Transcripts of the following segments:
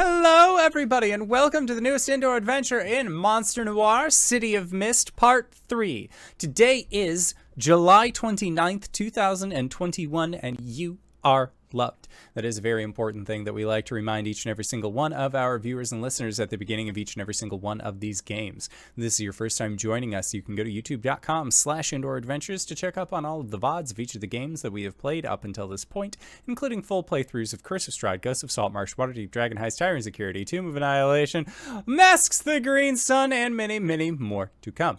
Hello, everybody, and welcome to the newest indoor adventure in Monster Noire, City of Mist, Part 3. Today is July 29th, 2021, and you are loved. That is a very important thing that we like to remind each and every single one of our viewers and listeners at the beginning of each and every single one of these games. If this is your first time joining us, you can go to youtube.com/indooradventures to check up on all of the VODs of each of the games that we have played up until this point, including full playthroughs of Curse of Strahd, Ghost of Saltmarsh, Waterdeep, Dragon Heist, Tyrant Security, Tomb of Annihilation, Masks the Green Sun, and many, many more to come.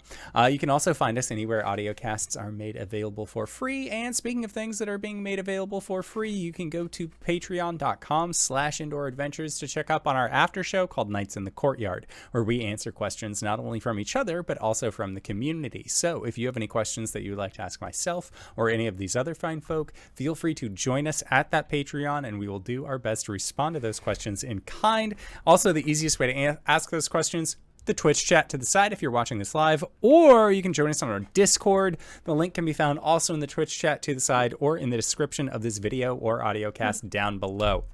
You can also find us anywhere audio casts are made available for free, and speaking of things that are being made available for free, you can go to patreon.com/indooradventures to check up on our after show called Nights in the Courtyard, where we answer questions not only from each other, but also from the community. So if you have any questions that you would like to ask myself or any of these other fine folk, feel free to join us at that Patreon, and we will do our best to respond to those questions in kind. Also, the easiest way to ask those questions, the Twitch chat to the side if you're watching this live, or you can join us on our Discord. The link can be found also in the Twitch chat to the side or in the description of this video or audio cast down below.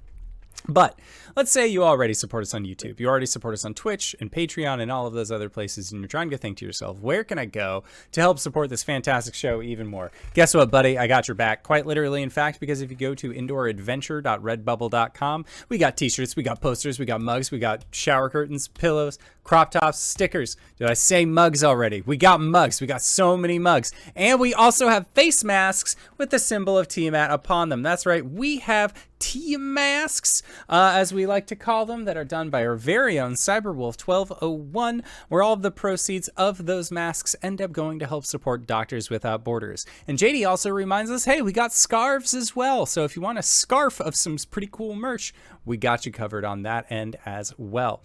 But let's say you already support us on YouTube. You already support us on Twitch and Patreon and all of those other places, and you're trying to think to yourself, where can I go to help support this fantastic show even more? Guess what, buddy? I got your back. Quite literally, in fact, because if you go to indooradventure.redbubble.com, we got t-shirts, we got posters, we got mugs, we got shower curtains, pillows, crop tops, stickers. Did I say mugs already? We got mugs. We got so many mugs. And we also have face masks with the symbol of Tiamat upon them. That's right. We have Tia masks, as we like to call them, that are done by our very own Cyberwolf 1201, where all of the proceeds of those masks end up going to help support Doctors Without Borders. And JD also reminds us, hey, we got scarves as well. So if you want a scarf of some pretty cool merch, we got you covered on that end as well.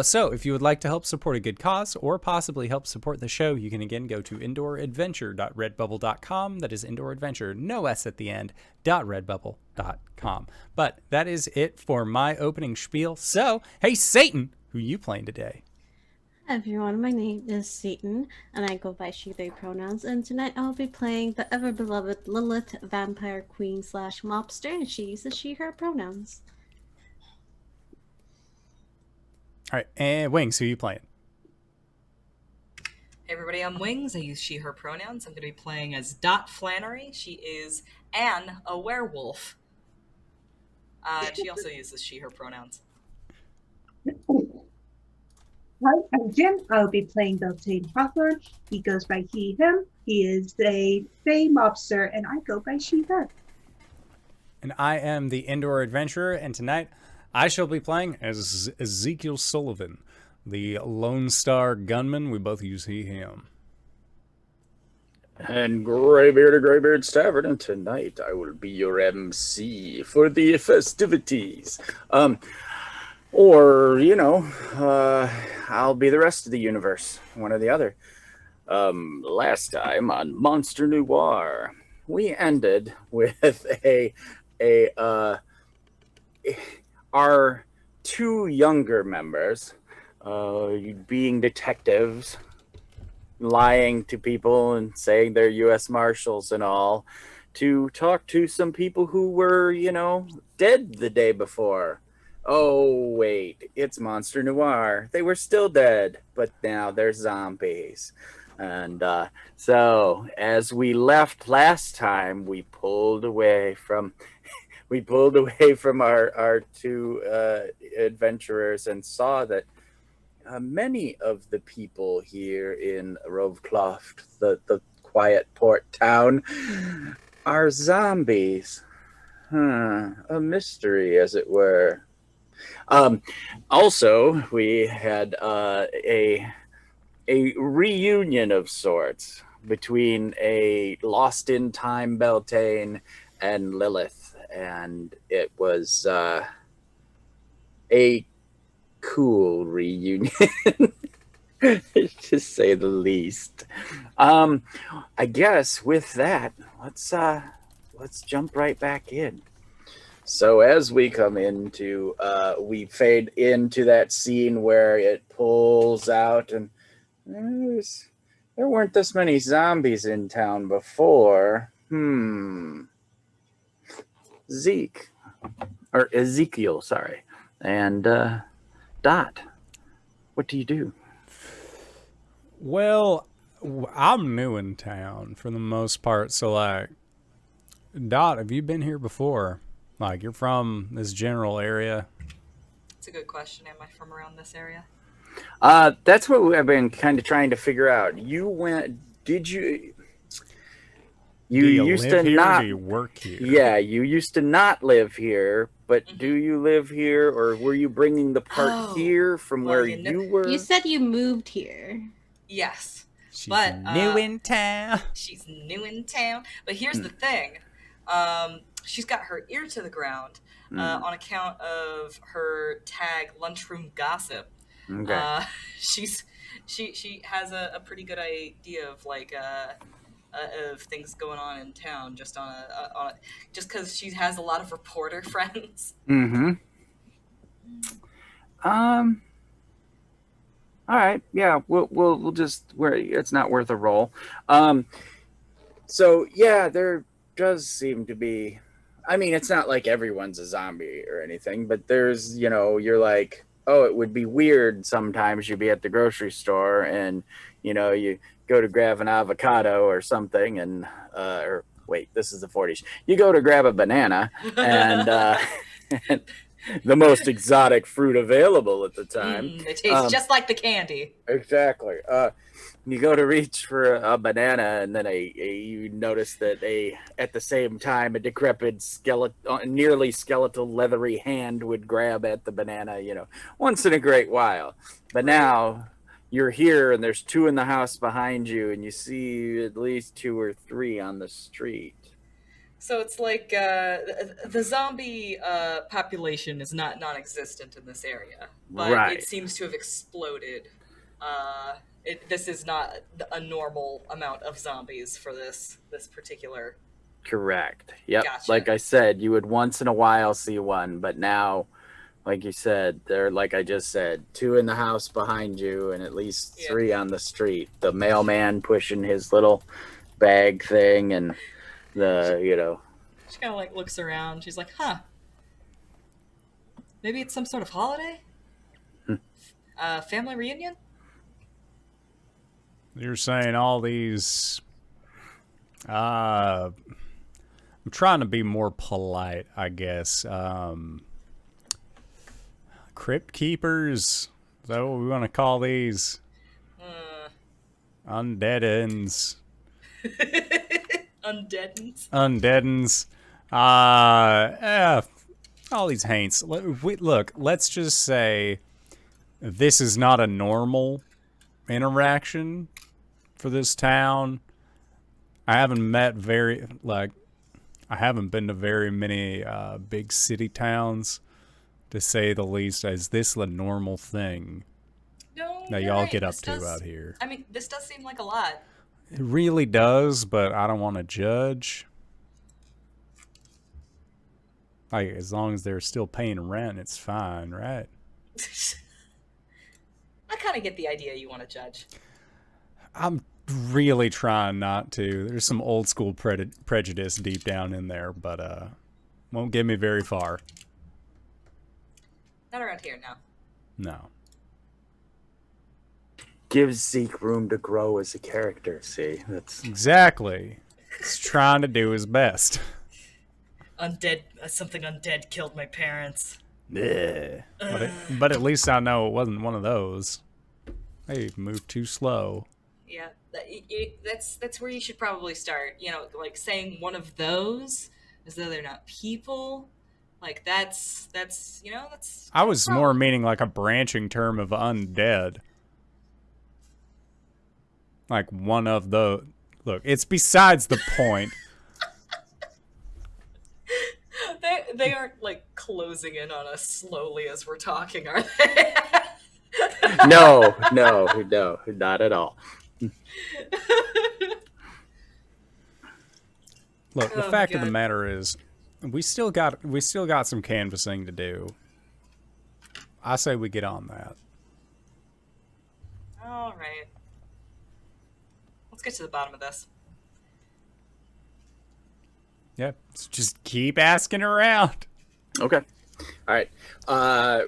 So if you would like to help support a good cause or possibly help support the show, you can again go to indooradventure.redbubble.com. That is indooradventure, no S at the end, .redbubble.com. But that is it for my opening spiel. So, hey, Satan, who you playing today? Hi everyone, my name is Satan, and I go by she/they pronouns, and tonight I'll be playing the ever-beloved Lilith, vampire queen / mobster, and she uses she/her pronouns. All right, and Wings, who you playing? Hey everybody, I'm Wings. I use she/her pronouns. I'm going to be playing as Dot Flannery. She is Anne, a werewolf. She also uses she/her pronouns. Hi, I'm Jim. I'll be playing Beltane Hawthorne. He goes by he, him. He is a Fey mobster, and I go by she, her. And I am the Indoor Adventurer, and tonight I shall be playing as Ezekiel Sullivan, the Lone Star Gunman. We both use he, him. And Greybeard of Greybeard's Tavern, and tonight I will be your MC for the festivities. Or, you know, I'll be the rest of the universe, one or the other. Last time on Monster Noire, we ended with our two younger members being detectives, lying to people and saying they're U.S. Marshals and all, to talk to some people who were, you know, dead the day before. Oh, wait, it's Monster Noire. They were still dead, but now they're zombies. And so, as we left last time, we pulled away from our two adventurers and saw that many of the people here in Rovecloft, the quiet port town, are zombies. A mystery, as it were. Also, we had a reunion of sorts between a lost in time Beltane and Lilith, and it was a cool reunion, to say the least. I guess with that, let's jump right back in. So as we come into, we fade into that scene where it pulls out, and there weren't this many zombies in town before. Zeke, or Ezekiel, sorry. And Dot, what do you do? Well, I'm new in town for the most part, so like, Dot, have you been here before? Like, you're from this general area? It's a good question. Am I from around this area? That's what I've been kind of trying to figure out. You went? Did you? You Do you used live to here not. or do you work here? Yeah, you used to not live here, but do you live here, or were you bringing the part Oh, here from well, where you know- you were? You said you moved here. Yes. She's But, new in town. She's new in town. But here's the thing. She's got her ear to the ground on account of her tag lunchroom gossip. Okay. She has a pretty good idea of like of things going on in town just just because she has a lot of reporter friends. Mm-hmm. All right. Yeah. We'll just it's not worth a roll. So yeah, there does seem to be. I mean, it's not like everyone's a zombie or anything, but there's, you're like, oh, it would be weird sometimes you'd be at the grocery store and, you go to grab an avocado or something and, or wait, this is the 40s. You go to grab a banana and, the most exotic fruit available at the time. It tastes just like the candy. Exactly. You go to reach for a banana, and then you notice that at the same time a decrepit nearly skeletal leathery hand would grab at the banana, once in a great while. But now you're here, and there's two in the house behind you, and you see at least 2 or 3 on the street. So it's like the zombie population is not non-existent in this area, but Right. it seems to have exploded. This is not a normal amount of zombies for this particular. Correct. Yep. Gotcha. Like I said, you would once in a while see one, but now, like you said, they're, like I just said, 2 in the house behind you and at least 3 on the street. The mailman pushing his little bag thing and She kind of like looks around. She's like, huh. Maybe it's some sort of holiday? Family reunion? You're saying all these. I'm trying to be more polite, I guess. Crypt keepers. Is that what we want to call these? Undeadens. Undeadens. All these haints. Look, let's just say this is not a normal interaction for this town. I haven't been to very many big city towns, to say the least. Is this a normal thing No, that you're y'all right. get up This to does- out here? I mean, this does seem like a lot. It really does, but I don't want to judge. Like, as long as they're still paying rent, it's fine, right? I kind of get the idea you want to judge. I'm really trying not to. There's some old school prejudice deep down in there, but won't get me very far. Not around here, no. No. gives Zeke room to grow as a character. See, that's Exactly. He's trying to do his best. Something undead killed my parents. Yeah. But at least I know it wasn't one of those. They moved too slow. Yeah, that's where you should probably start. You know, like saying one of those as though they're not people. Like that's I was more meaning like a branching term of undead. Like one of the... Look, it's besides the point. They aren't like closing in on us slowly as we're talking, are they? no, not at all. Look, the Oh, fact of the God. matter is, we still got some canvassing to do. I say we get on that. All right. Let's get to the bottom of this. Yep. Just keep asking around. Okay. All right.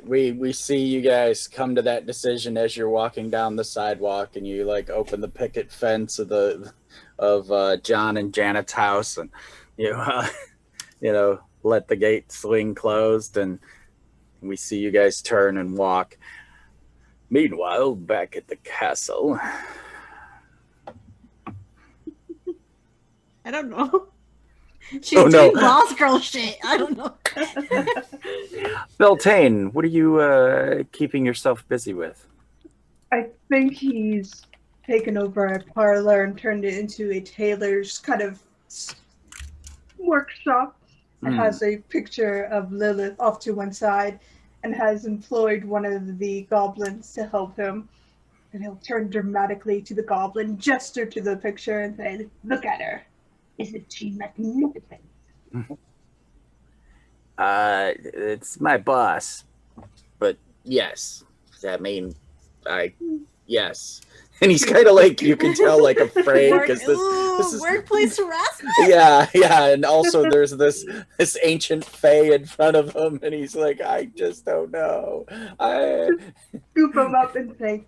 We see you guys come to that decision as you're walking down the sidewalk, and you like open the picket fence of John and Janet's house, and you let the gate swing closed, and we see you guys turn and walk. Meanwhile, back at the castle. I don't know. She's Oh, no. doing boss girl shit. I don't know. Beltane, what are you keeping yourself busy with? I think he's taken over a parlor and turned it into a tailor's kind of workshop. It has a picture of Lilith off to one side and has employed one of the goblins to help him. And he'll turn dramatically to the goblin, gesture to the picture, and say, "Look at her. Isn't she magnificent?" It's my boss, but yes. Does that mean yes? And he's kind of like, you can tell, like afraid because this is workplace harassment. yeah, and also there's this ancient fae in front of him, and he's like, I just don't know. Scoop him up and say,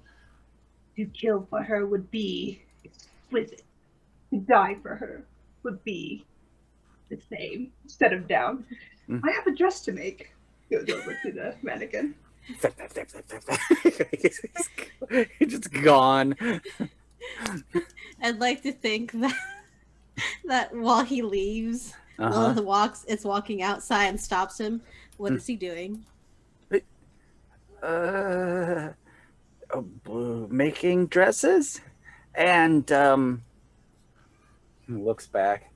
"To kill for her would be exquisite. To die for her would be the same." Set him down. "I have a dress to make." Goes over to the mannequin. He's just gone. I'd like to think that while he leaves, Lilith is walking outside and stops him. What is he doing? Making dresses, and looks back.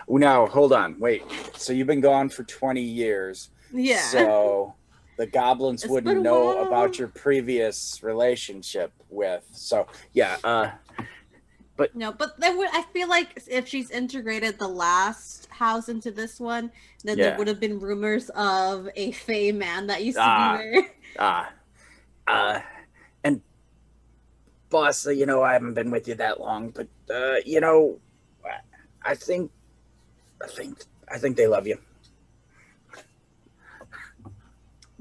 Now, hold on, wait. So you've been gone for 20 years. Yeah. So the goblins It's wouldn't been a know while. about your previous relationship with. So yeah. No, but I feel like if she's integrated the last house into this one, then there would have been rumors of a Fey man that used to be there. And boss, I haven't been with you that long, but I think they love you.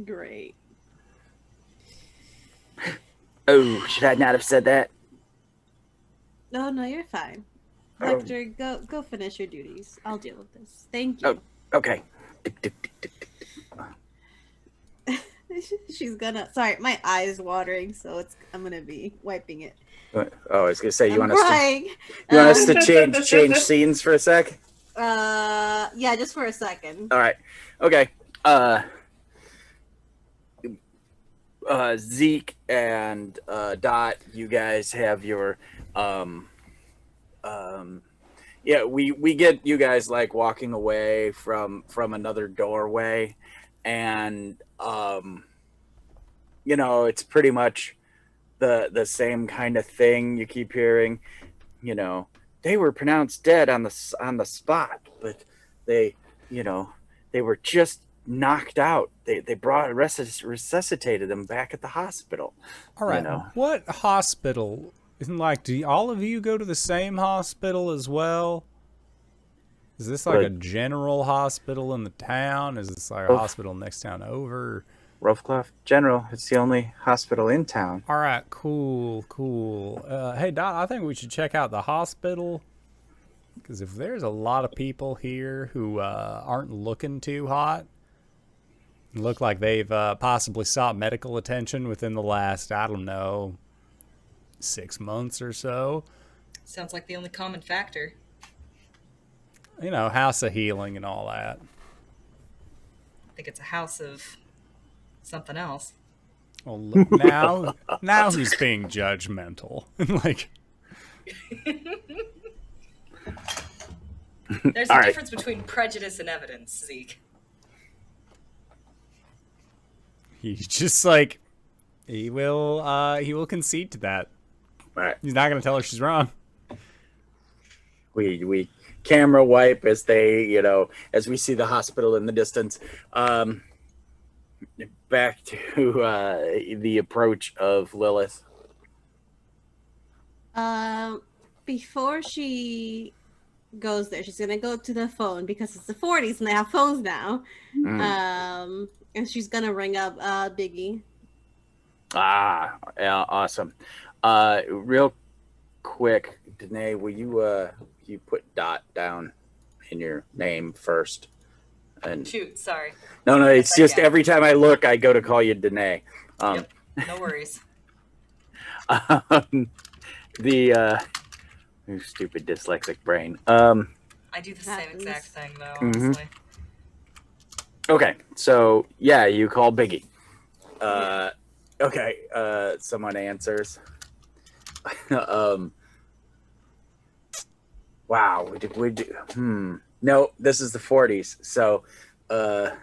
Great. Oh, should I not have said that? No, you're fine. Oh. Hector, go finish your duties. I'll deal with this. Thank you. Oh, okay. She's gonna. Sorry, my eye is watering, so I'm gonna be wiping it. Oh, I was gonna say, you I'm want crying. us to change scenes for a sec? Yeah, just for a second. All right. Okay. Zeek and Dot, you guys have your we get you guys like walking away from another doorway, and it's pretty much the same kind of thing you keep hearing. They were pronounced dead on the spot, but they were just knocked out. They resuscitated them back at the hospital. All right. What hospital? Isn't do all of you go to the same hospital as well? Is this like a general hospital in the town? Is this like a hospital next town over? Roughcliff General. It's the only hospital in town. All right, cool. Hey, Dot, I think we should check out the hospital. Because if there's a lot of people here who aren't looking too hot, look like they've possibly sought medical attention within the last, 6 months or so. Sounds like the only common factor. House of healing and all that. I think it's a house of something else. Well, look, now who's being judgmental? There's a difference between prejudice and evidence, Zeke. He's just he will concede to that. All right. He's not going to tell her she's wrong. We camera wipe as they, as we see the hospital in the distance. Back to the approach of Lilith. Before she goes there. She's gonna go to the phone because it's the 40s and they have phones now. And she's gonna ring up Biggie. Yeah, awesome. Real quick, Danae, will you put Dot down in your name first? And Shoot, sorry. No, it's just every time I look, I go to call you Danae. Yep, no worries. The stupid dyslexic brain. I do the same exact thing though, honestly. Okay, so yeah, you call Biggie. Okay, someone answers. Wow, we do. No, this is the 40s. So, the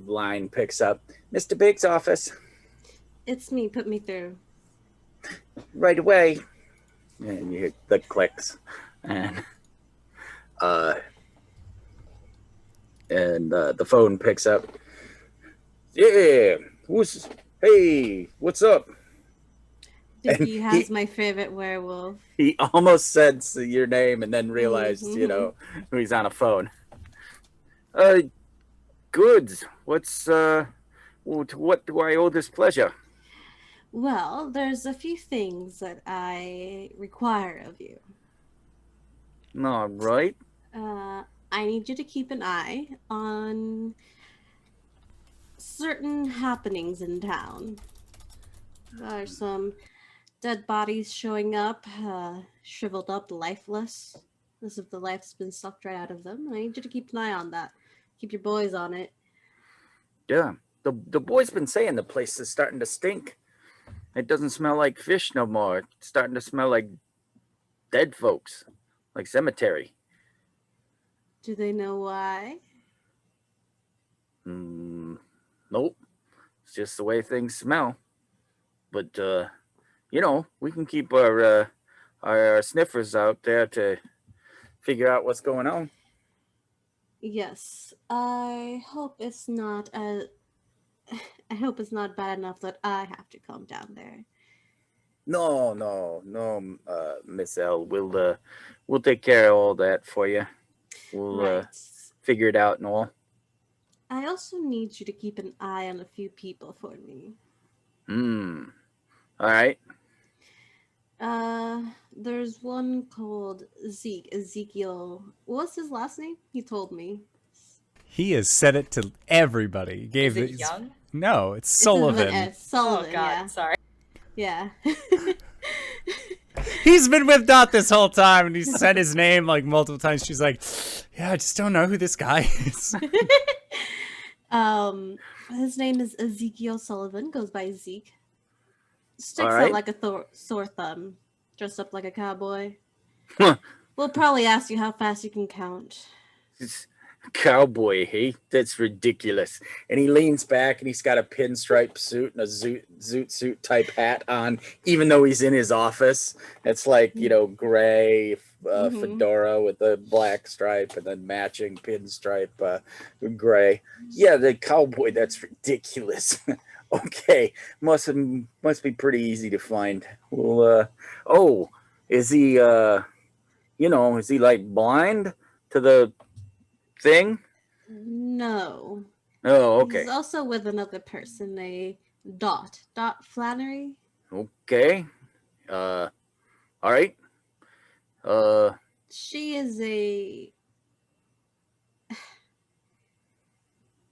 line picks up. Mr. Big's office. It's me. Put me through. Right away. And you hear the clicks, and the phone picks up. Yeah, hey, what's up? Biggie has my favorite werewolf. He almost said your name and then realized, he's on a phone. Goods. What's what do I owe this pleasure? Well, there's a few things that I require of you. All right. I need you to keep an eye on certain happenings in town. There are some dead bodies showing up, shriveled up, lifeless, as if the life's been sucked right out of them. I need you to keep an eye on that. Keep your boys on it. Yeah, the boy's been saying the place is starting to stink. It doesn't smell like fish no more. It's starting to smell like dead folks, like cemetery. Do they know why? Nope. It's just the way things smell. But we can keep our sniffers out there to figure out what's going on. Yes, I hope it's not bad enough that I have to come down there. No, Miss L. We'll take care of all that for you. We'll figure it out and all. I also need you to keep an eye on a few people for me. All right. There's one called Ezekiel. What's his last name? He told me. He has said it to everybody. Is it Young? No, it's Sullivan. Sullivan, oh God, yeah. sorry. Yeah. He's been with Dot this whole time, and he's said his name like multiple times. She's like, yeah, I just don't know who this guy is. His name is Ezekiel Sullivan, goes by Zeke. Sticks right. out like a sore thumb, dressed up like a cowboy. Huh. We'll probably ask you how fast you can count. Cowboy, hey? That's ridiculous. And he leans back and he's got a pinstripe suit and a zoot suit type hat on, even though he's in his office. It's like, gray fedora with a black stripe and then matching pinstripe gray. Yeah, the cowboy, that's ridiculous. Okay, must be pretty easy to find. Well, is he, is he like blind to the thing? No. Oh, okay. He's also with another person, a Dot Flannery. Okay. All right. She is a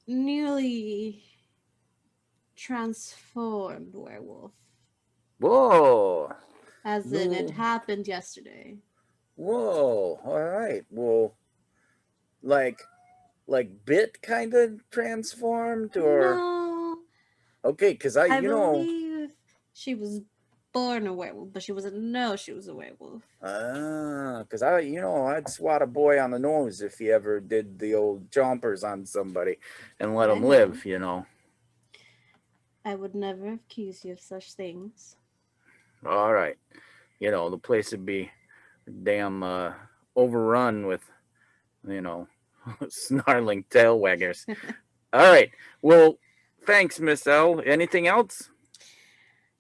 newly transformed werewolf. Whoa. As in, it happened yesterday. Whoa. All right. Well, like bit kind of transformed, or no? Okay, because I believe she was born a werewolf, but she wasn't know she was a werewolf. Because I'd swat a boy on the nose if he ever did the old chompers on somebody and let him live. I would never accuse you of such things. All right. The place would be damn overrun with, snarling tail waggers. All right. Well, thanks, Miss L. Anything else?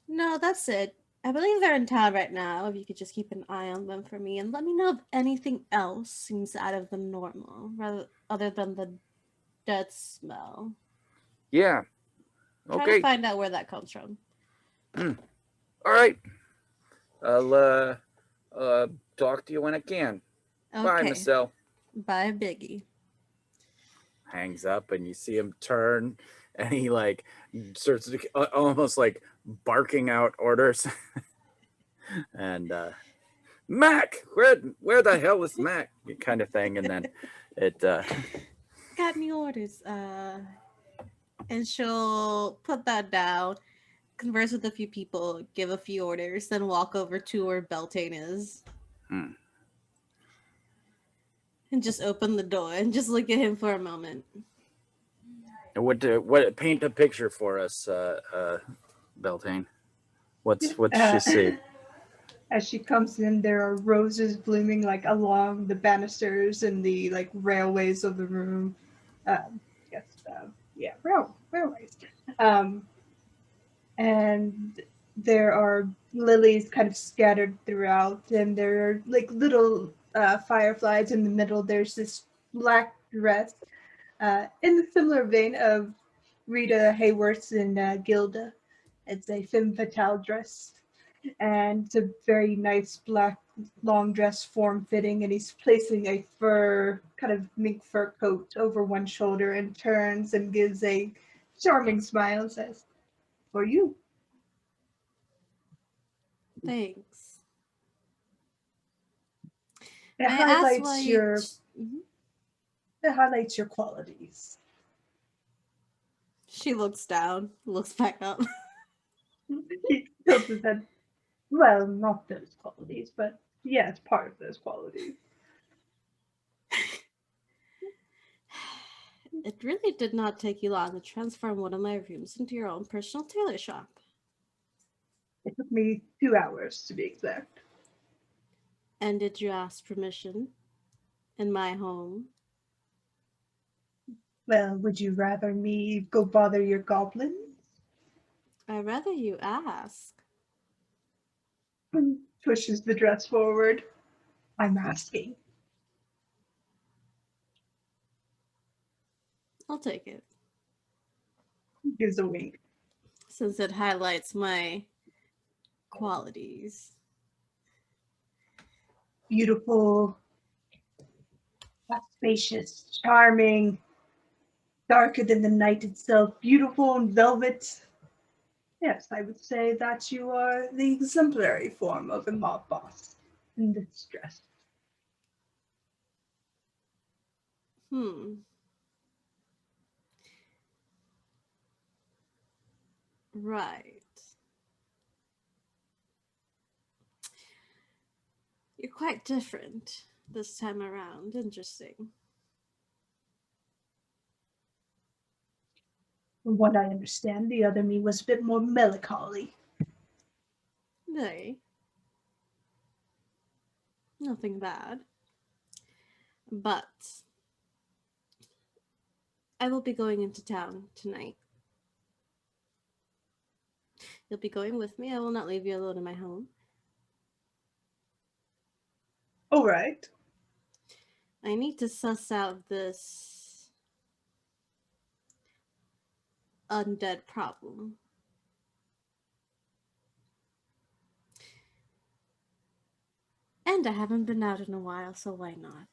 No, that's it. I believe they're in town right now. If you could just keep an eye on them for me and let me know if anything else seems out of the normal, rather other than the dead smell. Yeah. Try Okay. to find out where that comes from. All right. I'll talk to you when I can. Okay. Bye, Michelle. Bye, Biggie. Hangs up, and you see him turn, and he like starts to, almost like barking out orders. And Mac, where the hell is Mac? Kind of thing, and then it. Got any orders? And she'll put that down, converse with a few people, give a few orders, then walk over to where Beltane is. And just open the door and just look at him for a moment. What paint a picture for us, Beltane? What's she see? As she comes in, there are roses blooming like along the banisters and the like railways of the room. Railways. And there are lilies kind of scattered throughout, and there are like little fireflies in the middle. There's this black dress in the similar vein of Rita Hayworth's in Gilda. It's a femme fatale dress, and it's a very nice black long dress, form-fitting, and he's placing a fur, kind of mink fur coat over one shoulder and turns and gives a charming smile and says, "For you." Thanks. It highlights your qualities. She looks down, looks back up. He tilts his head. Well, not those qualities, but yes, part of those qualities. It really did not take you long to transform one of my rooms into your own personal tailor shop. It took me 2 hours to be exact. And did you ask permission? In my home? Well, would you rather me go bother your goblins? I'd rather you ask. Pushes the dress forward. I'm asking. I'll take it. Gives a wink. Since it highlights my qualities. Beautiful, spacious, charming, darker than the night itself, beautiful in velvet. Yes, I would say that you are the exemplary form of a mob boss in this dress. Right. You're quite different this time around. Interesting. From what I understand, the other me was a bit more melancholy. Nay. Nothing bad. But I will be going into town tonight. You'll be going with me. I will not leave you alone in my home. All right. I need to suss out this undead problem. And I haven't been out in a while, so why not?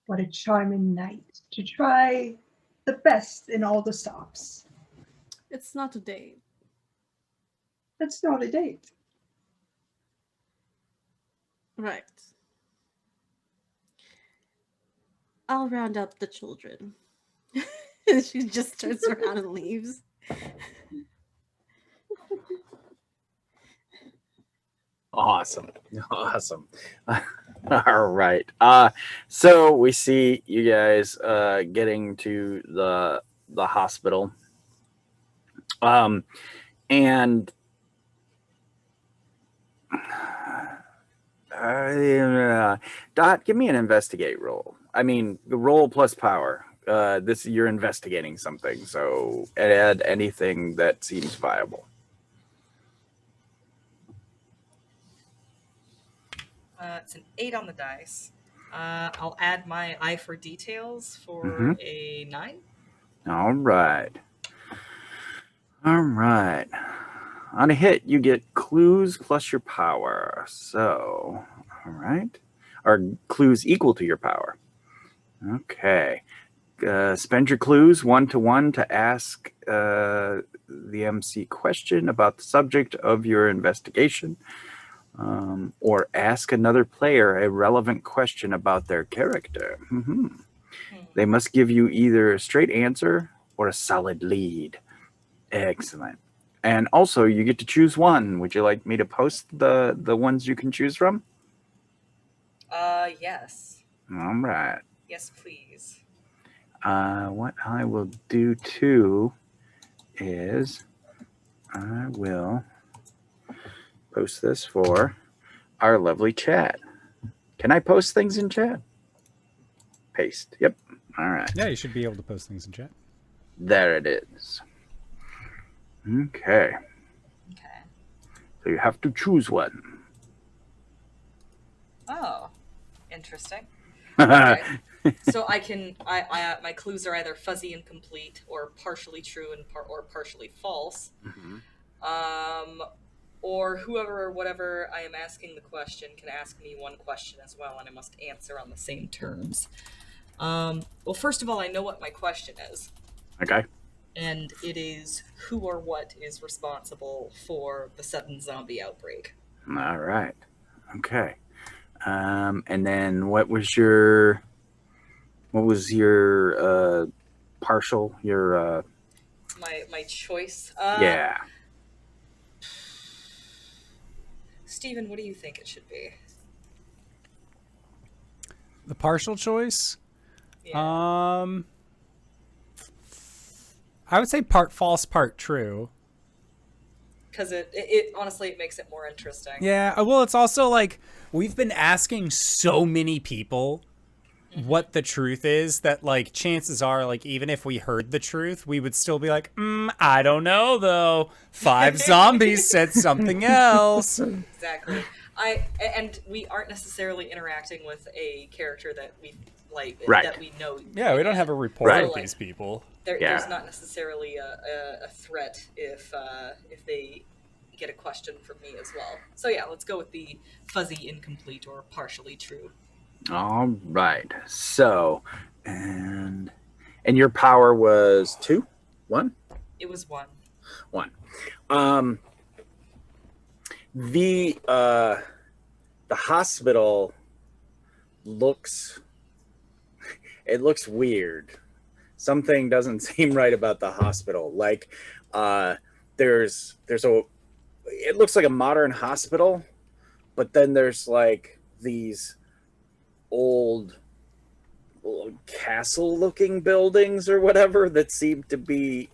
What a charming night to try the best in all the stops. It's not a date. That's not a date. Right. I'll round up the children. She just turns around and leaves. Awesome. All right. So we see you guys getting to the hospital. And Dot, give me an investigate roll. I mean, the roll plus power. You're investigating something, so add anything that seems viable. It's an 8 on the dice. I'll add my eye for details for a 9. All right. All right. On a hit, you get clues plus your power. So, all right. Or clues equal to your power. Okay. Spend your clues 1-to-1 to ask the MC question about the subject of your investigation, or ask another player a relevant question about their character. They must give you either a straight answer or a solid lead. Excellent. And also, you get to choose one. Would you like me to post the ones you can choose from? Yes. All right. Yes, please. What I will do too is I will post this for our lovely chat. Can I post things in chat? Paste. Yep. All right. Yeah, you should be able to post things in chat. There it is. Okay. Okay. So you have to choose one. Oh, interesting. Okay. So I can, my clues are either fuzzy and complete, or partially true and or partially false. Or whoever or whatever I am asking the question can ask me one question as well, and I must answer on the same terms. Well, first of all, I know what my question is. Okay. And it is, who or what is responsible for the sudden zombie outbreak? All right. Okay. And then what was your partial, your My choice? yeah. Steven, what do you think it should be? The partial choice? Yeah. I would say part false, part true. Because it honestly, it makes it more interesting. Yeah, well, it's also like we've been asking so many people what the truth is that, like, chances are, like, even if we heard the truth, we would still be like, I don't know, though. 5 zombies said something else. Exactly. And we aren't necessarily interacting with a character that we like, that we know. Yeah, we don't have a report of like, these people. There's not necessarily a threat if they get a question from me as well. So yeah, let's go with the fuzzy, incomplete, or partially true. All right. So, and your power was 2? 1? It was 1. 1. The hospital looks weird. Something doesn't seem right about the hospital. Like, it looks like a modern hospital, but then there's like these old castle-looking buildings or whatever that seem to be,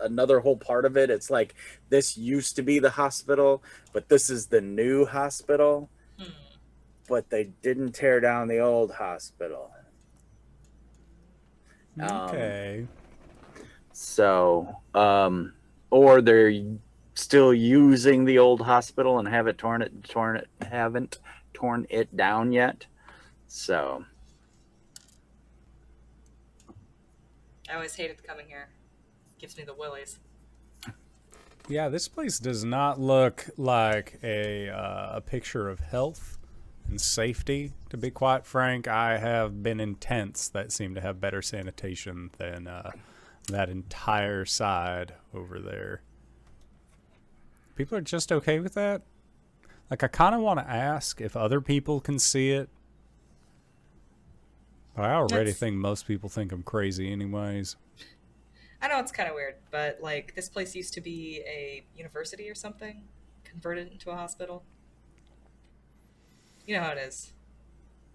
another whole part of it. It's like this used to be the hospital, but this is the new hospital. But they didn't tear down the old hospital. Okay. Or they're still using the old hospital and haven't torn it down yet. So I always hated coming here. Gives me the willies. Yeah, this place does not look like a picture of health and safety. To be quite frank, I have been in tents that seem to have better sanitation than that entire side over there. People are just okay with that? Like, I kind of want to ask if other people can see it. But I already think most people think I'm crazy anyways. I know it's kind of weird, but, like, this place used to be a university or something, converted into a hospital. You know how it is.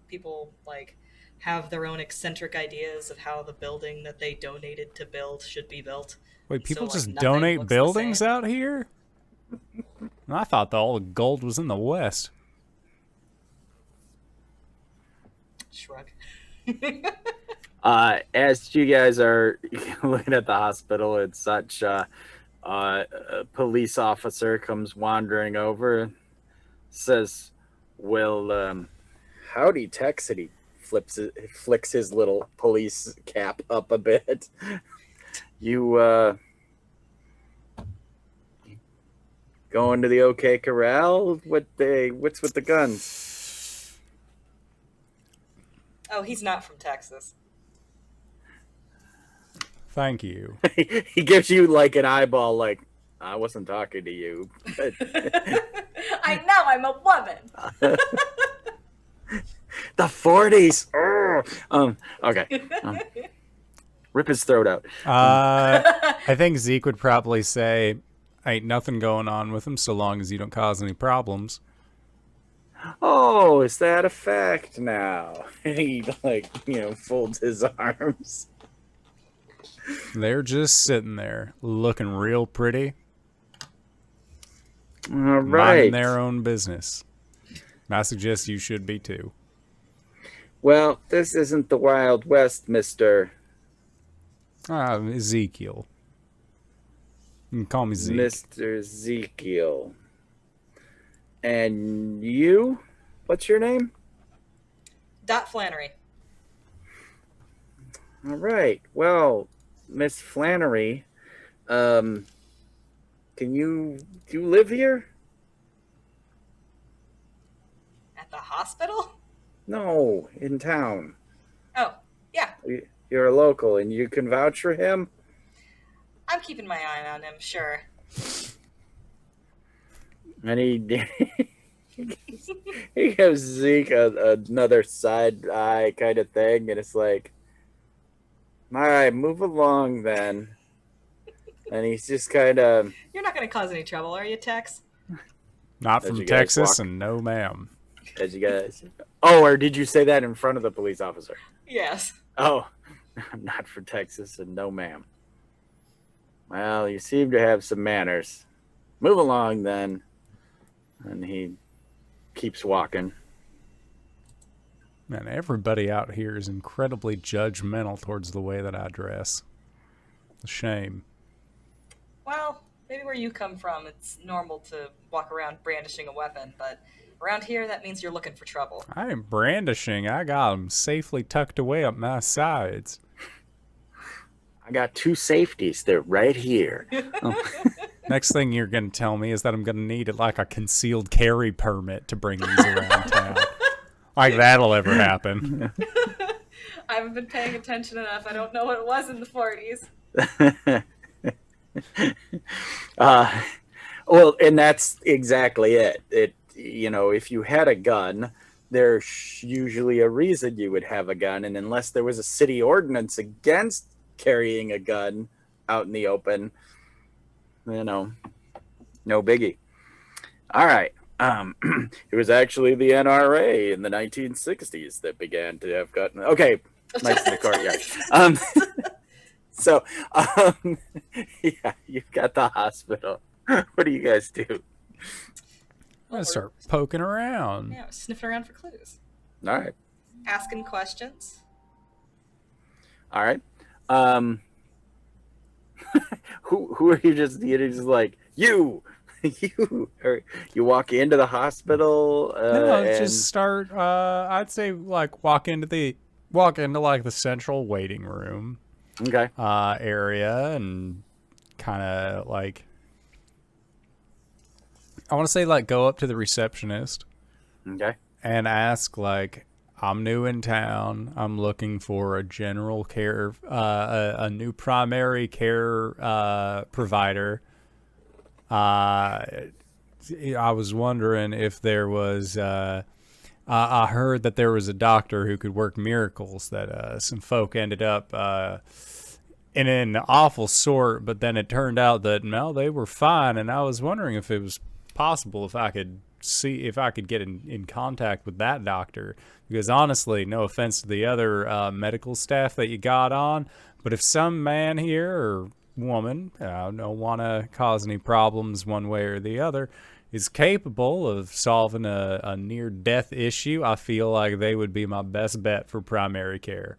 People, like, have their own eccentric ideas of how the building that they donated to build should be built. Wait, people So, just like, nothing donate looks buildings the same. out here? I thought all the gold was in the West. Shrug. As you guys are looking at the hospital and such, a police officer comes wandering over and says, Well, howdy, Tex. And he flicks his little police cap up a bit. You, going to the OK Corral? What's with the guns? Oh, he's not from Texas. Thank you. He gives you like an eyeball, like, I wasn't talking to you. I know, I'm a woman. The 40s. Okay. Rip his throat out. I think Zeke would probably say, ain't nothing going on with him so long as you don't cause any problems. Oh, is that a fact now? He, folds his arms. They're just sitting there looking real pretty. All Minding right. their own business. I suggest you should be too. Well, this isn't the Wild West, Mr. Ezekiel. You can call me Zeke. Mr. Ezekiel. And you? What's your name? Dot Flannery. All right. Well, Miss Flannery, do you live here? At the hospital? No, in town. Oh, yeah. You're a local, and you can vouch for him? I'm keeping my eye on him, sure. And he gives Zeke another side eye kind of thing, and it's like, all right, move along then. And he's just kind of... You're not going to cause any trouble, are you, Tex? Not from Texas, and no ma'am. As you guys... Oh, or did you say that in front of the police officer? Yes. Oh, I'm not from Texas, and no ma'am. Well, you seem to have some manners. Move along then. And he keeps walking. Man, everybody out here is incredibly judgmental towards the way that I dress. A shame. Well, maybe where you come from, it's normal to walk around brandishing a weapon, but around here, that means you're looking for trouble. I am brandishing. I got them safely tucked away up my sides. I got 2 safeties. They're right here. Next thing you're going to tell me is that I'm going to need like a concealed carry permit to bring these around town. Like that'll ever happen. I haven't been paying attention enough. I don't know what it was in the 40s. Well, and that's exactly it. If you had a gun, there's usually a reason you would have a gun. And unless there was a city ordinance against carrying a gun out in the open, no biggie. All right. It was actually the NRA in the 1960s that began to have gotten... Okay, Nights in the Courtyard. Yeah, you've got the hospital. What do you guys do? I'm going to start poking around. Yeah, sniffing around for clues. All right. Asking questions. All right. Who are you just... You're just like, you walk into the hospital just start I'd say like walk into like the central waiting room area, and kind of like, I want to say like go up to the receptionist and ask like, I'm new in town, I'm looking for a general care a new primary care provider. I was wondering if there was, I heard that there was a doctor who could work miracles, that some folk ended up in an awful sort, but then it turned out that, no, they were fine. And I was wondering if it was possible if I could get in contact with that doctor. Because honestly, no offense to the other medical staff that you got on, but if some man here or woman, I don't want to cause any problems one way or the other, is capable of solving a near-death issue, I feel like they would be my best bet for primary care.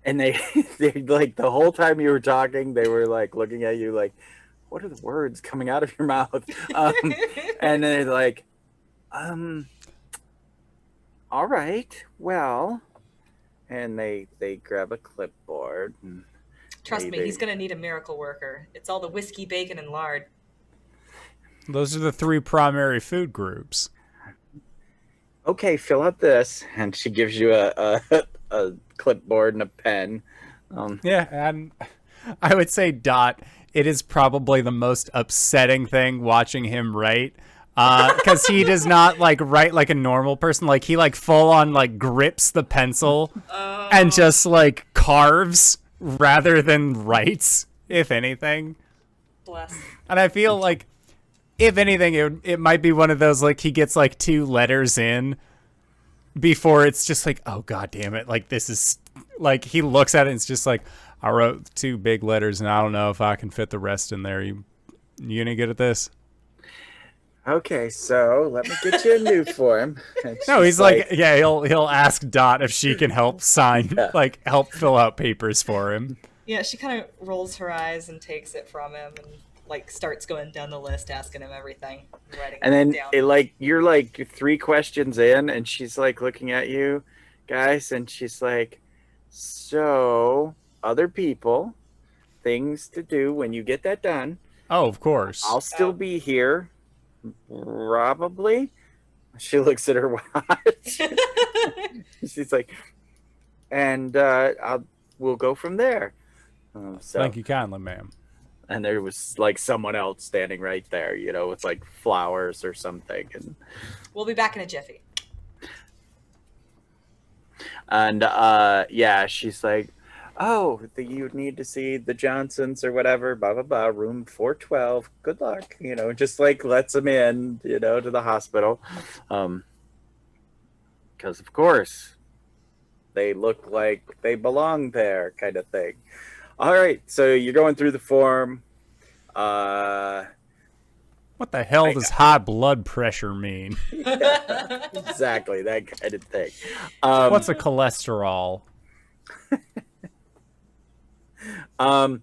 And they like, the whole time you were talking, they were like looking at you like, what are the words coming out of your mouth? And they're like, all right, well, and they grab a clipboard. And Trust me, he's gonna need a miracle worker. It's all the whiskey, bacon, and lard. Those are the 3 primary food groups. Okay, fill out this, and she gives you a clipboard and a pen. Yeah, and I would say Dot, it is probably the most upsetting thing watching him write, because he does not like write like a normal person. Like he like full on like grips the pencil and just like carves rather than writes, if anything. Bless. And I feel like, if anything, it might be one of those, like, he gets, like, 2 letters in before it's just like, oh, God damn it. Like, this is, like, he looks at it and it's just like, I wrote 2 big letters and I don't know if I can fit the rest in there. You any good at this? Okay, so let me get you a new form. No, he's like, yeah, he'll ask Dot if she can help sign, like, help fill out papers for him. Yeah, she kind of rolls her eyes and takes it from him and like starts going down the list, asking him everything, writing and then down. it like you're like 3 questions in, and she's like looking at you guys, and she's like, so other people, things to do when you get that done. Oh, of course. I'll still be here, probably. She looks at her watch. She's like, and we'll go from there. So. Thank you kindly, ma'am. And there was like someone else standing right there, you know, with like flowers or something. And we'll be back in a jiffy. And yeah, she's like, oh, you need to see the Johnsons or whatever, blah, blah, blah, room 412. Good luck. You know, just like lets them in, you know, to the hospital. Because, of course, they look like they belong there kind of thing. All right, so you're going through the form. What the hell does high blood pressure mean? Yeah, exactly, that kind of thing. What's a cholesterol? Oh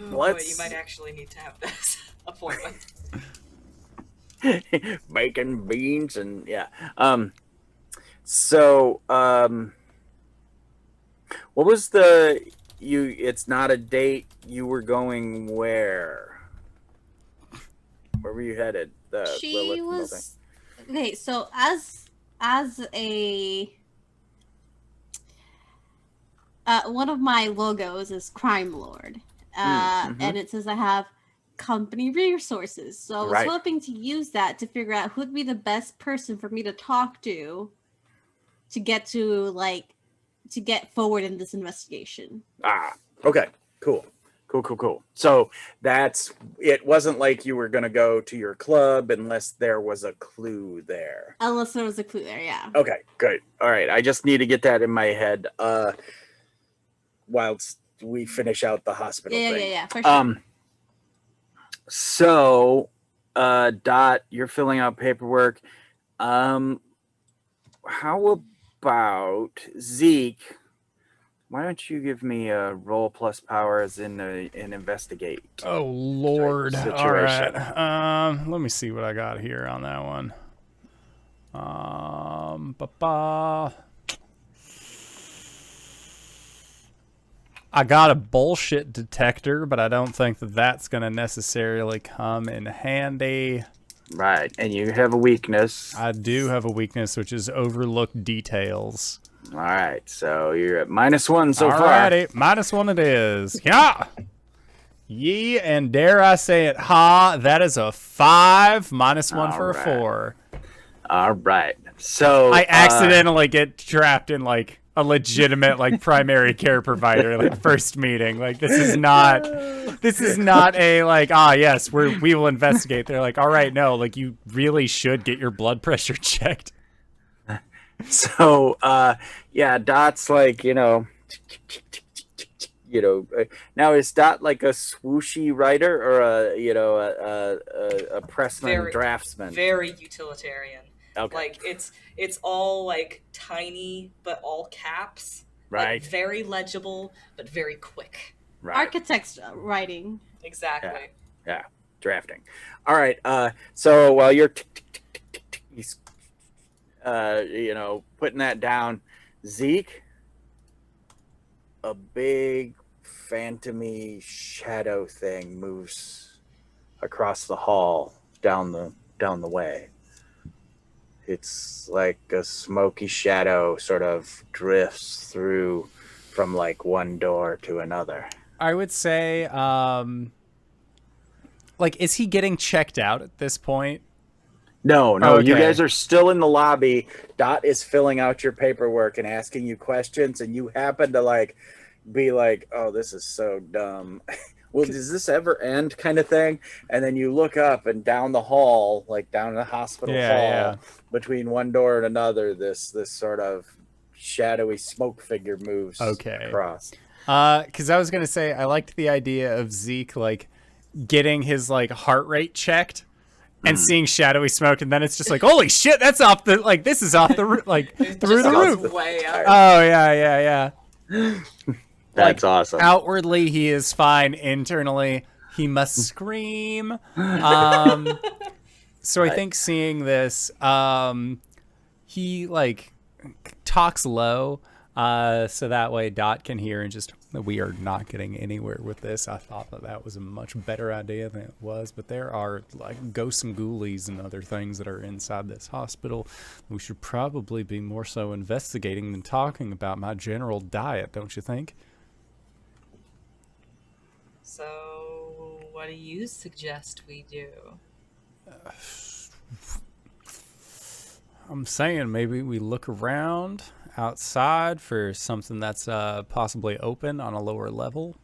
boy, you might actually need to have this appointment. Bacon, beans, and yeah. So, what was it's not a date, you were going where? Where were you headed? She was... Okay, so as a... one of my logos is Crime Lord. And it says I have company resources. So I was hoping to use that to figure out who'd be the best person for me to talk to get forward in this investigation. Okay, cool. So it wasn't like you were going to go to your club unless there was a clue there. Unless there was a clue there, yeah. Okay, good. All right, I just need to get that in my head whilst we finish out the hospital thing. Yeah, for sure. So, Dot, you're filling out paperwork. How about Zeke? Why don't you give me a roll plus powers in investigate? Oh Lord! Situation. All right. Let me see what I got here on that one. I got a bullshit detector, but I don't think that that's going to necessarily come in handy. Right, and you have a weakness. I do have a weakness, which is overlook details. All right, so you're at -1 so far. Alrighty, -1 it is. Yeah. Yee, and dare I say it, that is a 5, -1 for a 4. All right, so I accidentally get trapped in like a legitimate like primary care provider like first meeting. Like this is not a like yes we will investigate. They're like, all right, no, like you really should get your blood pressure checked. So yeah, Dot's like now is Dot like a swooshy writer or a pressman draftsman? Very utilitarian. Okay. Like it's all like tiny but all caps. Right. Like, very legible but very quick. Right. Architect's writing. Exactly. Yeah. Drafting. All right. So while you're putting that down, Zeke, a big phantomy shadow thing moves across the hall down the way. It's like a smoky shadow sort of drifts through from like one door to another. I would say, is he getting checked out at this point? No, Okay. You guys are still in the lobby. Dot is filling out your paperwork and asking you questions, and you happen to be like, oh, this is so dumb. Well, does this ever end kind of thing? And then you look up and down the hall, like down the hospital hall, between one door and another, this sort of shadowy smoke figure moves across. Because I was going to say, I liked the idea of Zeke, getting his, heart rate checked and seeing shadowy smoke, and then it's just like, holy shit, that's off the, this is off the, through the roof. Way up. Oh, yeah. That's awesome. Outwardly, he is fine. Internally, he must scream. So I think seeing this, he talks low, so that way Dot can hear, and just, we are not getting anywhere with this. I thought that was a much better idea than it was, but there are ghosts and ghoulies and other things that are inside this hospital. We should probably be more so investigating than talking about my general diet, don't you think? So, what do you suggest we do? I'm saying maybe we look around outside for something that's possibly open on a lower level.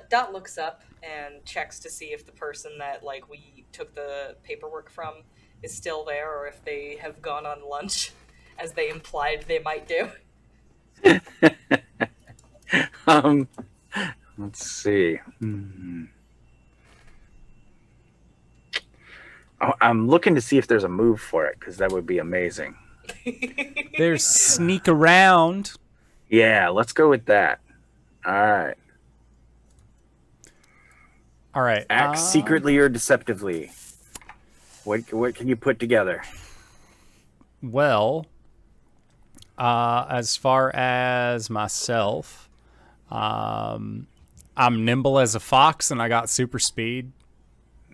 Dot looks up and checks to see if the person that we took the paperwork from is still there, or if they have gone on lunch, as they implied they might do. Let's see. I'm looking to see if there's a move for it, because that would be amazing. There's sneak around. Yeah, let's go with that. All right. Act secretly or deceptively. What can you put together? Well, as far as myself, I'm nimble as a fox, and I got super speed.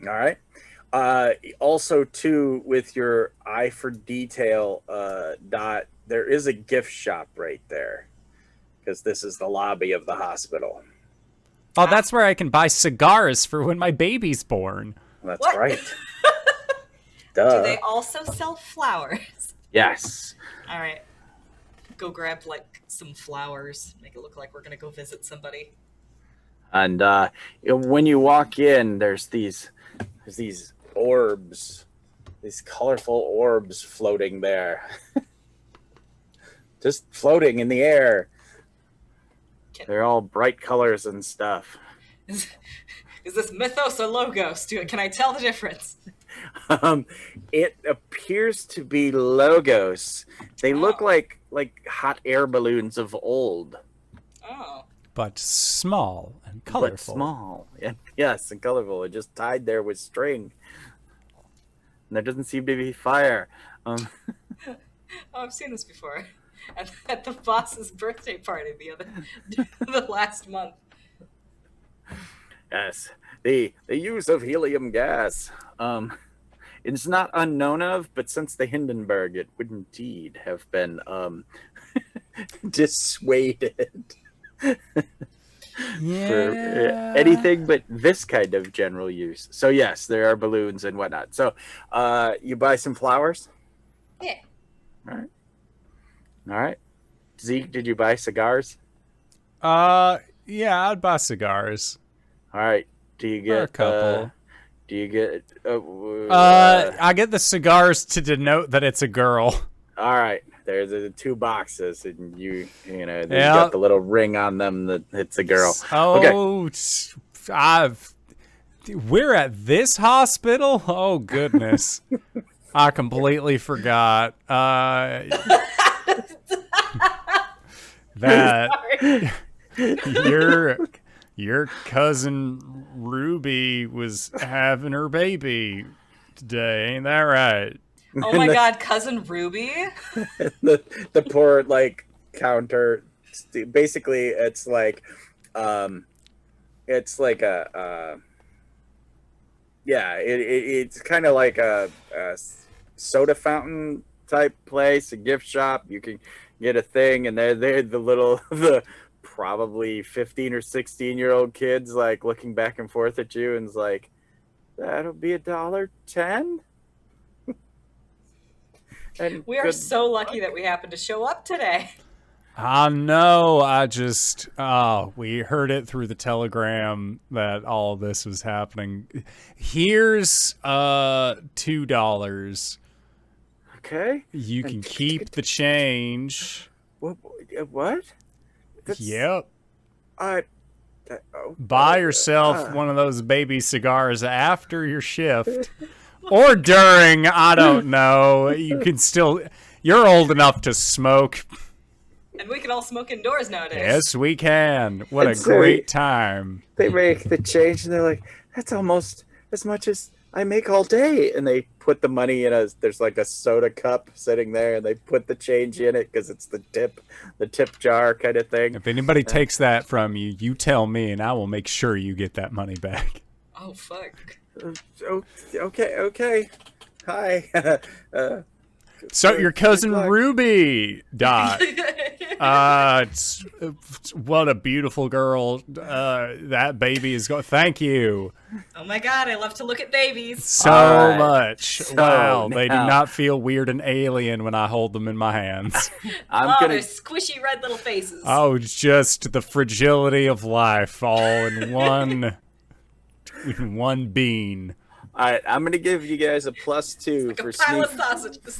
All right. Also, too, with your eye for detail, Dot, there is a gift shop right there, because this is the lobby of the hospital. Oh, that's where I can buy cigars for when my baby's born. That's What? right. Duh. Do they also sell flowers? Yes. All right. Go grab some flowers. Make it look like we're gonna go visit somebody. And when you walk in, there's these orbs, these colorful orbs floating there. Just floating in the air. They're all bright colors and stuff. Is this mythos or logos? Can I tell the difference? It appears to be logos. They look like hot air balloons of old. Oh. But small and colorful. But small. Yes, and colorful. They're just tied there with string. And there doesn't seem to be fire. Oh, I've seen this before. At the boss's birthday party the last month. Yes, the use of helium gas. It's not unknown of, but since the Hindenburg, it would indeed have been dissuaded for anything but this kind of general use. So yes, there are balloons and whatnot. So you buy some flowers? Yeah. All right. Zeke, did you buy cigars? Yeah, I'd buy cigars. All right. Do you get a couple? Do you get? I get the cigars to denote that it's a girl. All right. There's the two boxes, and you got the little ring on them that it's a girl. Oh, okay. We're at this hospital? Oh goodness. I completely forgot. That Your cousin Ruby was having her baby today, ain't that right? Oh my god, cousin Ruby? the poor counter. Basically, it's like a it's kind of like a soda fountain type place, a gift shop. You can get a thing, and they're the probably 15 or 16-year-old kids looking back and forth at you, and it's like, that'll be $1.10. And we are so lucky that we happened to show up today. I know. We heard it through the telegram that all of this was happening. Here's $2. Okay. You can keep the change. What? Yep. Oh, Buy yourself one of those baby cigars after your shift. Or during, I don't know. You can still... You're old enough to smoke. And we can all smoke indoors nowadays. Yes, we can. What a great time. They make the change, and they're like, that's almost as much as I make all day. And they put the money in there's a soda cup sitting there, and they put the change in it because it's the tip jar kind of thing. If anybody takes that from you, you tell me, and I will make sure you get that money back. Oh, fuck. Okay. Hi. So your cousin Ruby, Dot. What a beautiful girl. That baby is going. Thank you. Oh my god, I love to look at babies. So much. Wow, now, they do not feel weird and alien when I hold them in my hands. They're squishy red little faces. Oh, just the fragility of life, all in one bean. All right, I'm gonna give you guys a +2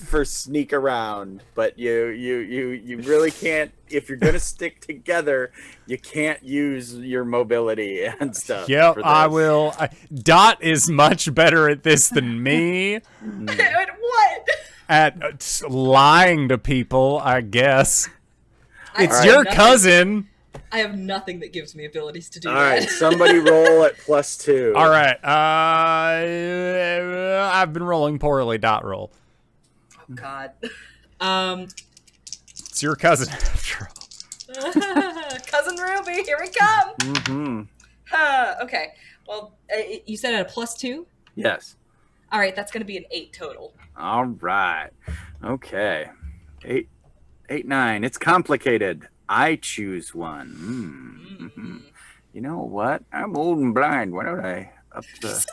for sneak around, but you really can't. If you're gonna stick together, you can't use your mobility and stuff. Yep, I will. Dot is much better at this than me. At what? At lying to people, I guess. It's your nothing. Cousin. I have nothing that gives me abilities to do that. All right, somebody roll at +2. All right, I've been rolling poorly. Dot roll. Oh God. It's your cousin after all. Cousin Ruby, here we come. Mm-hmm. Okay. Well, you said at a +2. Yes. All right, that's going to be an 8 total. All right. Okay. 8, 9. It's complicated. I choose one. Mm-hmm. You know what? I'm old and blind. Why don't I up the...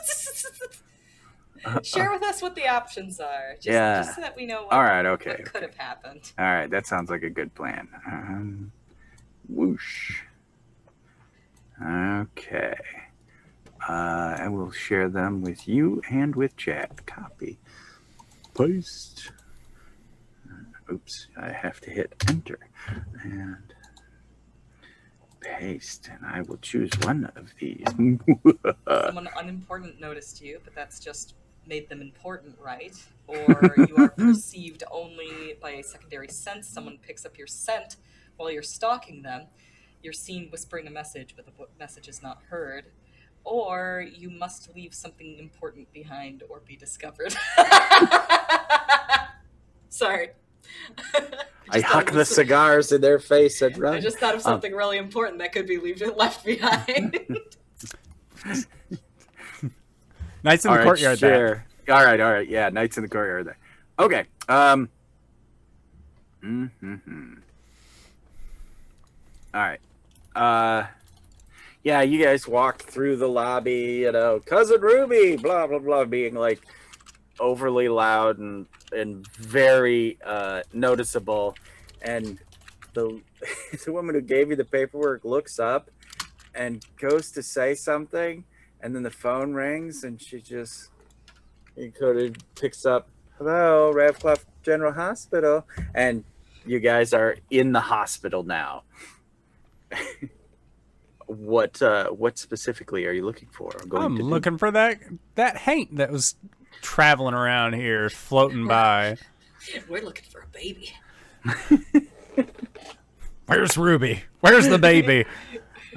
Share with us what the options are. Just so that we know what could have happened. All right, that sounds like a good plan. Whoosh. Okay. I will share them with you and with chat. Copy. Paste. Oops, I have to hit enter. And paste. And I will choose one of these. Someone unimportant noticed you, but that's just made them important, right? Or you are perceived only by a secondary sense. Someone picks up your scent while you're stalking them. You're seen whispering a message, but the message is not heard. Or you must leave something important behind or be discovered. Sorry. I huck the cigars in their face and run. I just thought of something really important that could be left behind. Knights in the Courtyard there. All right. Yeah, Knights in the Courtyard there. Okay. All right. Yeah, you guys walked through the lobby, Cousin Ruby, blah, blah, blah, being overly loud and very noticeable. And the woman who gave you the paperwork looks up and goes to say something, and then the phone rings, and she just picks up, hello, Radcliffe General Hospital, and you guys are in the hospital now. What specifically are you looking for? I'm looking for that haint that was traveling around here, floating by. We're looking for a baby. Where's Ruby? Where's the baby?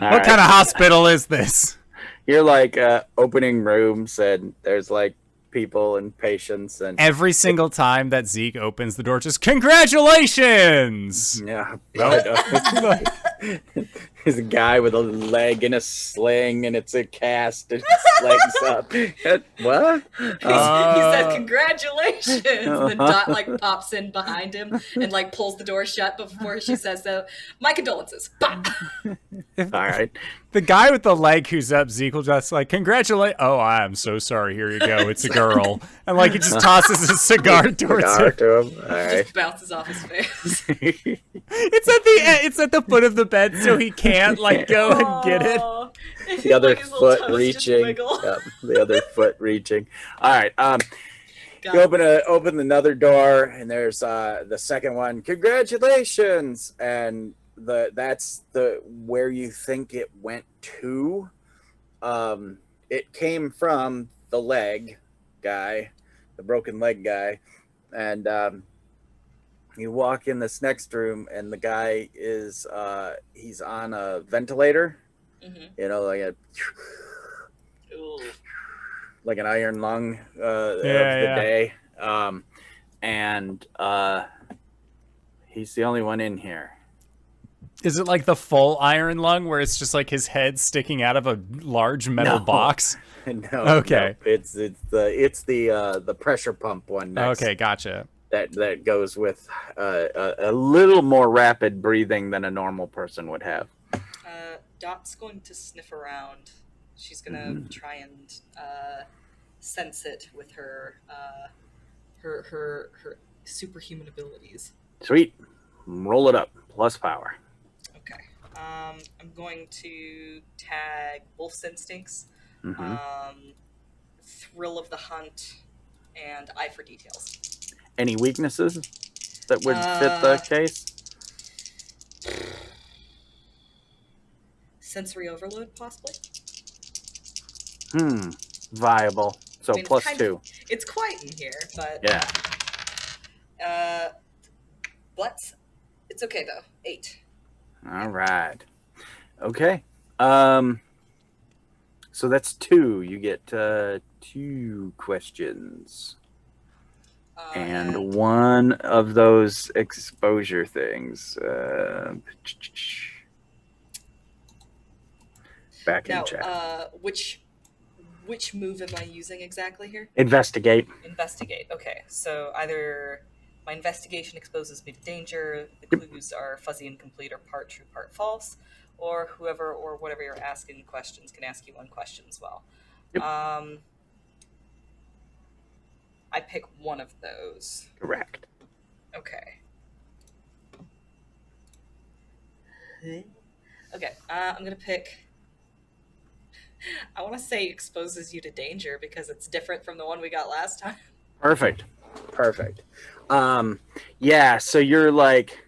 All What kind of hospital is this? You're like opening rooms, and there's like people and patients, and Every single time that Zeke opens the door, just congratulations. yeah, there's a guy with a leg in a sling, and it's a cast, and his legs up. What? He said congratulations. And then Dot like pops in behind him and like pulls the door shut before she says so. My condolences. Bah! All right. The guy with the leg who's up, Zeke will just like, congratulate. Oh, I am so sorry. Here you go. It's a girl. And like, he just tosses a cigar towards him. To him. All right. Just bounces off his face. It's at the foot of the bed, so he can't like go and get it. Aw. The other Like his little foot toes just reaching. wiggle. Yep, the other foot reaching. All right. Got You it. open another door, and there's the second one. Congratulations, and that's the where you think it went to. It came from the leg guy, the broken leg guy, and you walk in this next room, and the guy is he's on a ventilator. Mhm. You know, Ooh. like an iron lung of the Yeah. day. And he's the only one in here. Is it like the full iron lung where it's just like his head sticking out of a large metal No. box? No, Okay. no, it's the pressure pump one next. Okay, gotcha. That goes with a little more rapid breathing than a normal person would have. Dot's going to sniff around. She's gonna try and sense it with her her superhuman abilities. Sweet, roll it up. Plus power. Okay. I'm going to tag Wolf's Instincts, Mhm. Thrill of the Hunt, and Eye for Details. Any weaknesses that would fit the case? Sensory overload, possibly? Viable. So I mean, plus it's kind 2. It's quiet in here, but Yeah. It's okay though. 8. All right. Okay. So that's 2. You get 2 questions. And one of those exposure things. Back in now, check. which move am I using exactly here? Investigate. Investigate. Okay, so either my investigation exposes me to danger, the clues are fuzzy, incomplete, or part true, part false, or whoever or whatever you're asking questions can ask you one question as well. Yep. I pick one of those. Correct. Okay. Okay, I'm gonna pick. I want to say exposes you to danger because it's different from the one we got last time. Perfect. Yeah, so you're like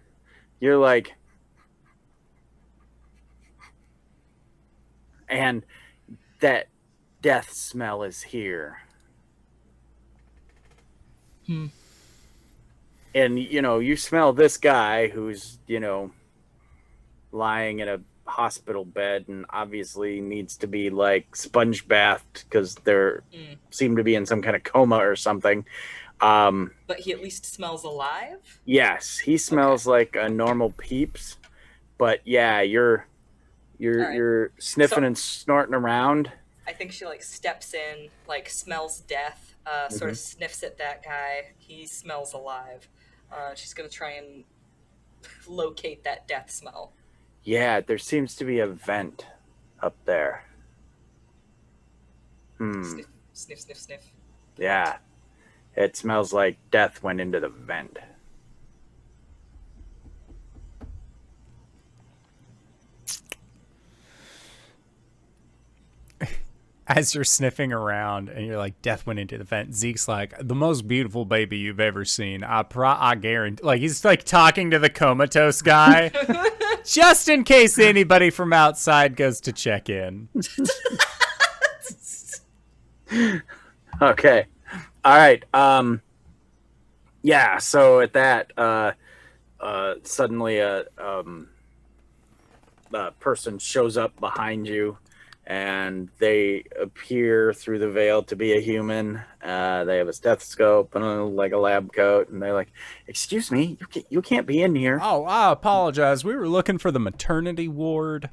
and that death smell is here. And you smell this guy who's, lying in a hospital bed and obviously needs to be like sponge bathed because they're seem to be in some kind of coma or something. But he at least smells alive? Yes, he smells like a normal Peeps, but yeah, you're sniffing and snorting around. I think she like steps in, like smells death, sort of sniffs at that guy. He smells alive. She's gonna try and locate that death smell. Yeah, there seems to be a vent up there. Sniff, sniff, sniff, sniff. Yeah, it smells like death went into the vent. As you're sniffing around and you're like, death went into the vent, Zeke's like, the most beautiful baby you've ever seen. I guarantee. Like, he's like talking to the comatose guy, just in case anybody from outside goes to check in. Okay. All right. Yeah, so at that, suddenly person shows up behind you, and they appear through the veil to be a human. They have a stethoscope and a lab coat, and they're like, "Excuse me, you can't be in here." Oh, I apologize. We were looking for the maternity ward.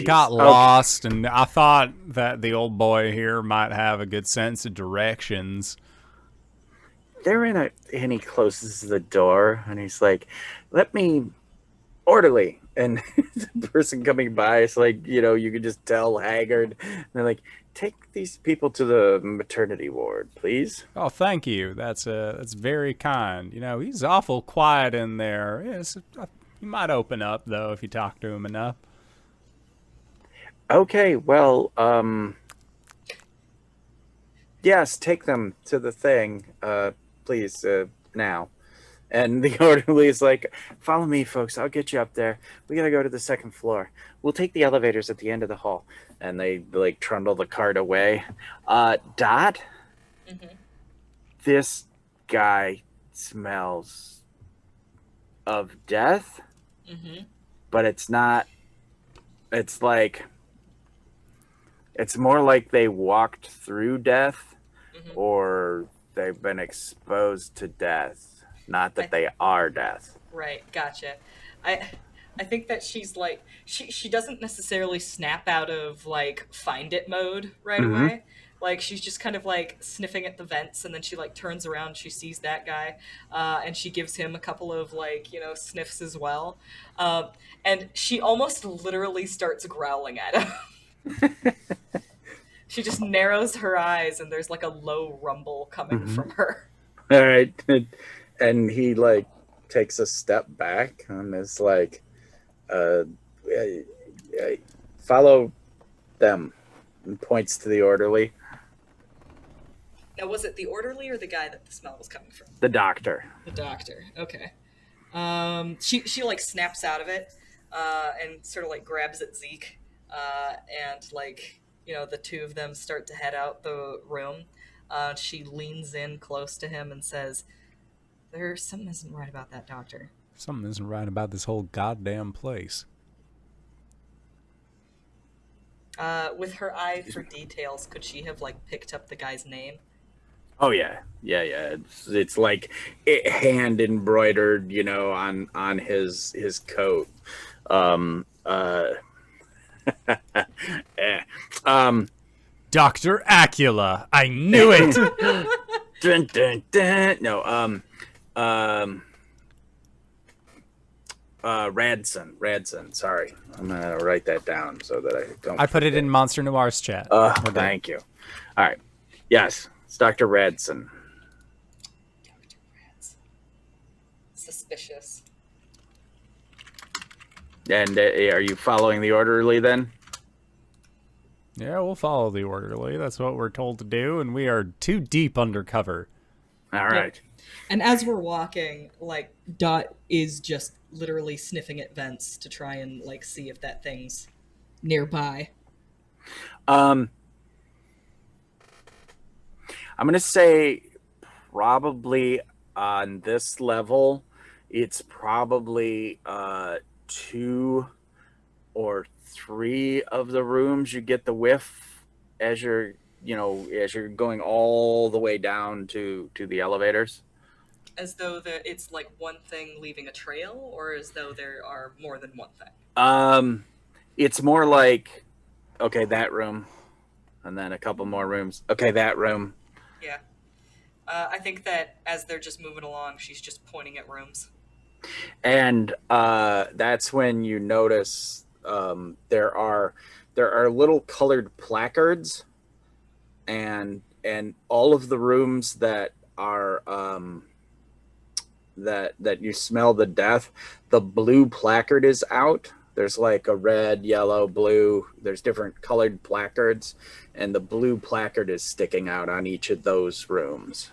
Got lost, and I thought that the old boy here might have a good sense of directions. And he closes the door, and he's like, "Let me, orderly." And the person coming by is like, you can just tell, haggard. And they're like, "Take these people to the maternity ward, please." Oh, thank you. That's very kind. He's awful quiet in there. Yes, you might open up though if you talk to him enough. Okay, well, yes, take them to the thing, please, now. And the orderly is like, "Follow me, folks. I'll get you up there. We gotta go to the second floor. We'll take the elevators at the end of the hall." And they trundle the cart away. Dot, this guy smells of death, but it's not. It's like, it's more like they walked through death, or they've been exposed to death. Not that they are death. Right, gotcha. I think that she's like, she doesn't necessarily snap out of find it mode right away. She's just kind of sniffing at the vents, and then she turns around, she sees that guy, and she gives him a couple of sniffs as well. And she almost literally starts growling at him. She just narrows her eyes, and there's a low rumble coming from her. All right. And he takes a step back and is like, "Follow them," and points to the orderly. Now, was it the orderly or the guy that the smell was coming from? The doctor. The doctor. Okay. She snaps out of it, and sort of grabs at Zeke, and the two of them start to head out the room. She leans in close to him and says, "There's something isn't right about that doctor." Something isn't right about this whole goddamn place. With her eye for details, could she have picked up the guy's name? Oh yeah. It's hand embroidered, on his coat. Dr. Acula. I knew it. Dun, dun, dun. No, Radson. Sorry, I'm gonna write that down so that I don't. I put it in Monster Noir's chat. Thank you. All right. Yes, it's Dr. Radson. Dr. Radson. Suspicious. And are you following the orderly then? Yeah, we'll follow the orderly. That's what we're told to do, and we are too deep undercover. All right. And as we're walking, Dot is just literally sniffing at vents to try and see if that thing's nearby. I'm gonna say probably on this level, it's probably 2 or 3 of the rooms you get the whiff as you're going all the way down to the elevators. As though it's one thing leaving a trail, or as though there are more than one thing? It's more like, okay, that room, and then a couple more rooms. Okay, that room. Yeah. I think that as they're just moving along, she's just pointing at rooms. And that's when you notice there are little colored placards, and all of the rooms that are that you smell the death, the blue placard is out. There's a red, yellow, blue. There's different colored placards, and the blue placard is sticking out on each of those rooms.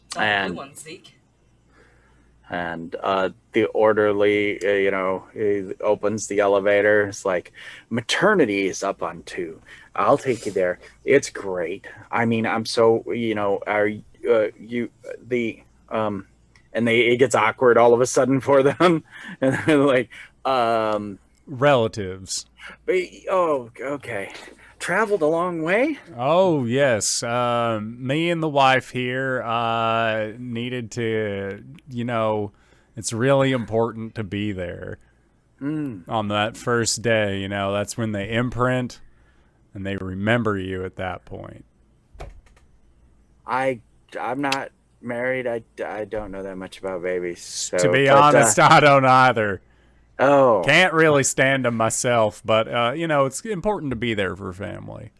It's not the blue one, Zeke. And the orderly, he opens the elevator. It's like, "Maternity is up on 2. I'll take you there. It's great. I mean, I'm so, are you And it gets awkward all of a sudden for them, and they're like, relatives. oh, okay. Traveled a long way? Oh, yes. Me and the wife here needed to, it's really important to be there on that first day. That's when they imprint and they remember you at that point. I'm not married. I don't know that much about babies. So, to be honest, I don't either. Oh. Can't really stand them myself, but, it's important to be there for family.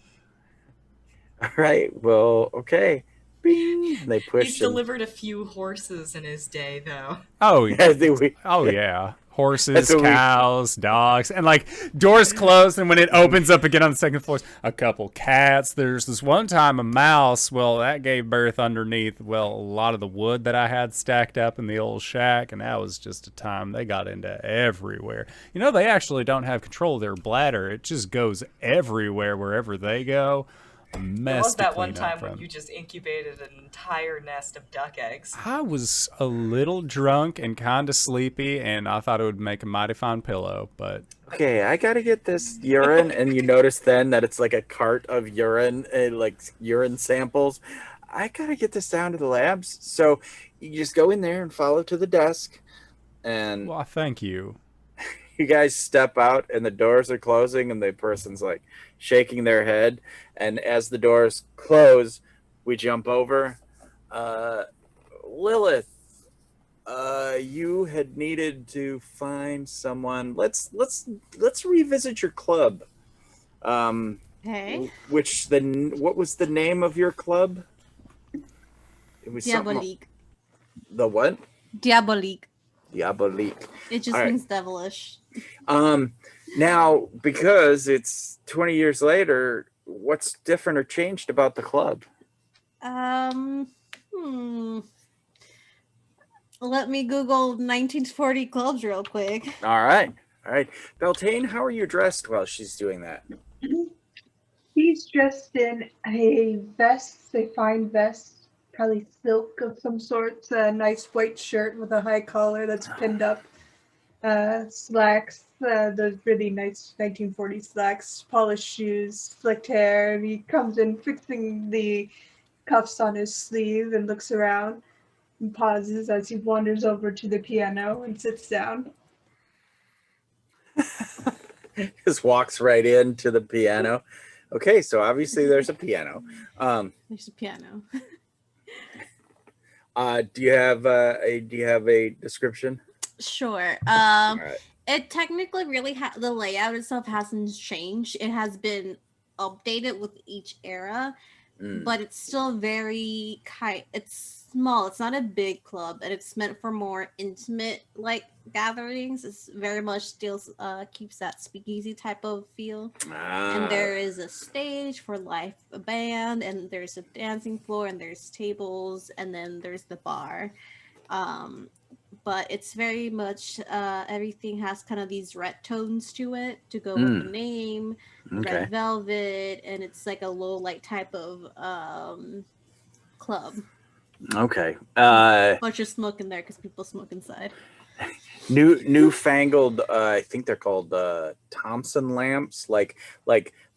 All right. Well, okay. Bing. They push. He's delivered a few horses in his day, though. Oh, yeah. Horses, cows, dogs, and doors closed, and when it opens up again on the second floor, a couple cats. There's this one time a mouse. Well, that gave birth underneath a lot of the wood that I had stacked up in the old shack, and that was just a time they got into everywhere. They actually don't have control of their bladder. It just goes everywhere wherever they go. There was that one time when you just incubated an entire nest of duck eggs. I was a little drunk and kind of sleepy, and I thought it would make a mighty fine pillow, but... Okay, I gotta get this urine, and you notice then that it's like a cart of urine, urine samples. I gotta get this down to the labs. So you just go in there and follow to the desk, and... Well, thank you. You guys step out, and the doors are closing, and the person's shaking their head. And as the doors close, we jump over. Lilith, you had needed to find someone. Let's revisit your club. Hey. What was the name of your club? It was Diabolique. The what? Diabolique. Diabolique. It just means devilish. Now, because it's 20 years later, what's different or changed about the club? Let me Google 1940 clubs real quick. All right. Beltane, how are you dressed while she's doing that? He's dressed in a fine vest, probably silk of some sort, a nice white shirt with a high collar that's pinned up, slacks, those really nice 1940s slacks, polished shoes, flicked hair, and he comes in fixing the cuffs on his sleeve and looks around and pauses as he wanders over to the piano and sits down. Just walks right into the piano. Okay, so obviously there's a piano. There's a piano. Do you have a description? Sure. Right. It technically really the layout itself hasn't changed. It has been updated with each era, but it's still very it's small. It's not a big club, and it's meant for more intimate gatherings. It's very much still keeps that speakeasy type of feel. And there is a stage for a band, and there's a dancing floor, and there's tables, and then there's the bar. But it's very much everything has kind of these red tones to it to go with the name, red velvet, and it's like a low light type of club. Okay. Bunch of smoke in there because people smoke inside. Newfangled. I think they're called Thompson lamps, like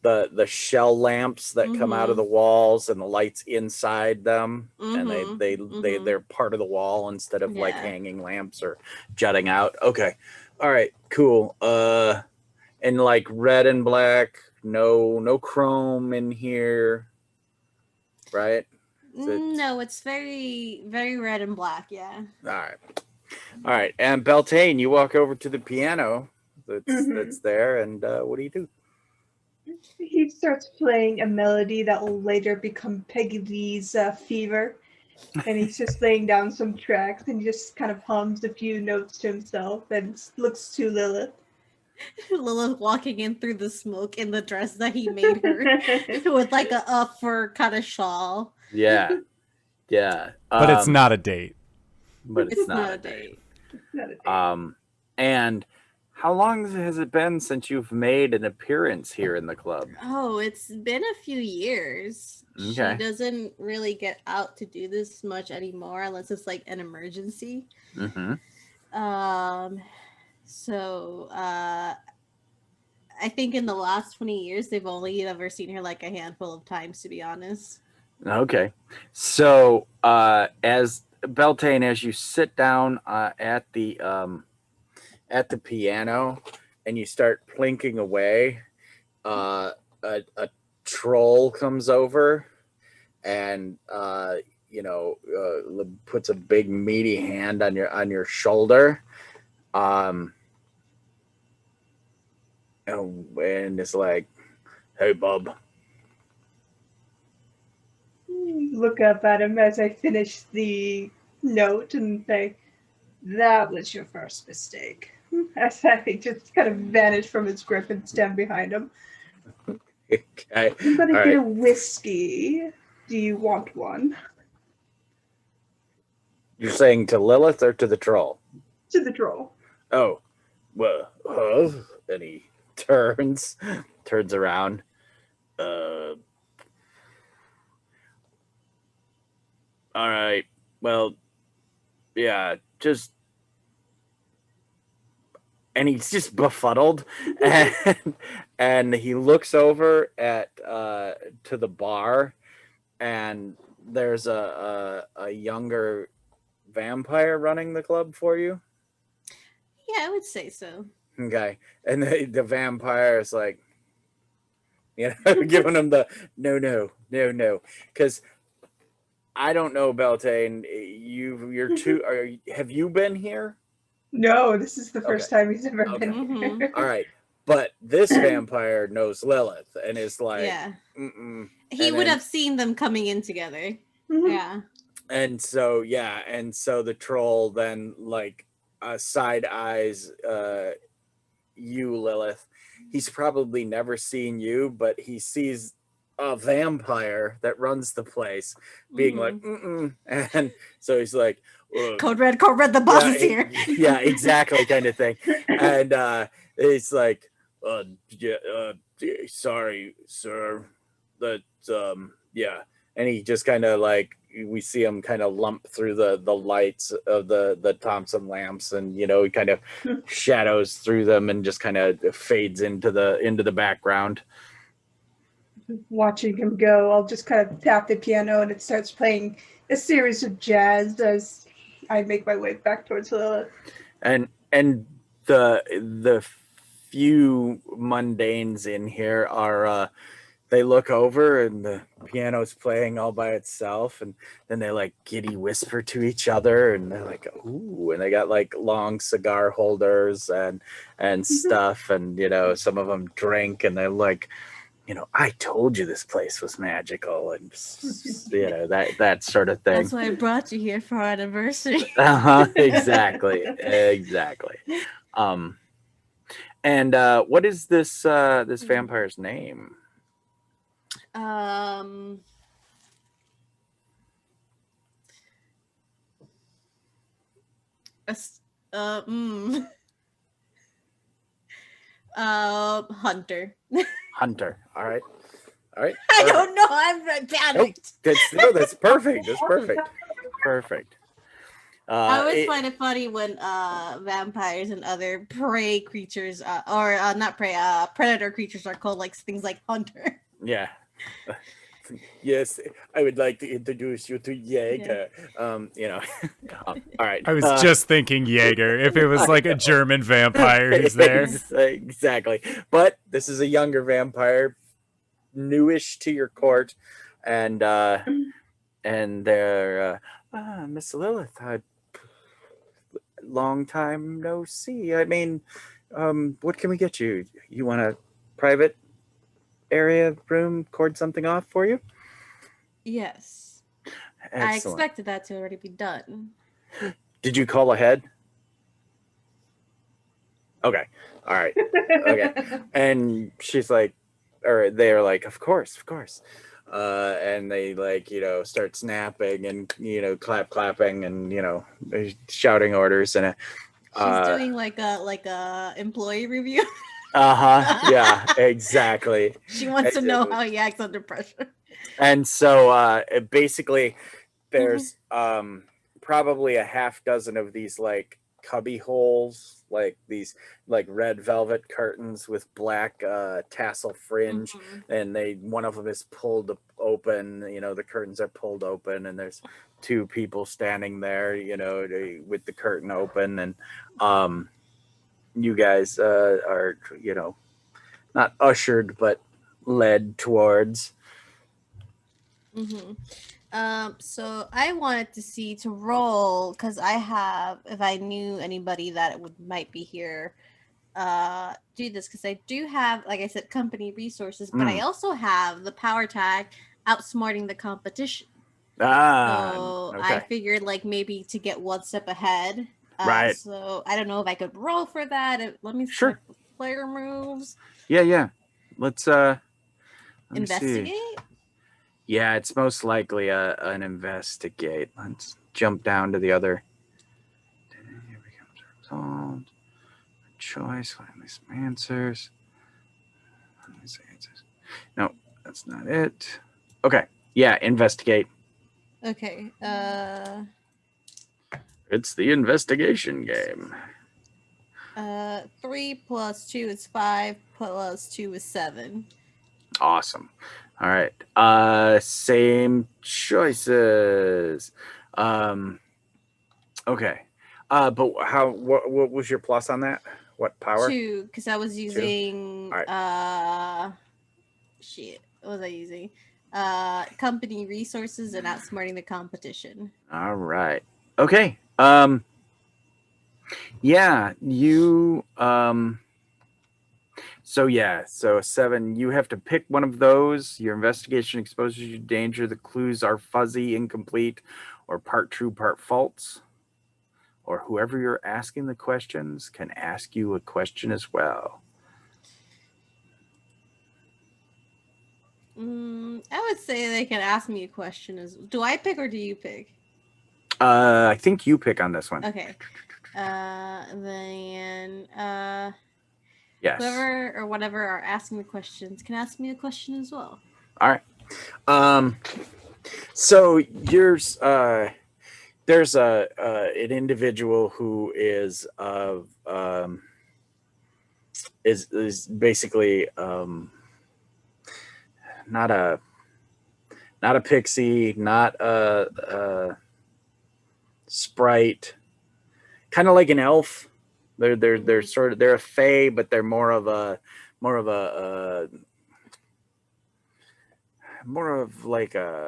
the shell lamps that come out of the walls and the lights inside them, and they're part of the wall instead of hanging lamps or jutting out. Okay, all right, cool. And red and black, no chrome in here, right? No, it's very, very red and black. Yeah. All right. And Beltane, you walk over to the piano that's there, and what do you do? He starts playing a melody that will later become Peggy Lee's Fever, and he's just laying down some tracks, and he just kind of hums a few notes to himself and looks to Lilith. Lilith walking in through the smoke in the dress that he made her with a fur kind of shawl. Yeah. But it's not a date. But it's not a date. And How long has it been since you've made an appearance here in the club? Oh, it's been a few years. Okay. She doesn't really get out to do this much anymore unless it's like an emergency. Mm-hmm. So I think in the last 20 years they've only ever seen her like a handful of times, to be honest. Okay. So as Beltane, as you sit down at the piano and you start plinking away, a troll comes over and puts a big meaty hand on your shoulder, and it's like, "Hey, bub." Look up at him as I finish the note and say, "That was your first mistake." As I just kind of vanish from his grip and stand behind him. Okay. I'm gonna All get a right. whiskey. Do you want one? You're saying to Lilith or to the troll? To the troll. Oh, well, and he turns around. All right. Well, yeah, and he's just befuddled, and he looks over at to the bar, and there's a younger vampire running the club for you. Yeah, I would say so. Okay, and the vampire is like, giving him the no, because I don't know, Beltane. You're too. Have you been here? No, this is the first time he's ever Okay. been here. All right, but this vampire knows Lilith and is like, yeah, mm-mm. he would have seen them coming in together. Yeah, and so the troll then like side eyes you, Lilith. He's probably never seen you, but he sees a vampire that runs the place being like, mm-mm. And so he's like, Code Red, the boss is here. Yeah, exactly, kind of thing. And it's like, sorry, sir, that yeah. And he just kind of like, we see him kind of lump through the lights of the Thompson lamps, and he kind of shadows through them and just kind of fades into the background. Watching him go, I'll just kind of tap the piano and it starts playing a series of jazz as I make my way back towards Lilith. And the few mundanes in here are they look over and the piano's playing all by itself, and then they like giddy whisper to each other, and they're like, ooh, and they got like long cigar holders and stuff, and some of them drink, and they're like, I told you this place was magical, and that sort of thing. That's why I brought you here for our anniversary. Exactly. And what is this vampire's name? Hunter. Hunter. All right. I don't know. I'm panicked. Nope. That's perfect. That's perfect. I always find it funny when vampires and other prey creatures, or not prey, predator creatures are called like things like hunter. Yeah. Yes, I would like to introduce you to Jaeger. Yeah. All right. I was just thinking Jaeger. If it was like a German vampire who's there. Exactly. But this is a younger vampire, newish to your court, and they're Miss Lilith. Long time no see. I mean, what can we get you? You want a private area room, cord something off for you? Yes. Excellent. I expected that to already be done. Did you call ahead? Okay. All right. Okay. And she's like, or they're like, of course. And they like, start snapping and, clapping and, shouting orders. And She's doing like a employee review. Yeah, exactly. She wants to know how he acts under pressure. And so basically there's probably a half dozen of these like cubby holes, like these like red velvet curtains with black tassel fringe, and one of them is pulled open, the curtains are pulled open, and there's two people standing there, with the curtain open, and you guys are, not ushered but led towards. So I wanted to roll because I have, if I knew anybody that might be here, do this because I do have, like I said, company resources, but I also have the power tag outsmarting the competition. So Okay. I figured like maybe to get one step ahead. Right. So I don't know if I could roll for that. Let me Sure. Player moves. Yeah. Let's Investigate. See. Yeah, it's most likely an investigate. Let's jump down to the other. Here becomes resolved. Choice. Find some answers. No, that's not it. Okay. Yeah, investigate. Okay. It's the investigation game. 3 plus 2 is 5. Plus 2 is 7. Awesome. All right. Same choices. Okay. But what was your plus on that? What power? 2, because I was using shit. What was I using? Company resources and outsmarting the competition. All right. Okay. Yeah, you so 7, you have to pick one of those. Your investigation exposes you to danger. The clues are fuzzy, incomplete, or part true, part false. Or whoever you're asking the questions can ask you a question as well. I would say they can ask me a question. Do I pick or do you pick? I think you pick on this one. Okay. Then yes. Whoever or whatever are asking the questions can ask me a question as well. All right. So there's an individual who is basically not a pixie, not a sprite, kind of like an elf. They're sort of, they're a fae, but they're more of like an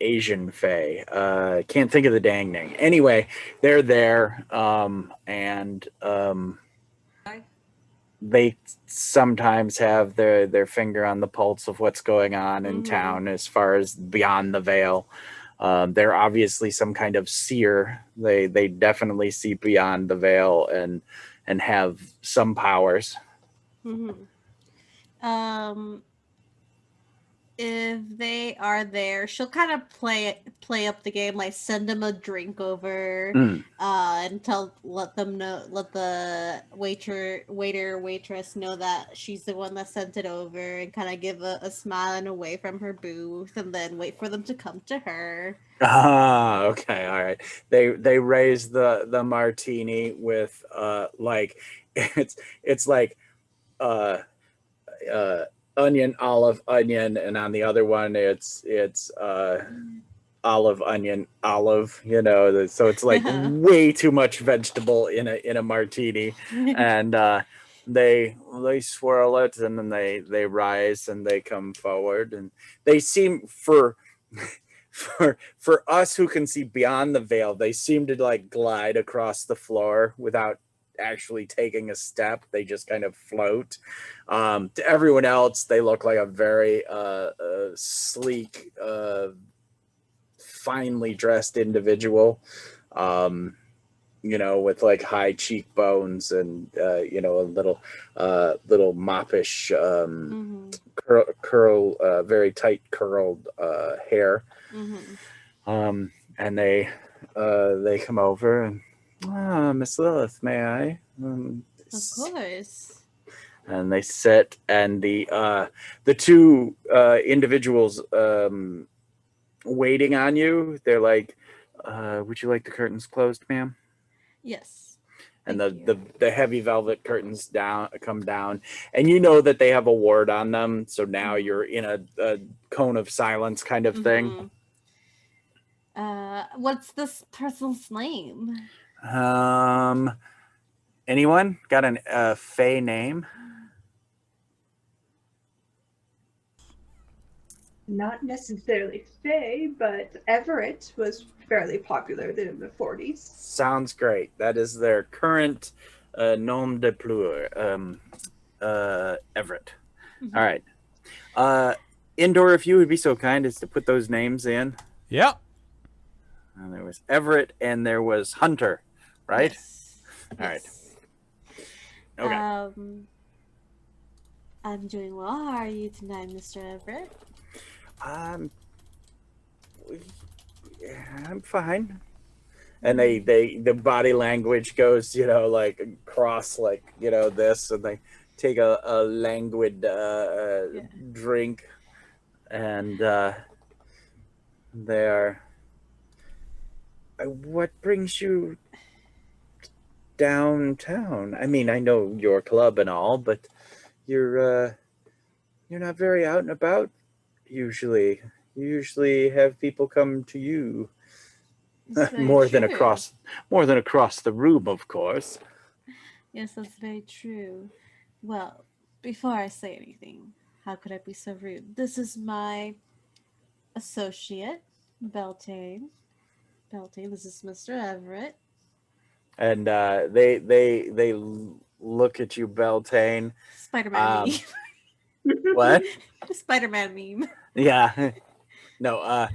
Asian fae. Can't think of the dang name. Anyway, they're there, and they sometimes have their finger on the pulse of what's going on in town as far as beyond the veil. They're obviously some kind of seer. They definitely see beyond the veil and have some powers. If they are there, she'll kind of play up the game, like send them a drink over, and let the waitress know that she's the one that sent it over, and kind of give a smile and a wave from her booth, and then wait for them to come to her. Okay, all right. They raise the martini with like it's like onion, olive, onion, and on the other one it's olive, onion, olive, so it's like way too much vegetable in a martini. And they swirl it, and then they rise and they come forward, and they seem for us who can see beyond the veil, they seem to like glide across the floor without actually taking a step. They just kind of float. To everyone else, they look like a very sleek, finely dressed individual, with like high cheekbones and a little moppish curl, very tight curled hair. And they come over and, Miss Lilith, may I? Of course. And they sit, and the two individuals waiting on you, they're like, would you like the curtains closed, ma'am? Yes. And the heavy velvet curtains come down, and you know that they have a ward on them, so now you're in a cone of silence kind of thing. What's this person's name? Anyone got a Fey name? Not necessarily Faye, but Everett was fairly popular in the 40s. Sounds great. That is their current nom de plume, Everett. All right. Indoor, if you would be so kind as to put those names in. Yep. And there was Everett and there was Hunter, right? Yes. All right. Okay. Okay. I'm doing well. How are you tonight, Mr. Everett? I'm fine. And the body language goes, like across, like, this, and they take a languid drink, and they are. What brings you downtown? I mean, I know your club and all, but you're not very out and about usually. You usually have people come to you. more than across the room, of course. Yes, that's very true. Well, before I say anything, how could I be so rude? This is my associate, Beltane. Beltane, this is Mr. Everett. And they look at you, Beltane. Spider-Man meme. What? Spider-Man meme. Yeah. No.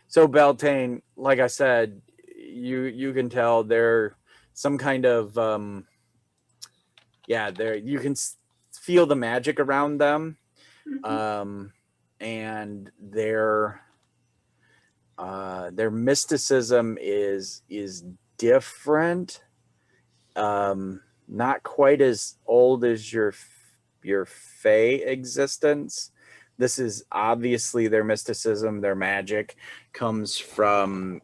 So Beltane, like I said, you can tell they're some kind of you can feel the magic around them, and their mysticism is different, not quite as old as your Fey existence. This is obviously their mysticism, their magic comes from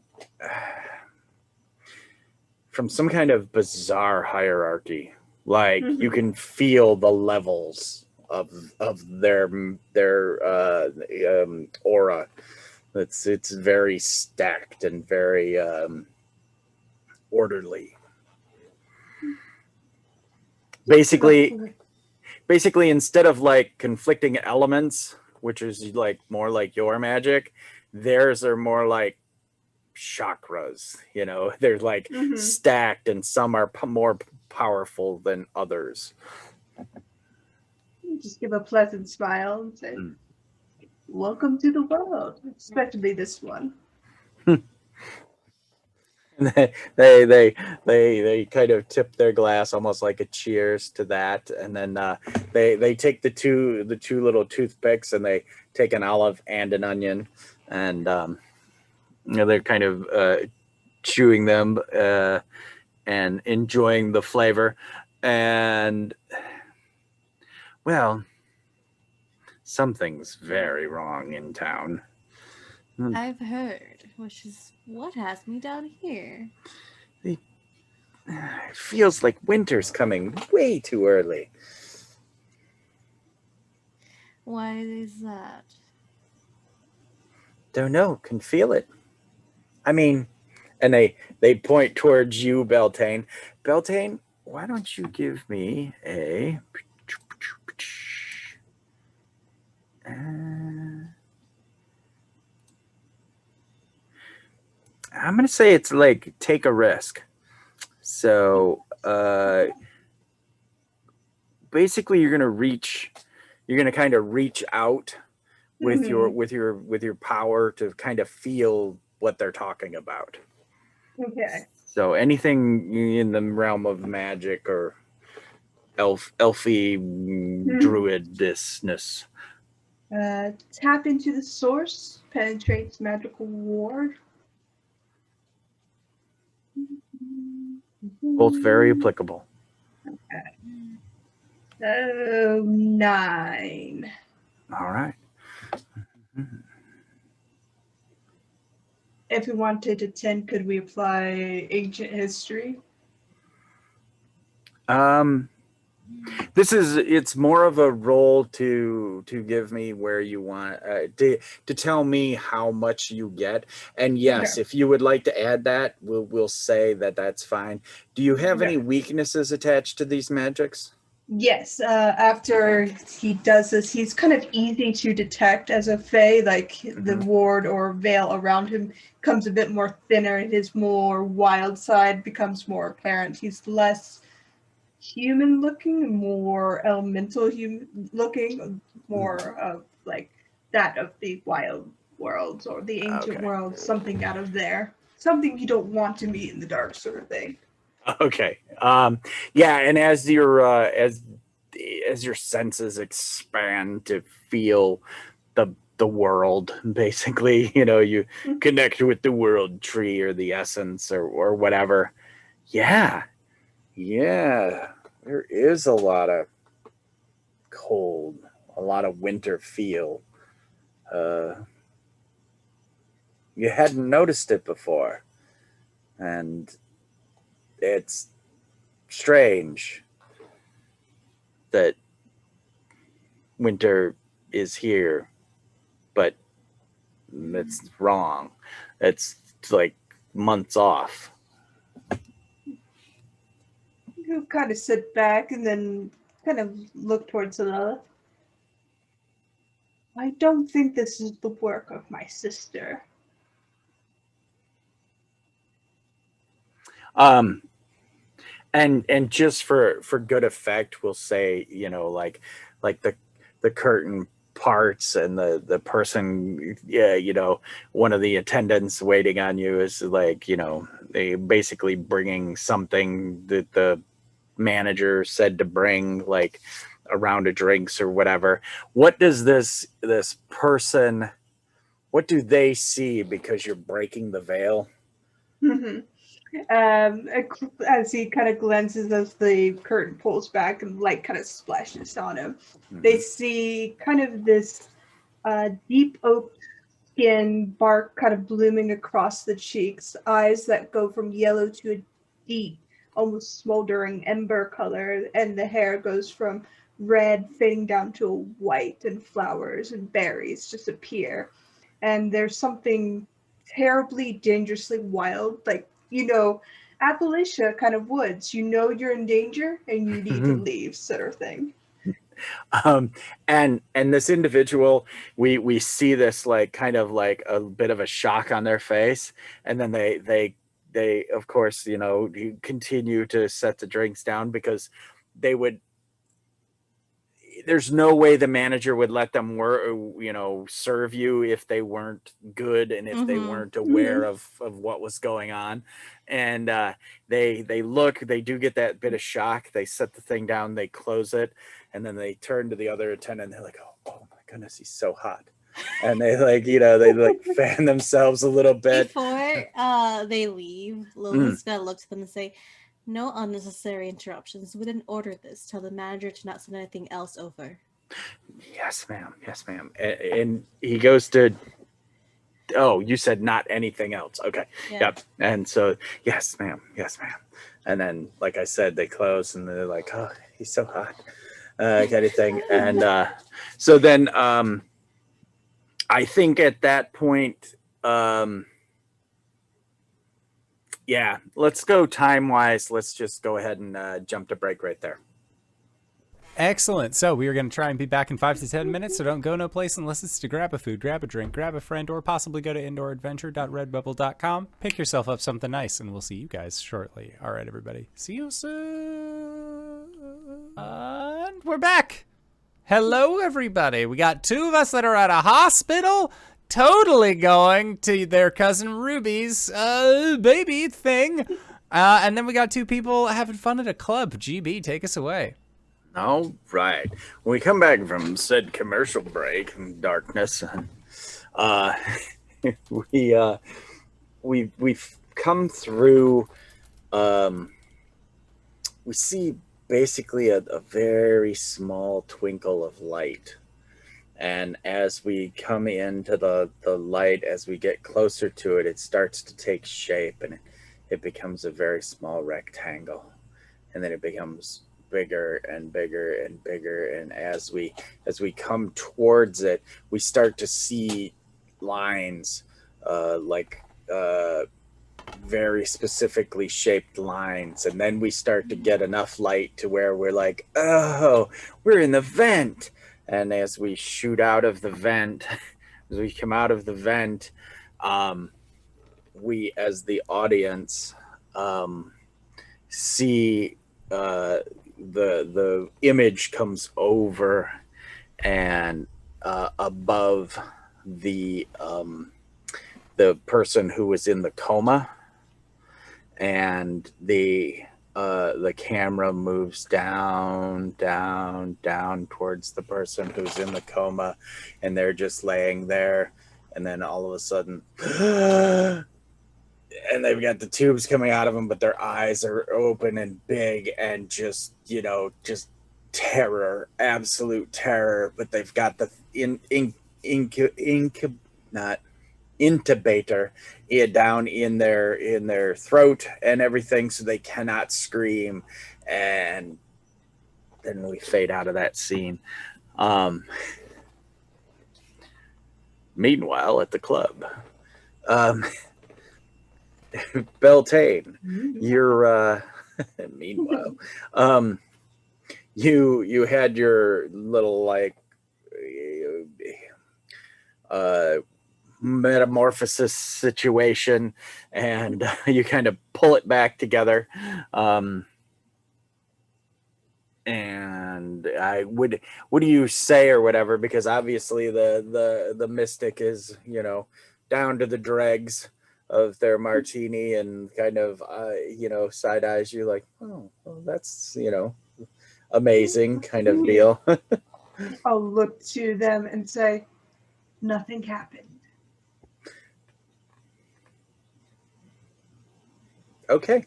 some kind of bizarre hierarchy. Like you can feel the levels of their aura. It's very stacked and very orderly. Basically, instead of like conflicting elements, which is like more like your magic, theirs are more like chakras. They're like stacked, and some are more powerful than others. Just give a pleasant smile and say, "Welcome to the world," especially this one. They kind of tip their glass almost like a cheers to that, and then they take the two little toothpicks, and they take an olive and an onion, and they're kind of chewing them and enjoying the flavor. And well, something's very wrong in town. I've heard, which is what has me down here. It feels like winter's coming way too early. Why is that? Don't know. Can feel it. I mean, and they point towards you, Beltane. Beltane, why don't you give me a... I'm going to say it's like take a risk. So basically you're going to kind of reach out with your power to kind of feel what they're talking about. Okay. So anything in the realm of magic or elfy druidness. Tap into the source, penetrates magical ward. Both very applicable. Okay. So 9. All right. If we wanted to 10, could we apply ancient history? It's more of a roll to give me where you want to tell me how much you get. And yes, Okay. if you would like to add that, we'll say that's fine. Do you have any weaknesses attached to these magics? Yes, after he does this, he's kind of easy to detect as a fae, like the ward or veil around him becomes a bit more thinner, his more wild side becomes more apparent. He's less human looking, more elemental looking, more of like that of the wild worlds or the ancient world, something out of there. Something you don't want to meet in the dark sort of thing. Okay. Yeah, and as your senses expand to feel the world, basically, you connect with the world tree or the essence or whatever. Yeah. There is a lot of cold, a lot of winter feel. You hadn't noticed it before. And it's strange that winter is here, but it's wrong. It's like months off. You kind of sit back and then kind of look towards Lilith. I don't think this is the work of my sister. And just for good effect, we'll say, like the curtain parts and the person, one of the attendants waiting on you is like, they basically bringing something that the manager said to bring, like a round of drinks or whatever. What does this person, what do they see because you're breaking the veil? As he kind of glances as the curtain pulls back and light kind of splashes on him, they see kind of this deep oak skin, bark kind of blooming across the cheeks, eyes that go from yellow to a deep, almost smoldering ember color, and the hair goes from red fading down to a white, and flowers and berries just appear. And there's something terribly, dangerously wild, like, Appalachia kind of woods. You're in danger and you need to leave, sort of thing. And this individual, we see this like kind of like a bit of a shock on their face, and then they of course continue to set the drinks down because there's no way the manager would let them serve you if they weren't good and if they weren't aware of what was going on. And they do get that bit of shock. They set the thing down, they close it, and then they turn to the other attendant and they're like, oh my goodness, he's so hot. And they they fan themselves a little bit. Before they leave, Lilith's gonna look to them and say, "No unnecessary interruptions. We didn't order this. Tell the manager to not send anything else over." Yes, ma'am. And he goes to, oh, you said not anything else. Okay. Yeah. Yep. And so, yes, ma'am. And then, like I said, they close and they're like, oh, he's so hot. Kind of thing. And so then I think at that point, yeah, let's go time-wise. Let's just go ahead and jump to break right there. Excellent. So we are going to try and be back in 5 to 10 minutes, so don't go no place unless it's to grab a food, grab a drink, grab a friend, or possibly go to indooradventure.redbubble.com, pick yourself up something nice, and we'll see you guys shortly. All right, everybody. See you soon. And we're back. Hello, everybody. We got two of us that are at a hospital, totally going to their cousin Ruby's baby thing. And then we got two people having fun at a club. GB, take us away. All right. When we come back from said commercial break in darkness, uh, we've come through. We see basically a very small twinkle of light, and as we come into the light, as we get closer to it, it starts to take shape, and it becomes a very small rectangle, and then it becomes bigger and bigger and bigger, and as we come towards it, we start to see lines, like very specifically shaped lines, and then we start to get enough light to where we're like, oh, we're in the vent. And as we shoot out of the vent, as we come out of the vent, we as the audience see the image comes over, and above the person who was in the coma, and the camera moves down towards the person who's in the coma, and they're just laying there, and then all of a sudden and they've got the tubes coming out of them, but their eyes are open and big, and just terror, absolute terror. But they've got the intubator down in their throat and everything, so they cannot scream. And then we fade out of that scene. Meanwhile, at the club, Beltane, you're meanwhile, you had your little like metamorphosis situation, and you kind of pull it back together. And what do you say or whatever? Because obviously the mystic is, down to the dregs of their martini, and kind of side eyes you like, oh, well, that's amazing kind of deal. I'll look to them and say, nothing happened. Okay.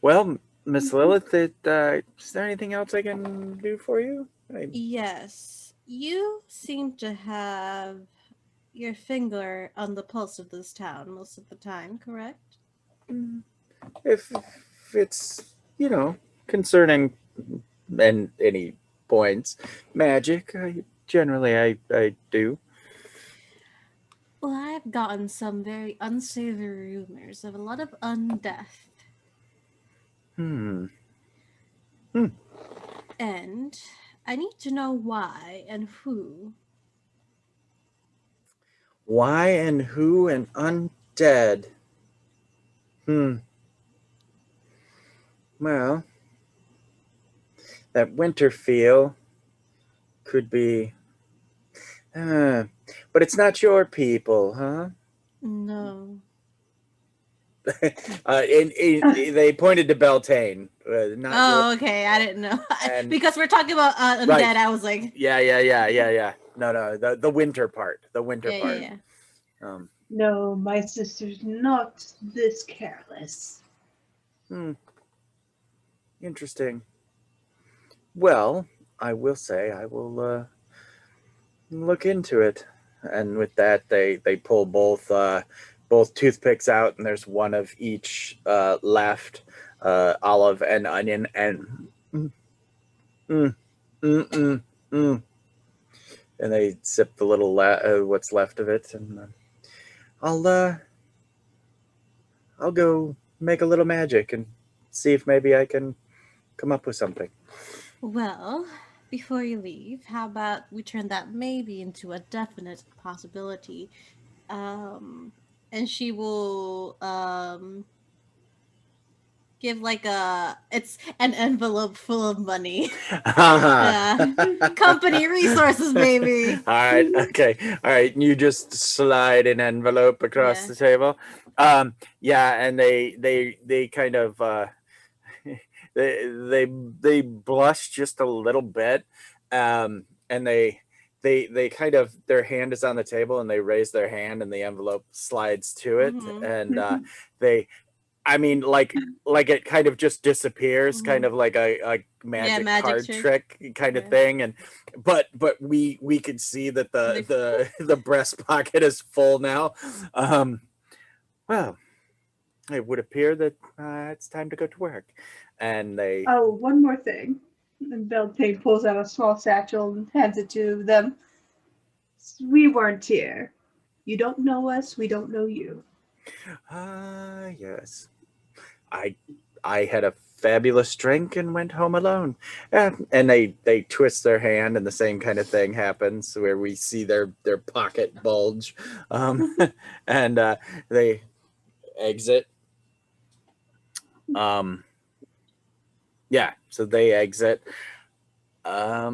Well, Miss Lilith, is there anything else I can do for you? Yes. You seem to have your finger on the pulse of this town most of the time, correct? If it's, concerning and any points, magic, generally I do. Well, I've gotten some very unsavory rumors of a lot of undeath. And I need to know why and who. Why and who and undead? Well, that winter feel could be... but it's not your people, huh? No. They pointed to Beltane. Okay. I didn't know. Because we're talking about undead, right. I was like... Yeah. No, the winter part. The winter part. Yeah. No, my sister's not this careless. Interesting. Well, I will say I will look into it. And with that, they pull both toothpicks out, and there's one of each left, olive and onion, and and they sip the little what's left of it, and I'll go make a little magic and see if maybe I can come up with something. Well, before you leave, how about we turn that maybe into a definite possibility? And she will give it's an envelope full of money. Company resources, baby. All right. Okay. All right. You just slide an envelope across the table. And they kind of they blush just a little bit, and they kind of, their hand is on the table and they raise their hand and the envelope slides to it, and they, I mean, like it kind of just disappears, kind of like a magic card trick kind of thing, and but we could see that the breast pocket is full now. Well, it would appear that it's time to go to work, and they. Oh, one more thing. And Beltane pulls out a small satchel and hands it to them. We weren't here. You don't know us. We don't know you. Yes. I had a fabulous drink and went home alone. And they twist their hand, and the same kind of thing happens where we see their pocket bulge, and they exit. Yeah, so they exit. Yeah.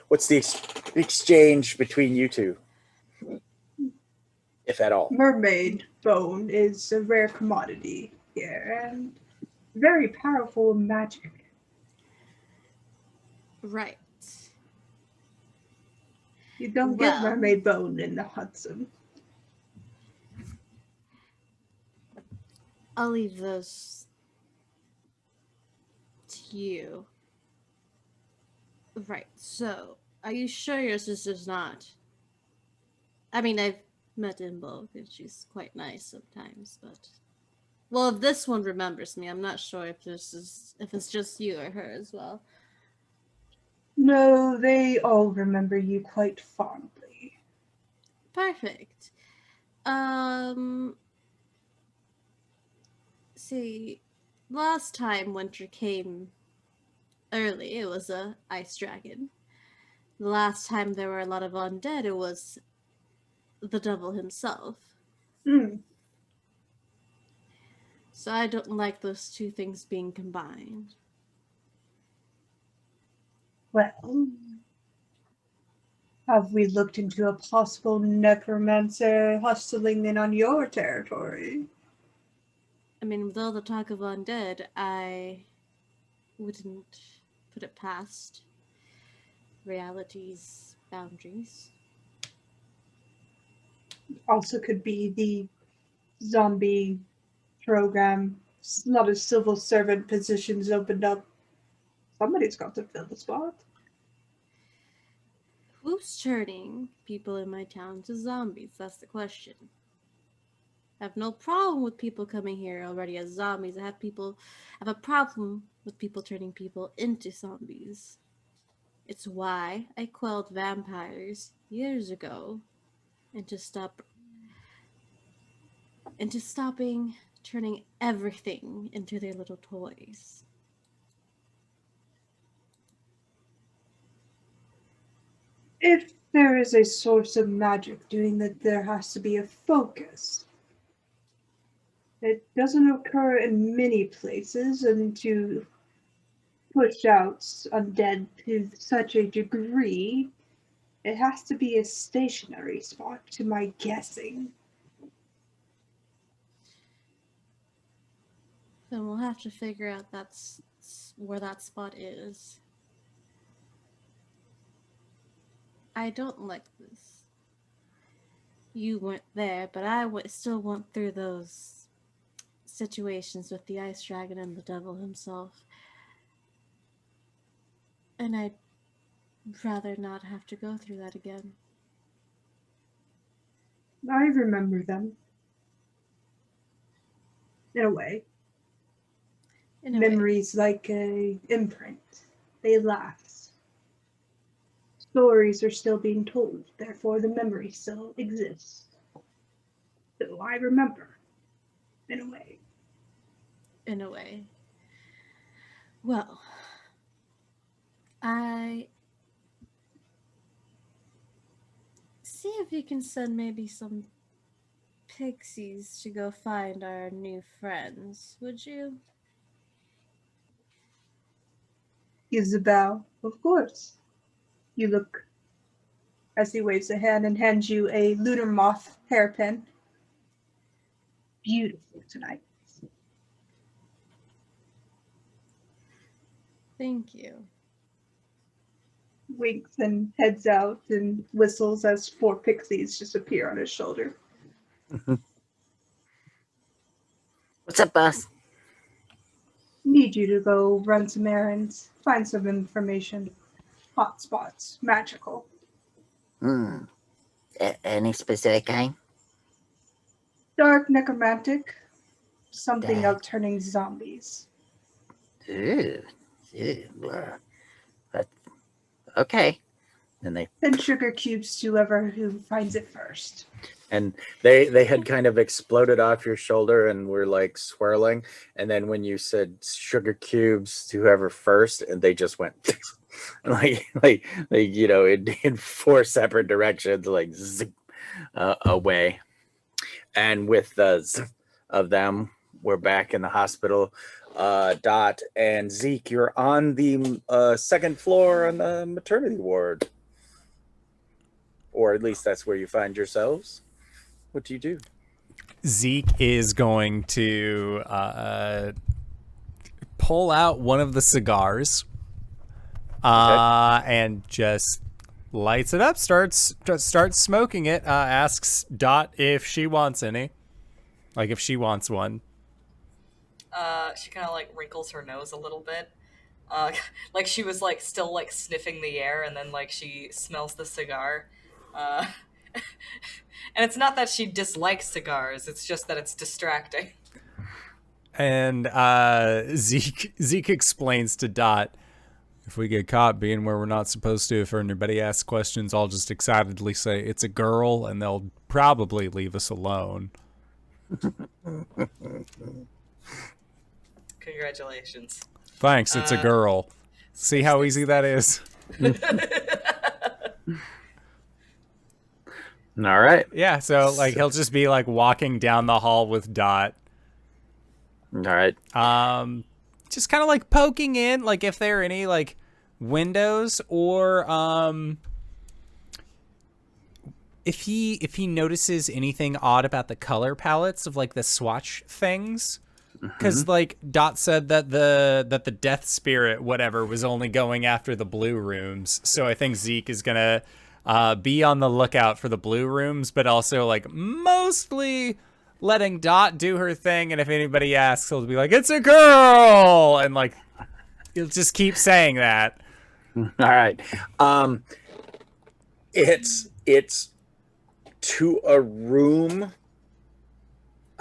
What's the exchange between you two, if at all? Mermaid bone is a rare commodity here and very powerful magic. Right. You don't get mermaid bone in the Hudson. I'll leave those to you. Right, so, are you sure your sister's not? I mean, I've met Imbo, and she's quite nice sometimes, but... Well, if this one remembers me, I'm not sure if it's just you or her as well. No, they all remember you quite fondly. Perfect. See, last time winter came early, it was a ice dragon. The last time there were a lot of undead, it was the devil himself. So I don't like those two things being combined. Well, have we looked into a possible necromancer hustling in on your territory? I mean, with all the talk of undead, I wouldn't put it past reality's boundaries. Also could be the zombie program. A lot of civil servant positions opened up. Somebody's got to fill the spot. Who's turning people in my town to zombies? That's the question. I have no problem with people coming here already as zombies. I have a problem with people turning people into zombies. It's why I quelled vampires years ago into stopping turning everything into their little toys. If there is a source of magic doing that, there has to be a focus. It doesn't occur in many places, and to push out undead to such a degree, it has to be a stationary spot, to my guessing. Then we'll have to figure out where that spot is. I don't like this. You weren't there, but I still went through those situations with the ice dragon and the devil himself. And I'd rather not have to go through that again. I remember them. In a way. Memories like an imprint. They last. Stories are still being told, therefore the memory still exists. So I remember. In a way. In a way. Well, see if you can send maybe some pixies to go find our new friends, would you? Isabel, of course. You look, as he waves a hand and hands you a lunar moth hairpin. Beautiful tonight. Thank you. Winks and heads out and whistles as 4 pixies just appear on his shoulder. What's up, boss? Need you to go run some errands, find some information. Hotspots, magical. Any specific kind? Dark necromantic, something of turning zombies. Ew. But, okay. And they Then sugar cubes to whoever who finds it first. And they had kind of exploded off your shoulder and were like swirling. And then when you said sugar cubes to whoever first, and they just went like you know, in 4 separate directions, like zip, away. And with the zip of them, we're back in the hospital. Dot and Zeke, you're on the 2nd floor on the maternity ward, or at least that's where you find yourselves. What do you do? Zeke is going to pull out one of the cigars and just lights it up, starts smoking it, asks Dot if she wants any. Like if she wants one. She kind of like wrinkles her nose a little bit. Like she was like still like sniffing the air, and then like she smells the cigar. And it's not that she dislikes cigars, it's just that it's distracting. And Zeke explains to Dot, if we get caught being where we're not supposed to, if anybody asks questions, I'll just excitedly say it's a girl, and they'll probably leave us alone. Congratulations. Thanks, it's a girl. See how easy that is? All right. Yeah, so like he'll just be like walking down the hall with Dot. All right. Just kind of like poking in, like if there are any like windows, or if he notices anything odd about the color palettes of like the swatch things. Because like Dot said that the death spirit whatever was only going after the blue rooms, so I think Zeke is gonna be on the lookout for the blue rooms, but also like mostly letting Dot do her thing, and if anybody asks, he'll be like, "It's a girl," and like he'll just keep saying that. All right. It's to a room.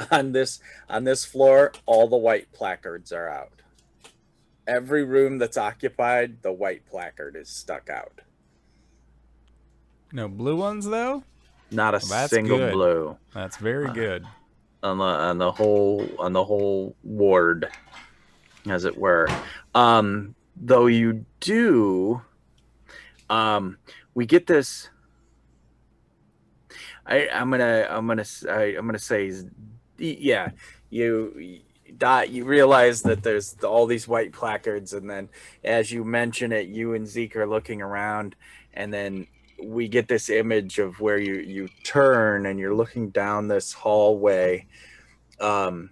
On this floor, all the white placards are out. Every room that's occupied, the white placard is stuck out. No blue ones though? Not a single good. blue. That's very good. On the whole ward, as it were. Though you do, we get this. I'm gonna say. Yeah, you realize that there's all these white placards, and then as you mention it, you and Zeke are looking around, and then we get this image of where you turn and you're looking down this hallway, the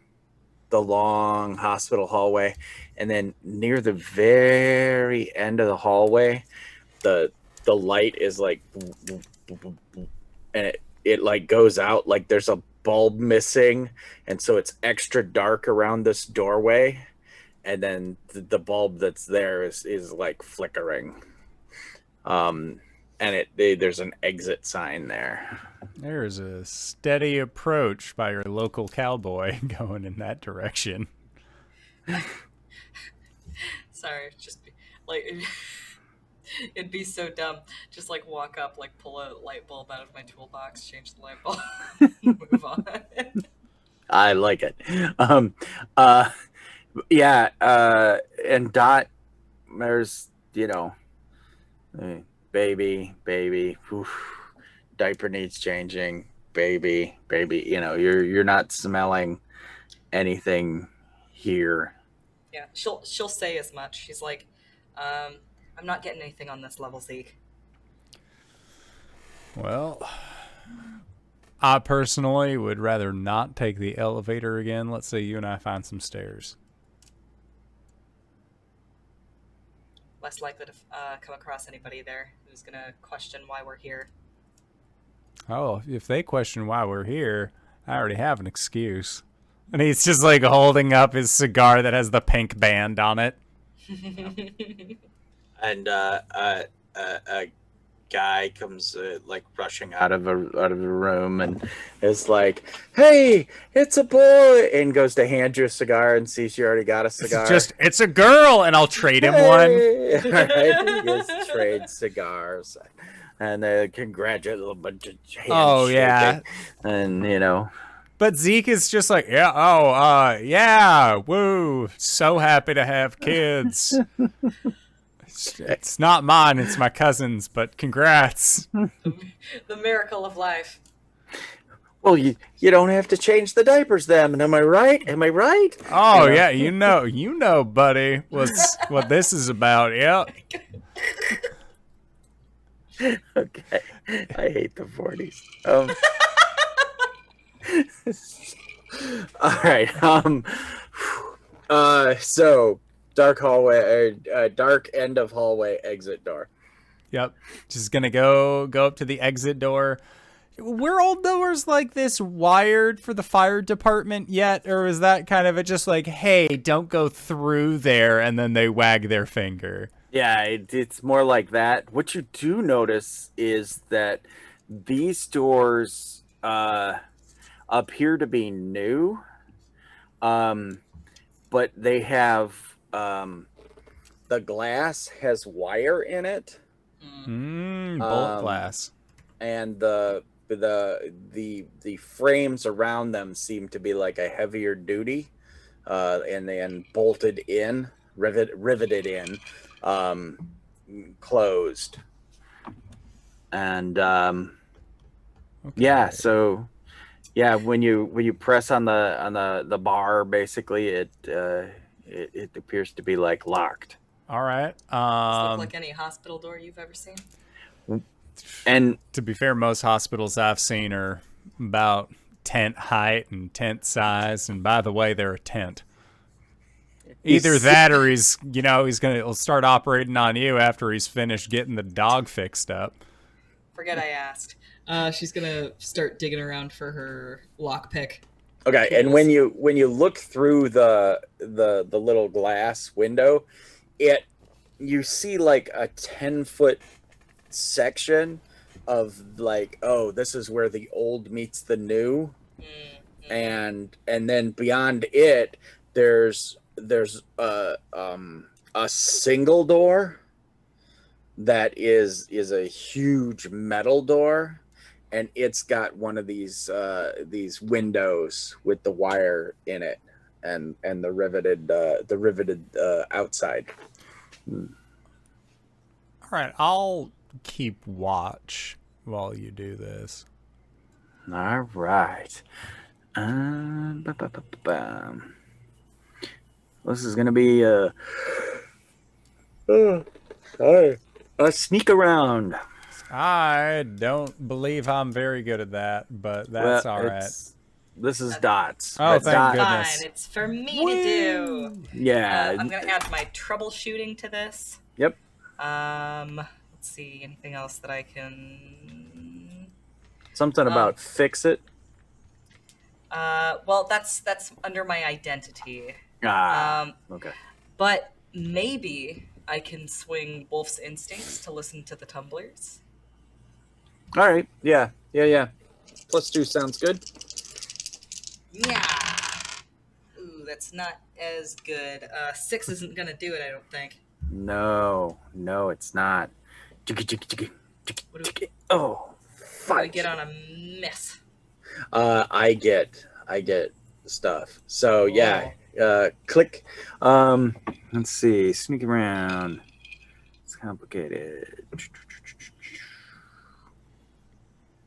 long hospital hallway, and then near the very end of the hallway, the light is like, and it like goes out, like there's a bulb missing, and so it's extra dark around this doorway, and then the bulb that's there is like flickering, and there's an exit sign there. There's a steady approach by your local cowboy going in that direction. Sorry, just like it'd be so dumb. Just like walk up, like pull a light bulb out of my toolbox, change the light bulb, move on. I like it. And Dot, there's, baby, oof, diaper needs changing, baby, you're not smelling anything here. Yeah, she'll say as much. She's like, I'm not getting anything on this level, Zeke. Well, I personally would rather not take the elevator again. Let's say you and I find some stairs. less likely to come across anybody there who's gonna question why we're here. Oh, if they question why we're here, I already have an excuse. And he's just like holding up his cigar that has the pink band on it. And a guy comes like rushing out of the room and is like, "Hey, it's a boy!" and goes to hand you a cigar and sees you already got a cigar. It's a girl, and I'll trade him one. Right? He just trades cigars, and they congratulate a bunch of handshaking. Oh yeah, and you know. But Zeke is just like, yeah, woo, so happy to have kids. It's not mine, it's my cousin's, but congrats. The miracle of life. Well, you don't have to change the diapers then, am I right? Oh, yeah, you know, buddy, what this is about, yeah. Okay, I hate the 40s. All right. So dark hallway, dark end of hallway, exit door. Yep. Just gonna go up to the exit door. Were all doors like this wired for the fire department yet, or is that kind of just like, hey, don't go through there, and then they wag their finger? Yeah, it's more like that. What you do notice is that these doors appear to be new, but they have the glass has wire in it, Bolt glass, and the frames around them seem to be like a heavier duty, and then bolted in, riveted in, closed, and okay. Yeah, so. Yeah, when you press on the bar, basically it appears to be like locked. All right. Does it look like any hospital door you've ever seen? And to be fair, most hospitals I've seen are about tent height and tent size. And by the way, they're a tent. Either that, or he'll start operating on you after he's finished getting the dog fixed up. Forget I asked. She's gonna start digging around for her lockpick. Okay, tools. And when you look through the little glass window, you see like a 10-foot section of like, oh, this is where the old meets the new, and then beyond it, there's a single door that is a huge metal door. And it's got one of these windows with the wire in it, and the riveted outside. All right, I'll keep watch while you do this. All right. This is gonna be a sneak around. I don't believe I'm very good at that, but that's all right. This is Dots. Oh, thank goodness. Fine, it's for me to do. Yeah. I'm going to add my troubleshooting to this. Yep. Let's see, anything else that I can... Something about fix it? Well, that's under my identity. Okay. But maybe I can swing Wolf's instincts to listen to the tumblers. All right. Yeah. +2 sounds good. Yeah. Ooh, that's not as good. 6 isn't gonna do it, I don't think. No, it's not. Oh, fuck! I get on a miss. I get stuff. So yeah. Click. Let's see. Sneak around. It's complicated.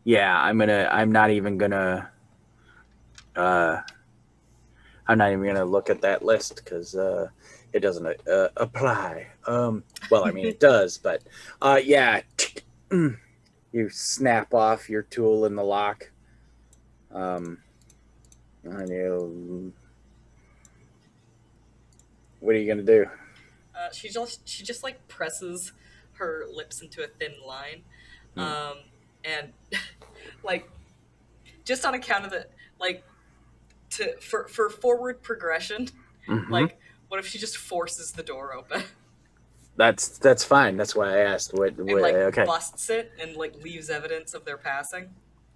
Yeah, I'm not even gonna look at that list because it doesn't apply. Well, I mean it does, but yeah. You snap off your tool in the lock. And you. What are you gonna do? She just like presses her lips into a thin line, and like just on account of the like for forward progression, like what if she just forces the door open? That's fine. That's why I asked. What And like okay. busts it and like leaves evidence of their passing.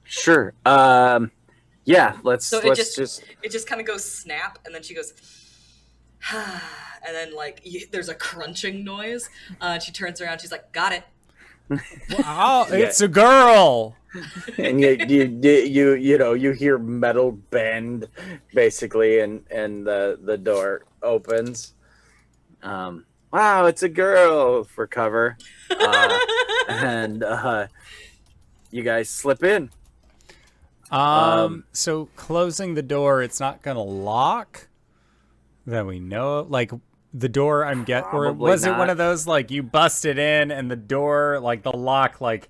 Sure. Yeah. Let's just. It just kind of goes snap, and then she goes, and then like there's a crunching noise. She turns around. She's like, "Got it." Wow, it's a girl. And you hear metal bend basically, and the door opens. Wow, it's a girl for cover, and you guys slip in. So closing the door, it's not gonna lock that we know of. Like the door, or was it one of those like you busted in and the door, like the lock, like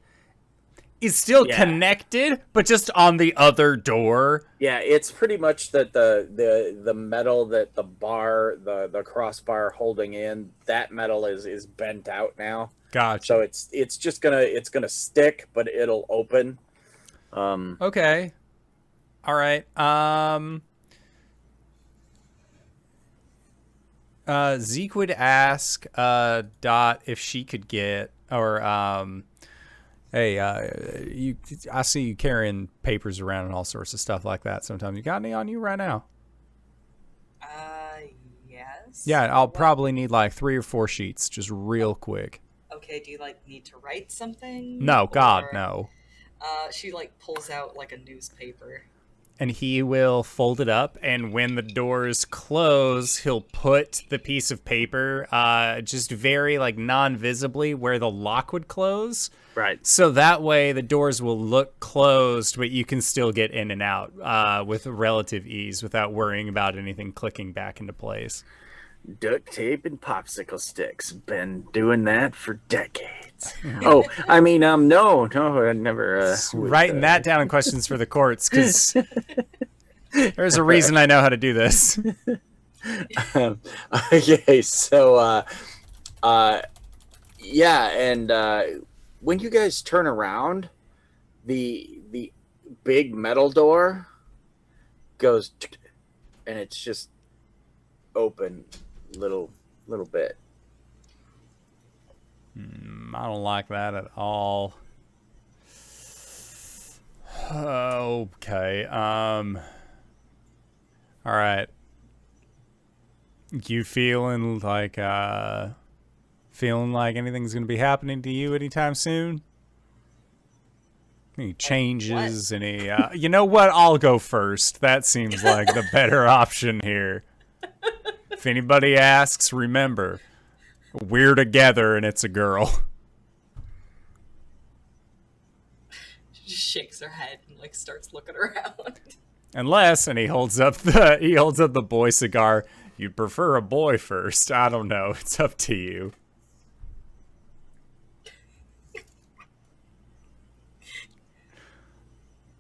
is still connected, but just on the other door? Yeah, it's pretty much that the metal that the bar, the crossbar holding in, that metal is bent out now. Gotcha. So it's just gonna stick, but it'll open. Okay. All right. Zeke would ask Dot if she could get, or hey, I see you carrying papers around and all sorts of stuff like that sometimes. You got any on you right now? Yes. Yeah, I'll probably need like 3 or 4 sheets, just real quick. Okay, do you like need to write something? No, God, no. She like pulls out like a newspaper. And he will fold it up, and when the doors close, he'll put the piece of paper just very like non-visibly where the lock would close. Right. So that way the doors will look closed, but you can still get in and out with relative ease without worrying about anything clicking back into place. Duct tape and popsicle sticks. Been doing that for decades. Oh, I mean, no, I never. Writing that down in questions for the courts, because there's a reason I know how to do this. Okay, so, yeah, and when you guys turn around, the big metal door goes, and it's just open. Little bit. I don't like that at all. Okay. All right. You feeling like anything's gonna be happening to you anytime soon? Any changes? Any? You know what? I'll go first. That seems like the better option here. If anybody asks, remember, we're together and it's a girl. She just shakes her head and like starts looking around. Unless, and he holds up the boy cigar. You'd prefer a boy first. I don't know. It's up to you.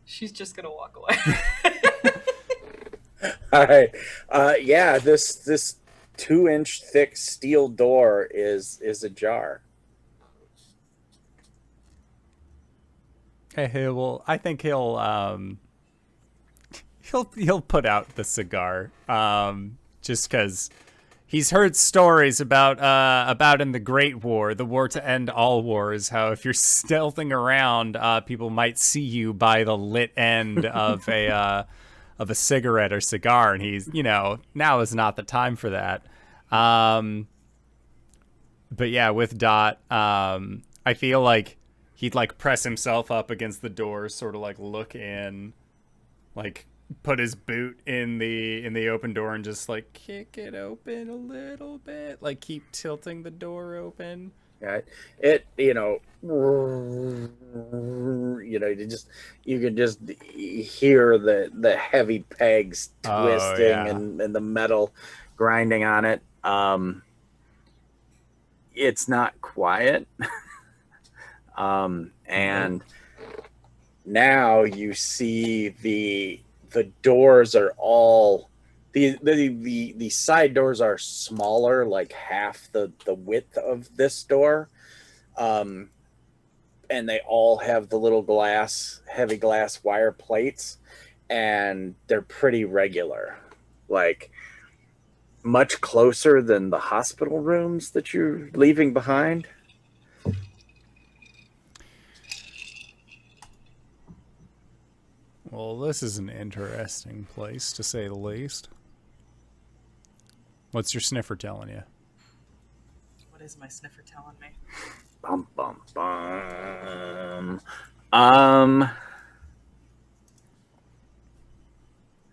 She's just gonna walk away. All right. Yeah, this 2-inch thick steel door is ajar. Okay, I think he'll put out the cigar, just because he's heard stories about in the Great War, the war to end all wars, how if you're stealthing around, people might see you by the lit end of a cigarette or cigar, and he's, now is not the time for that. But yeah, with Dot, I feel like he'd like press himself up against the door, sort of like look in, like put his boot in the open door and just like kick it open a little bit, like keep tilting the door open. Right. It, you can just hear the heavy pegs twisting and the metal grinding on it. It's not quiet. And now you see the doors are all The side doors are smaller, like half the width of this door. And they all have the little heavy glass wire plates, and they're pretty regular, like much closer than the hospital rooms that you're leaving behind. Well, this is an interesting place, to say the least. What's your sniffer telling you? What is my sniffer telling me? Bum, bum, bum.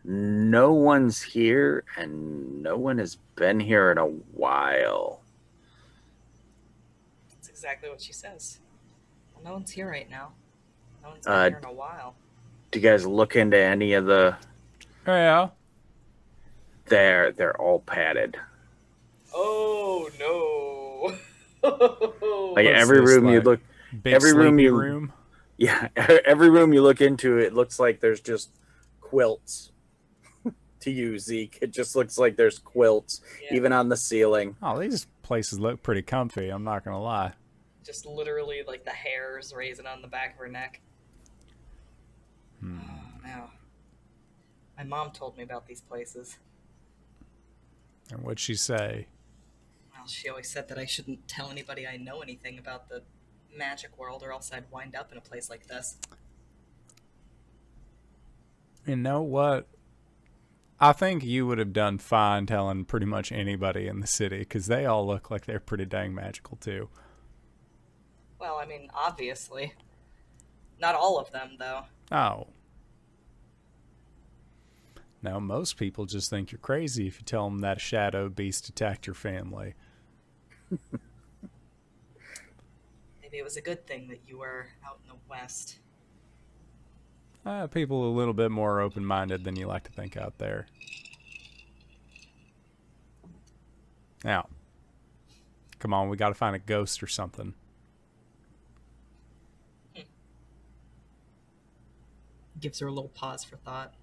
No one's here, and no one has been here in a while. That's exactly what she says. Well, no one's here right now. No one's been here in a while. Do you guys look into any of the... Oh, yeah. They're all padded. Oh, no. Like every room you look... Big room? Yeah, every room you look into, it looks like there's just quilts. To you, Zeke, it just looks like there's quilts, even on the ceiling. Oh, these places look pretty comfy, I'm not gonna lie. Just literally like the hairs raising on the back of her neck. Oh, no. My mom told me about these places. And what'd she say? Well, she always said that I shouldn't tell anybody I know anything about the magic world, or else I'd wind up in a place like this. You know what? I think you would have done fine telling pretty much anybody in the city, because they all look like they're pretty dang magical, too. Well, I mean, obviously. Not all of them, though. Oh. Now, most people just think you're crazy if you tell them that a shadow beast attacked your family. Maybe it was a good thing that you were out in the West. People a little bit more open-minded than you like to think out there. Now, come on, we got to find a ghost or something. Gives her a little pause for thought.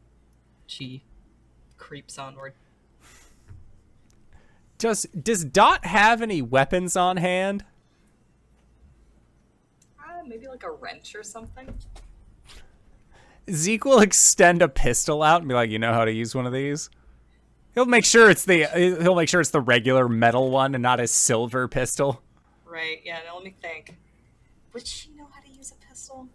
She creeps onward. Does Dot have any weapons on hand? Maybe like a wrench or something? Zeke will extend a pistol out and be like, "You know how to use one of these?" He'll make sure it's the regular metal one and not a silver pistol. Right, yeah, now let me think. Would she know how to use a pistol?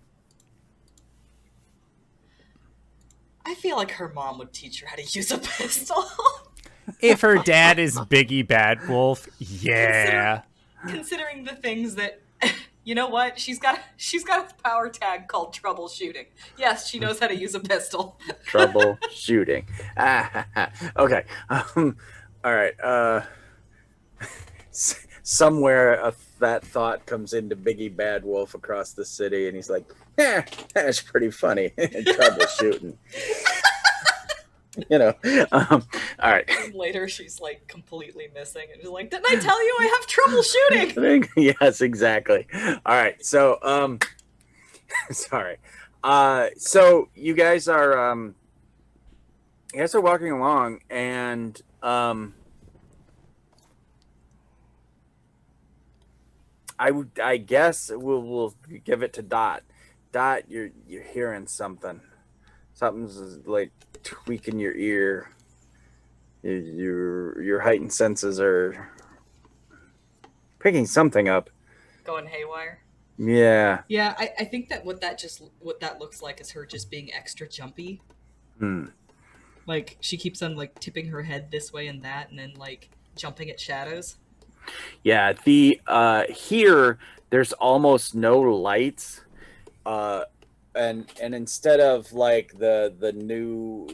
I feel like her mom would teach her how to use a pistol. If her dad is Biggie Bad Wolf, yeah. Considering the things that... You know what? She's got a power tag called troubleshooting. Yes, she knows how to use a pistol. Troubleshooting. Okay. All right. Somewhere that thought comes into Biggie Bad Wolf across the city, and he's like, that's pretty funny. Troubleshooting. You know. All right. And later, she's like completely missing, and she's like, "Didn't I tell you I have troubleshooting?" Yes, exactly. All right. So, sorry. So you guys are walking along, and I guess we'll give it to Dot. Dot, you're hearing something. Something's like tweaking your ear. Your heightened senses are picking something up. Going haywire. Yeah. Yeah, I think that what that looks like is her just being extra jumpy. Like she keeps on like tipping her head this way and that, and then like jumping at shadows. Yeah, the here there's almost no lights. And instead of like the new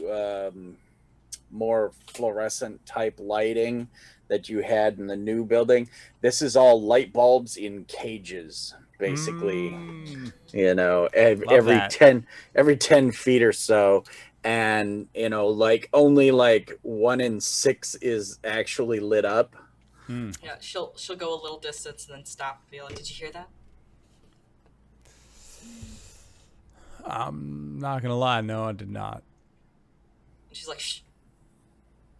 more fluorescent type lighting that you had in the new building, this is all light bulbs in cages, basically. You know, every 10 feet or so, and you know, like only like 1 in 6 is actually lit up. Yeah, she'll go a little distance and then stop and be like, "Did you hear that?" I'm not gonna lie, no, I did not. And she's like, "Shh."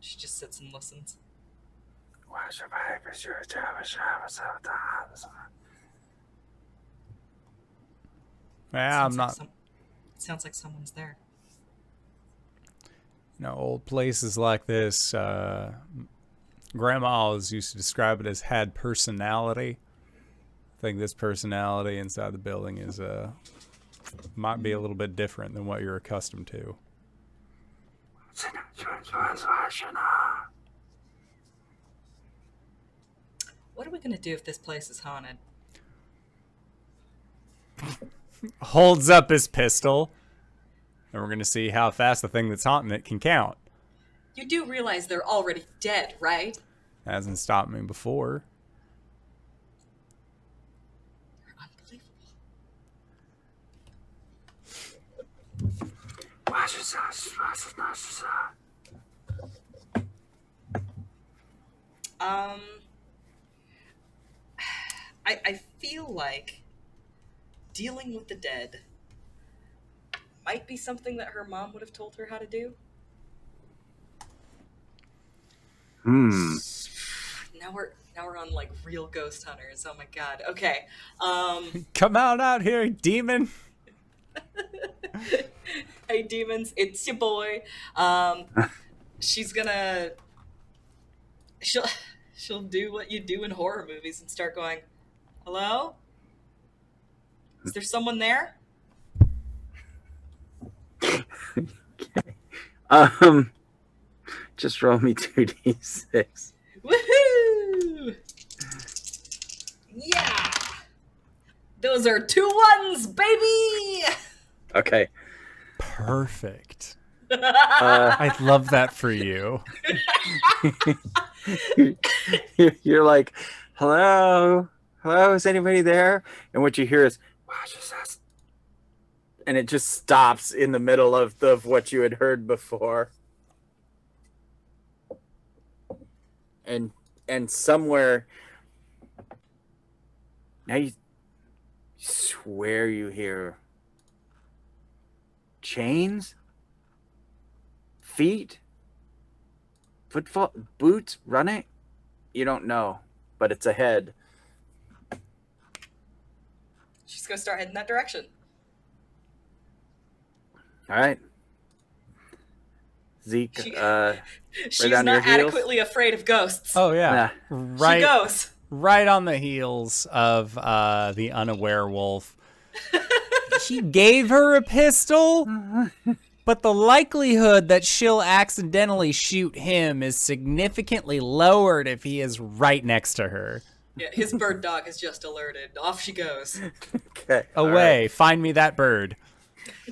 She just sits and listens. Yeah, I'm not. It sounds like someone's there. You know, old places like this, Grandma always used to describe it as had personality. I think this personality inside the building is might be a little bit different than what you're accustomed to. What are we gonna do if this place is haunted? Holds up his pistol, and we're gonna see how fast the thing that's haunting it can count. You do realize they're already dead, right? Hasn't stopped me before. You're unbelievable. I feel like dealing with the dead might be something that her mom would have told her how to do. Now we're on like real ghost hunters. Oh my god. Okay. Come out here, demon. Hey demons, it's your boy. She's gonna she'll do what you do in horror movies and start going, "Hello? Is there someone there?" Okay. Just roll me 2d6. Woohoo! Yeah! Those are 2 1s, baby! Okay. Perfect. I love that for you. You're like, hello? Hello? Is anybody there? And what you hear is, and it just stops in the middle of what you had heard before. And somewhere now you swear you hear chains, feet, footfall, boots running. You don't know, but it's ahead. She's gonna start heading that direction. All right. Zeke, She's right not adequately afraid of ghosts. Oh yeah, right. She goes right on the heels of the unaware wolf. He gave her a pistol, but the likelihood that she'll accidentally shoot him is significantly lowered if he is right next to her. Yeah, his bird dog is just alerted. Off she goes. Okay. Away, right. Find me that bird.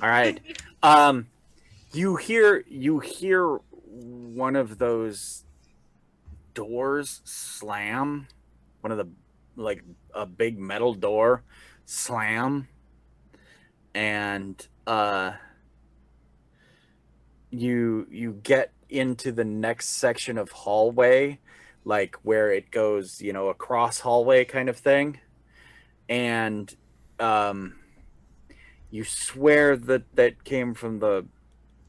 All right. You hear one of those doors slam. One of the, like, a big metal door slam. And you get into the next section of hallway, like where it goes, a cross hallway kind of thing. And you swear that came from the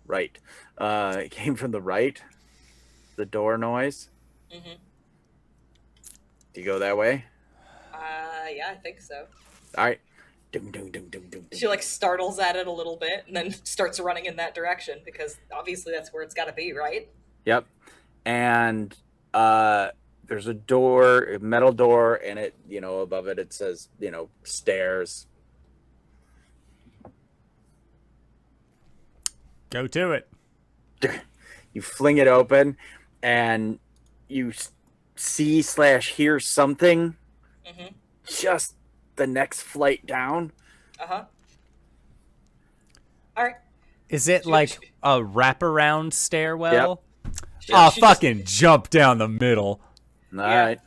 right. It came from the right, the door noise. Mm-hmm. Do you go that way? Yeah, I think so. All right. Dum, dum, dum, dum, dum, She like startles at it a little bit and then starts running in that direction because obviously that's where it's got to be, right? Yep. And there's a door, a metal door, and it, above it, it says, stairs. Go to it. You fling it open, and you see/hear something. Mm-hmm. Just the next flight down. Uh-huh. All right. Is it like a wraparound stairwell? Yep. Fucking jump down the middle. All right.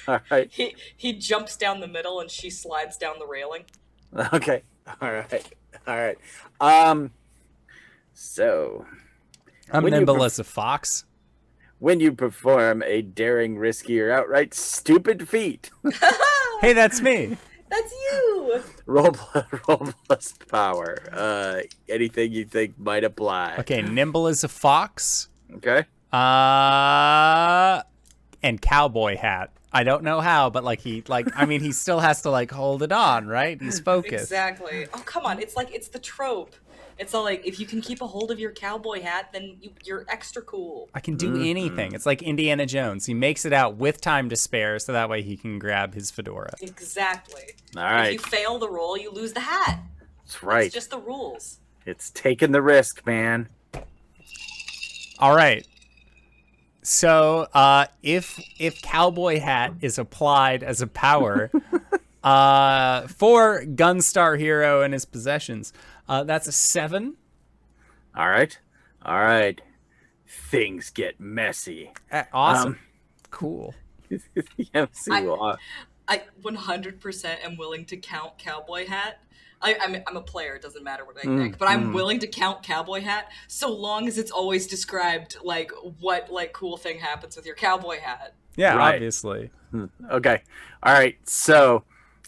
All right. He jumps down the middle and she slides down the railing. Okay. All right. So I'm nimble as a fox. When you perform a daring, risky, or outright stupid feat. Hey, that's me. That's you. Roll plus power. Anything you think might apply. Okay, nimble as a fox. Okay. And cowboy hat. I don't know how, but like he still has to like hold it on, right? He's focused. Exactly. Oh, come on. It's the trope. It's all like, if you can keep a hold of your cowboy hat, then you're extra cool. I can do anything. It's like Indiana Jones. He makes it out with time to spare, so that way he can grab his fedora. Exactly. All right. If you fail the roll, you lose the hat. That's right. It's just the rules. It's taking the risk, man. All right. So, if cowboy hat is applied as a power for Gunstar Hero and his possessions, that's a 7. All right. Things get messy. Awesome. Cool. Yeah, see, I 100% am willing to count cowboy hat. I'm a player, it doesn't matter what I think, but I'm willing to count cowboy hat so long as it's always described like what like cool thing happens with your cowboy hat. Yeah, right. Obviously. Okay. All right. So,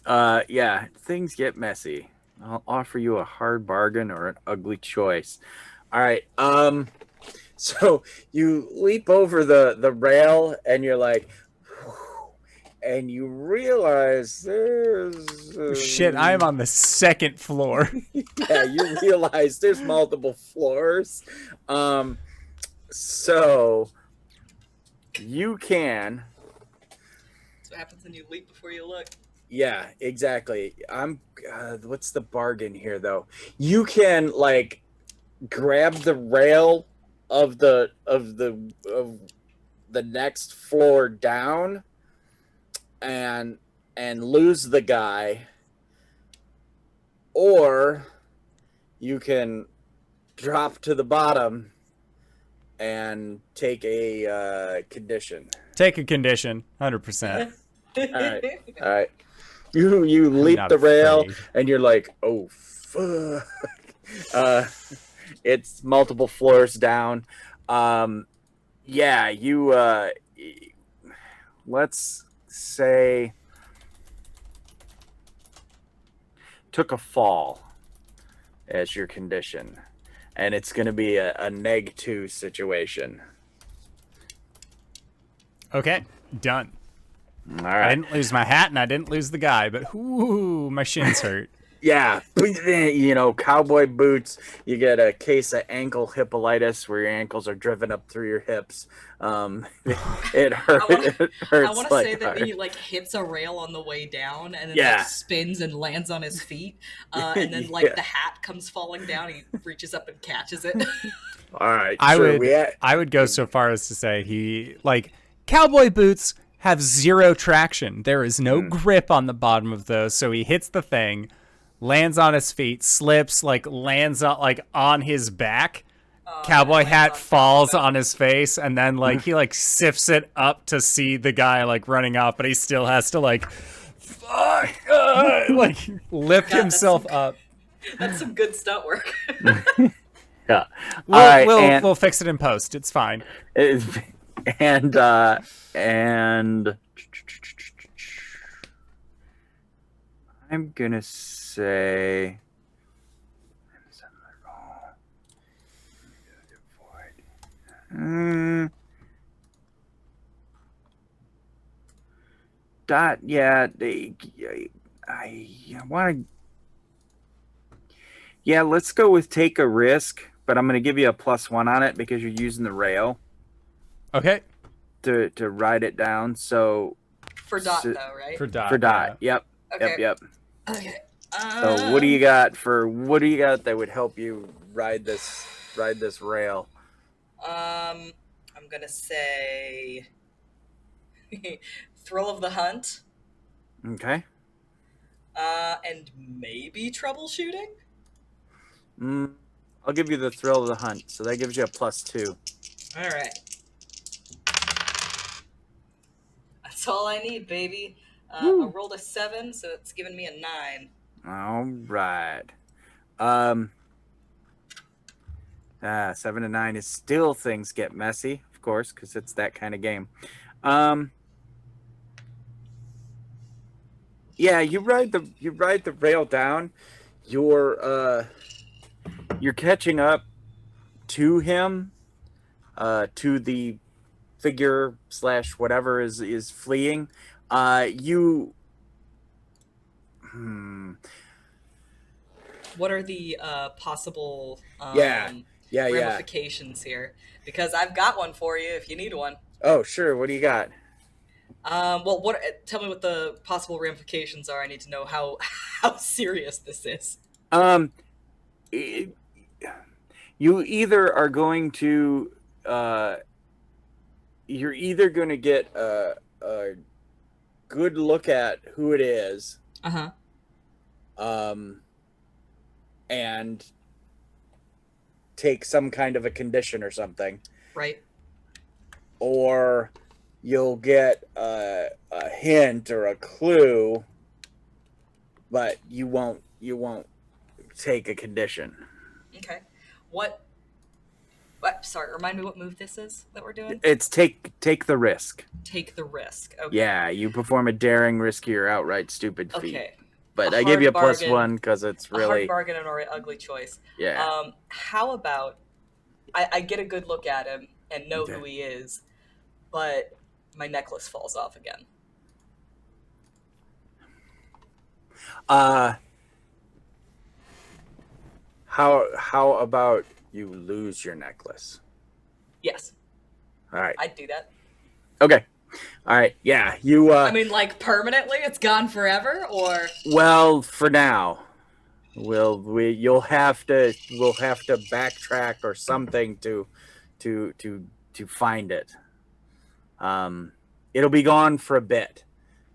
yeah, things get messy. I'll offer you a hard bargain or an ugly choice. All right. So you leap over the rail and you're like, and you realize there's shit. I am on the 2nd floor. Yeah, you realize there's multiple floors. So you can. That's what happens when you leap before you look. Yeah, exactly. What's the bargain here, though? You can like grab the rail of the next floor down and lose the guy, or you can drop to the bottom and take a condition. Take a condition, 100%. All right. You leap the rail and you're like, oh fuck. It's multiple floors down. Yeah, you let's say took a fall as your condition, and it's going to be a -2 situation. Okay, done. All right. I didn't lose my hat and I didn't lose the guy, but ooh, my shins hurt. Yeah, you know, cowboy boots. You get a case of ankle hippolytis where your ankles are driven up through your hips. It hurts. I want to say that he like hits a rail on the way down and then like spins and lands on his feet, and then like the hat comes falling down. He reaches up and catches it. All right, I would go so far as to say he like cowboy boots have 0 traction. There is no grip on the bottom of those, so he hits the thing, lands on his feet, slips, like lands on his back. Cowboy hat falls on his face, and then like he like sifts it up to see the guy like running off, but he still has to like lift himself up. That's some good stunt work. Yeah. We'll fix it in post. It's fine. And I'm gonna say Dot. Yeah, I want to. Yeah, let's go with take a risk, but I'm gonna give you a +1 on it because you're using the rail. Okay. To ride it down. So for Dot though, right? For Dot. Yeah. Yep. Okay. Yep. Okay. So what do you got that would help you ride this rail? I'm gonna say Thrill of the Hunt. Okay. And maybe troubleshooting. I'll give you the Thrill of the Hunt. So that gives you a +2. All right. That's all I need, baby. I rolled a 7, so it's giving me a 9. All right. 7 and 9 is still things get messy, of course, because it's that kind of game. Yeah, you ride the rail down. You're catching up to him. to the figure / whatever is fleeing. You. What are the possible Yeah. ramifications here? Because I've got one for you if you need one. Oh, sure. What do you got? Well, tell me what the possible ramifications are. I need to know how serious this is. You either are going to you're either going to get a good look at who it is, and take some kind of a condition or something, right? Or you'll get a hint or a clue, but you won't take a condition. Okay. What? Sorry, remind me what move this is that we're doing? It's take the risk. Take the risk. Okay. Yeah, you perform a daring, risky, or outright stupid feat. Okay. But I give you a +1 because it's really... A hard bargain and an ugly choice. Yeah. How about I get a good look at him and know who he is, but my necklace falls off again. How about you lose your necklace? Yes. All right. I'd do that. Okay. All right. Yeah. You. I mean, like permanently, it's gone forever, or? Well, for now, we'll have to backtrack or something to find it. It'll be gone for a bit,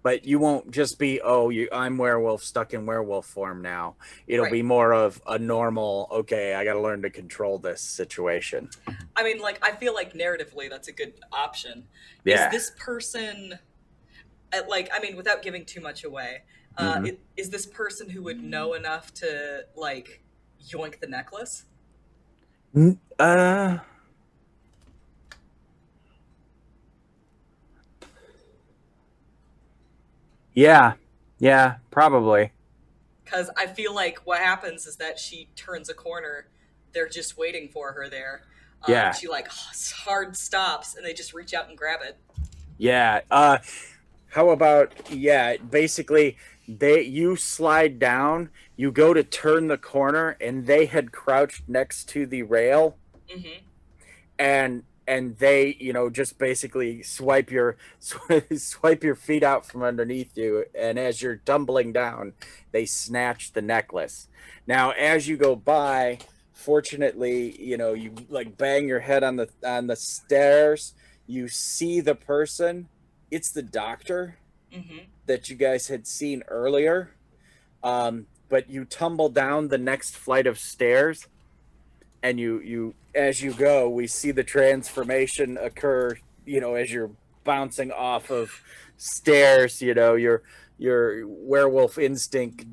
but you won't just be I'm werewolf stuck in werewolf form now. It'll be more of a normal. Okay, I got to learn to control this situation. I mean, like, I feel like narratively that's a good option. Yeah. Is this person, without giving too much away, is this person who would know enough to, like, yoink the necklace? Yeah, probably. Because I feel like what happens is that she turns a corner, they're just waiting for her there. She hard stops and they just reach out and grab it. Yeah. How about basically you slide down, you go to turn the corner, and they had crouched next to the rail, and they just basically swipe your feet out from underneath you, and as you're tumbling down, they snatch the necklace. Now, as you go by, fortunately, you like bang your head on the stairs. You see the person. It's the doctor that you guys had seen earlier. But you tumble down the next flight of stairs, and you as you go, we see the transformation occur. As you're bouncing off of stairs, your werewolf instinct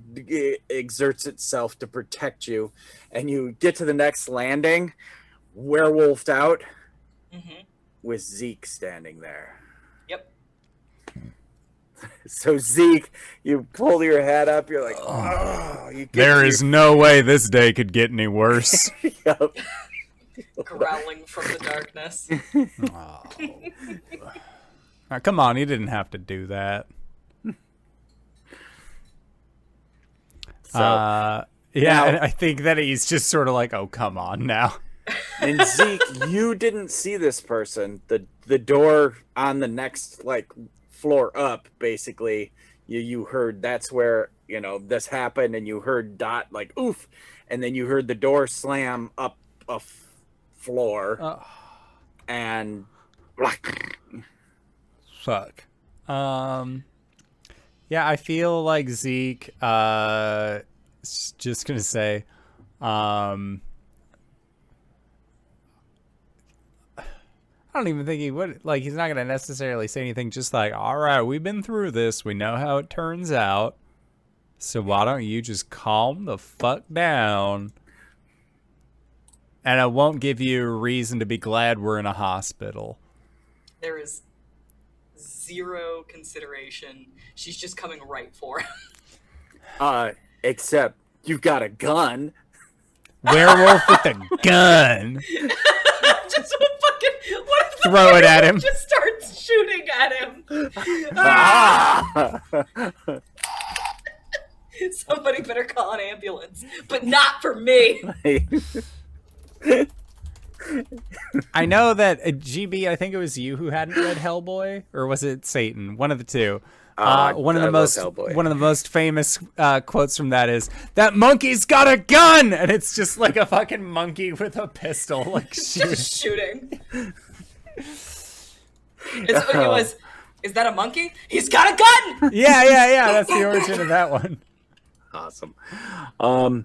exerts itself to protect you, and you get to the next landing, werewolfed out, with Zeek standing there. Yep. So Zeek, you pull your head up, you're like, there is no way this day could get any worse. Yep. Growling from the darkness. Now, come on, you didn't have to do that. So, and I think that he's just sort of like, oh, come on now. And Zeek, you didn't see this person. The door on the next floor up, basically, you heard that's where this happened, and you heard Dot oof, and then you heard the door slam up a floor, and fuck. Yeah, I feel like Zeke just gonna say, I don't even think he would, he's not gonna necessarily say anything, just all right, we've been through this, we know how it turns out, so why don't you just calm the fuck down, and I won't give you a reason to be glad we're in a hospital. There is zero consideration. She's just coming right for him. Except you've got a gun. Werewolf with a gun. just fucking throw it at him. Just starts shooting at him. Somebody better call an ambulance, but not for me. I know that GB, I think it was you who hadn't read Hellboy, or was it Satan? One of the two. One of the most famous quotes from that is, "That monkey's got a gun," and it's just like a fucking monkey with a pistol, like shooting. It was, "Is that a monkey? He's got a gun!" Yeah. That's the origin of that one. Awesome. All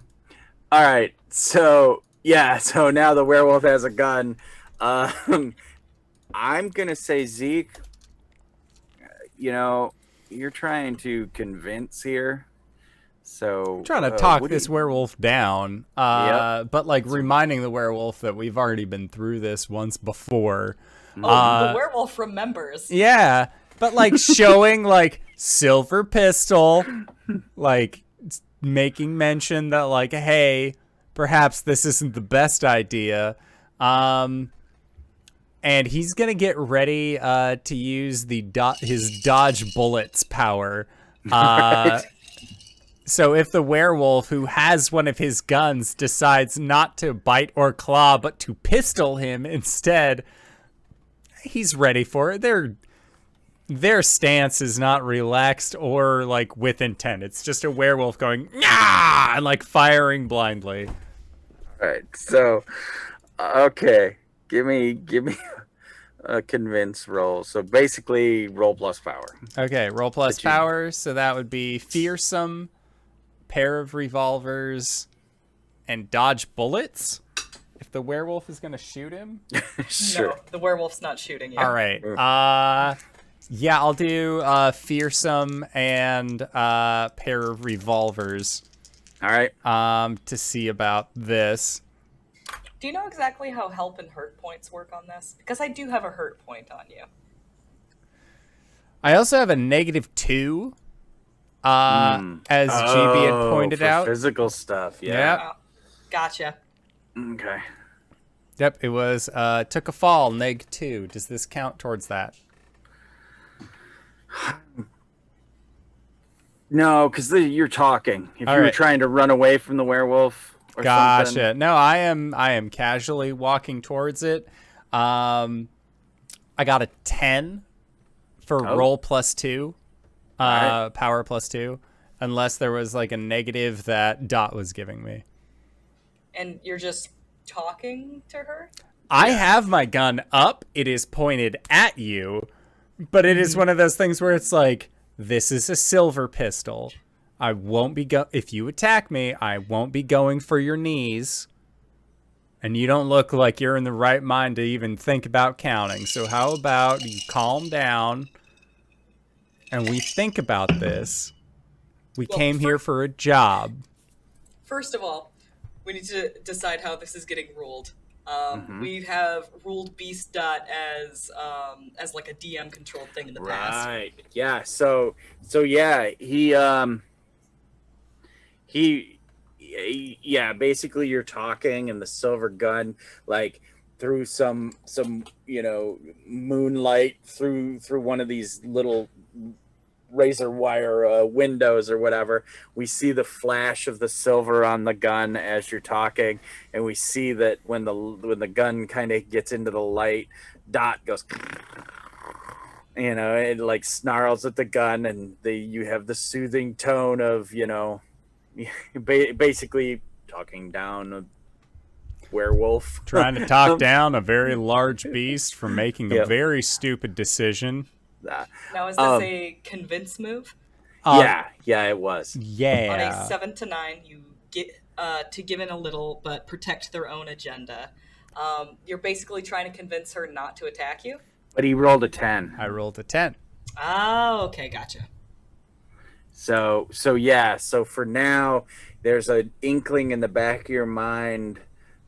right. So now the werewolf has a gun. I'm gonna say, Zeke, you're trying to convince here. So trying to talk this werewolf down, but like reminding the werewolf that we've already been through this once before. The werewolf remembers. Yeah, but like showing like silver pistol, like making mention that like, hey, perhaps this isn't the best idea. And he's gonna get ready to use his dodge bullets power. Right. So if the werewolf who has one of his guns decides not to bite or claw, but to pistol him instead, he's ready for it. Their stance is not relaxed or like with intent. It's just a werewolf going, "Nyah!" and like firing blindly. All right. So, okay, give me a convince roll. So basically, roll plus power. Okay, roll plus power. So that would be fearsome, pair of revolvers, and dodge bullets. If the werewolf is gonna shoot him. Sure. No, the werewolf's not shooting you. All right. Yeah, I'll do fearsome and pair of revolvers. All right. To see about this. Do you know exactly how help and hurt points work on this? Because I do have a hurt point on you. I also have a -2. As GB had pointed out. Physical stuff. Yeah. Yep. Oh, gotcha. Okay. Yep. It was took a fall, -2. Does this count towards that? No, because you're talking. If All you were right. trying to run away from the werewolf or Gotcha. something. No, I am casually walking towards it. I got a 10 for roll +2, right. power +2, unless there was like a negative that Dot was giving me. And you're just talking to her? I have my gun up. It is pointed at you, but it is one of those things where it's like, this is a silver pistol. I won't be if you attack me, I won't be going for your knees. And you don't look like you're in the right mind to even think about counting. So how about you calm down and we think about this? We came here for a job. First of all, we need to decide how this is getting ruled. We have ruled Beast Dot as like a DM controlled thing in the past. Right. Yeah. So yeah, he basically you're talking and the silver gun like through some moonlight through one of these little razor wire windows or whatever, we see the flash of the silver on the gun as you're talking, and we see that when the gun kind of gets into the light, Dot goes, it like snarls at the gun, and you have the soothing tone of basically talking down a werewolf, trying to talk down a very large beast for making a very stupid decision. Now, is this a convince move? Yeah, it was. Yeah. On a 7 to 9, you get to give in a little, but protect their own agenda. You're basically trying to convince her not to attack you. But he rolled a 10. I rolled a 10. Oh, okay, gotcha. So for now, there's an inkling in the back of your mind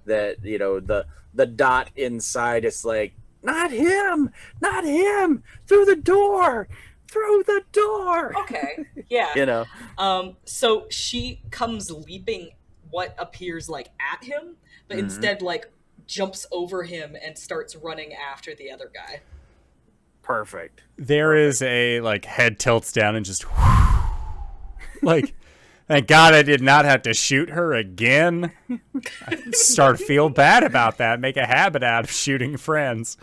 that the Dot inside is like, not him, through the door. Okay, yeah. So she comes leaping what appears like at him, but instead like jumps over him and starts running after the other guy. Perfect. There is a like head tilts down and just like, thank God I did not have to shoot her again. I start to feel bad about that. Make a habit out of shooting friends.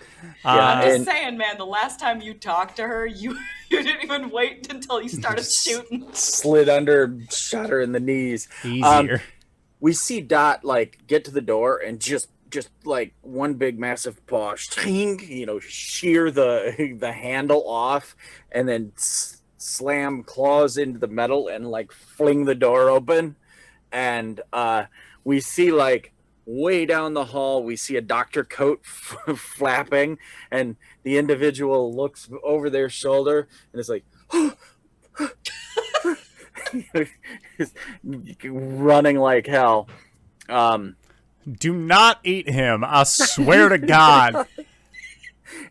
I'm just saying, man, the last time you talked to her, you didn't even wait until you started shooting. Slid under, shot her in the knees. Easier. We see Dot like get to the door and just like one big massive paw, shear the handle off, and then slam claws into the metal and like fling the door open. And we see like way down the hall, we see a doctor coat flapping, and the individual looks over their shoulder and is like, running like hell. Do not eat him. I swear to God.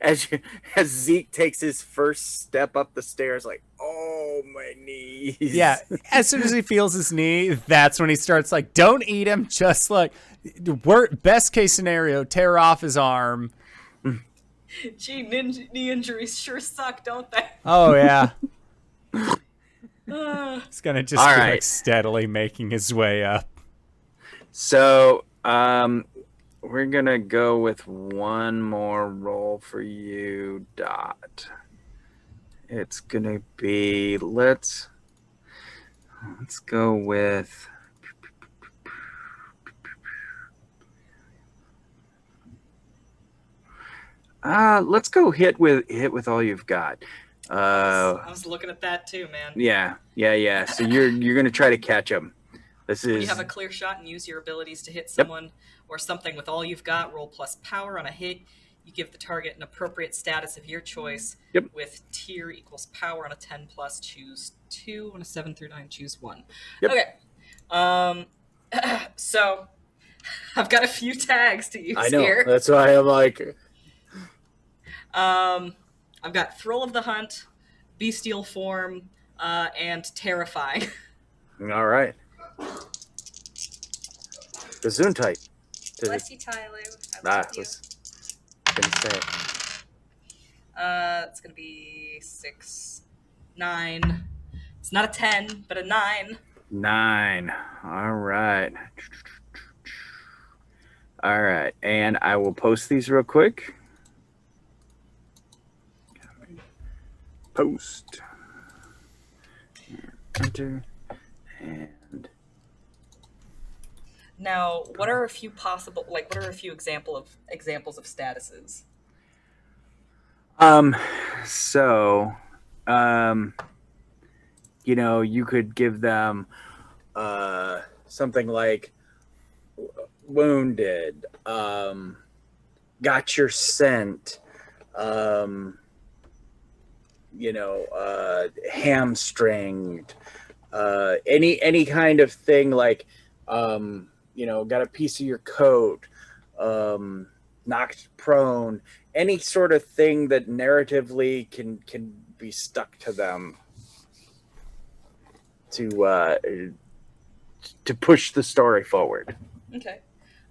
As Zeke takes his first step up the stairs, like, oh, my knees. Yeah, as soon as he feels his knee, that's when he starts like, don't eat him. Just like, best case scenario, tear off his arm. Gee, knee injuries sure suck, don't they? Oh, yeah. He's going to just be like steadily making his way up. So, we're going to go with one more roll for you, Dot. It's going to be, let's go with, let's go hit with all you've got. I was looking at that too, man. Yeah. So you're going to try to catch him. When you have a clear shot and use your abilities to hit someone or something with all you've got, roll plus power on a hit. You give the target an appropriate status of your choice. With tier equals power on a 10 plus, choose 2. On a 7 through 9, choose 1. Okay. So I've got a few tags to use here. That's why I'm like... I've got Thrill of the Hunt, Bestial Form, and Terrifying. All right. Gesundheit. Bless you, Tyler. I love you. Gonna say. It's gonna be 6, 9. It's not a 10, but a 9. 9. All right. And I will post these real quick. Post. Enter. And now, what are a few examples of statuses? You could give them something like wounded, got your scent, hamstringed, any kind of thing like, got a piece of your coat, knocked prone, any sort of thing that narratively can be stuck to them to push the story forward. Okay.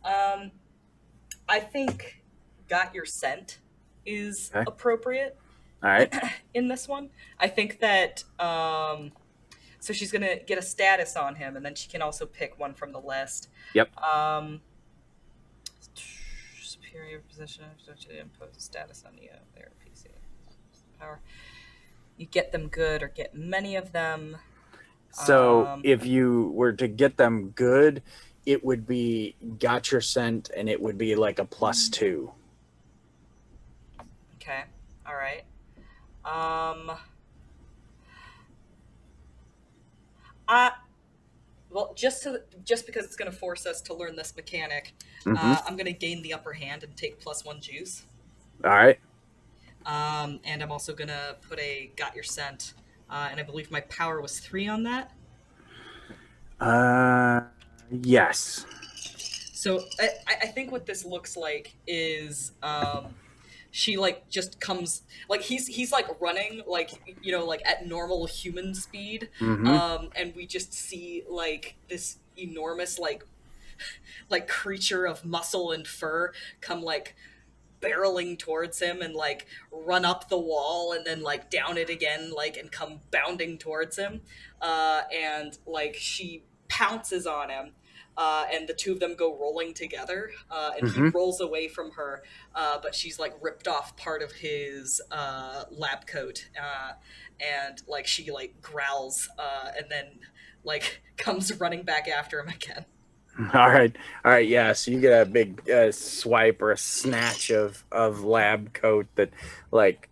I think got your scent is appropriate. All right. In this one, I think that so she's gonna get a status on him, and then she can also pick one from the list. Yep. Superior position, impose a status on you. Their PC power. You get them good or get many of them. So if you were to get them good, it would be got your scent, and it would be like a +2. Okay. All right. Well, just because it's going to force us to learn this mechanic, I'm going to gain the upper hand and take +1 juice. All right. And I'm also going to put a got your scent, and I believe my power was 3 on that. Yes. So I think what this looks like is she like just comes like he's like running like like at normal human speed, and we just see like this enormous like like creature of muscle and fur come like barreling towards him and like run up the wall and then like down it again, like, and come bounding towards him. And like she pounces on him. And the two of them go rolling together, and he rolls away from her, but she's like ripped off part of his lab coat, and like she like growls, and then like comes running back after him again. All right, yeah. So you get a big swipe or a snatch of lab coat that like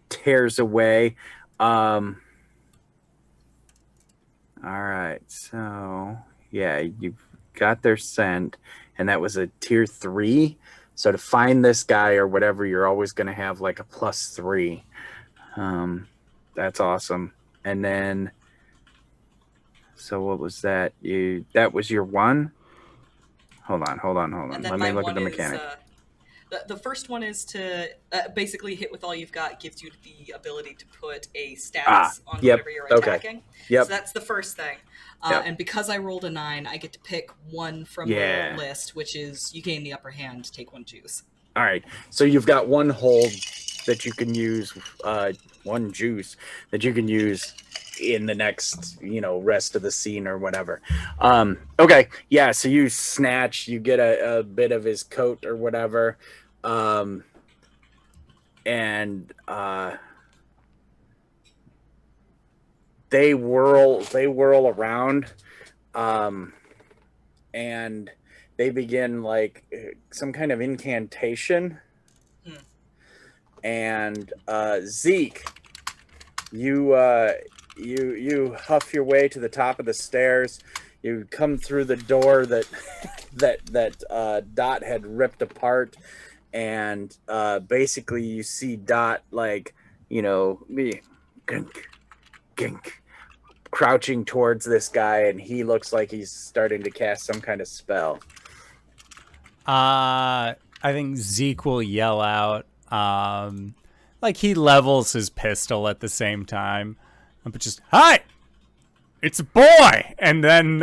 tears away. All right, so yeah, you've got their scent, and that was a tier 3. So to find this guy or whatever, you're always going to have like a +3. That's awesome. And then, so what was that? That was your one? Hold on. Let me look at the mechanic. The first one is to basically hit with all you've got gives you the ability to put a status on whatever you're attacking. Okay. Yep. So that's the first thing. And because I rolled a 9, I get to pick one from the list, which is you gain the upper hand, take 1 juice. All right. So you've got one hold that you can use, one juice that you can use in the next, rest of the scene or whatever. Okay. Yeah. So you snatch, you get a bit of his coat or whatever. And they whirl around, and they begin like some kind of incantation. And Zeke, you huff your way to the top of the stairs. You come through the door that Dot had ripped apart, and basically you see Dot like gink, crouching towards this guy, and he looks like he's starting to cast some kind of spell. I think Zeke will yell out, like he levels his pistol at the same time, but just, "Hi! It's a boy!" And then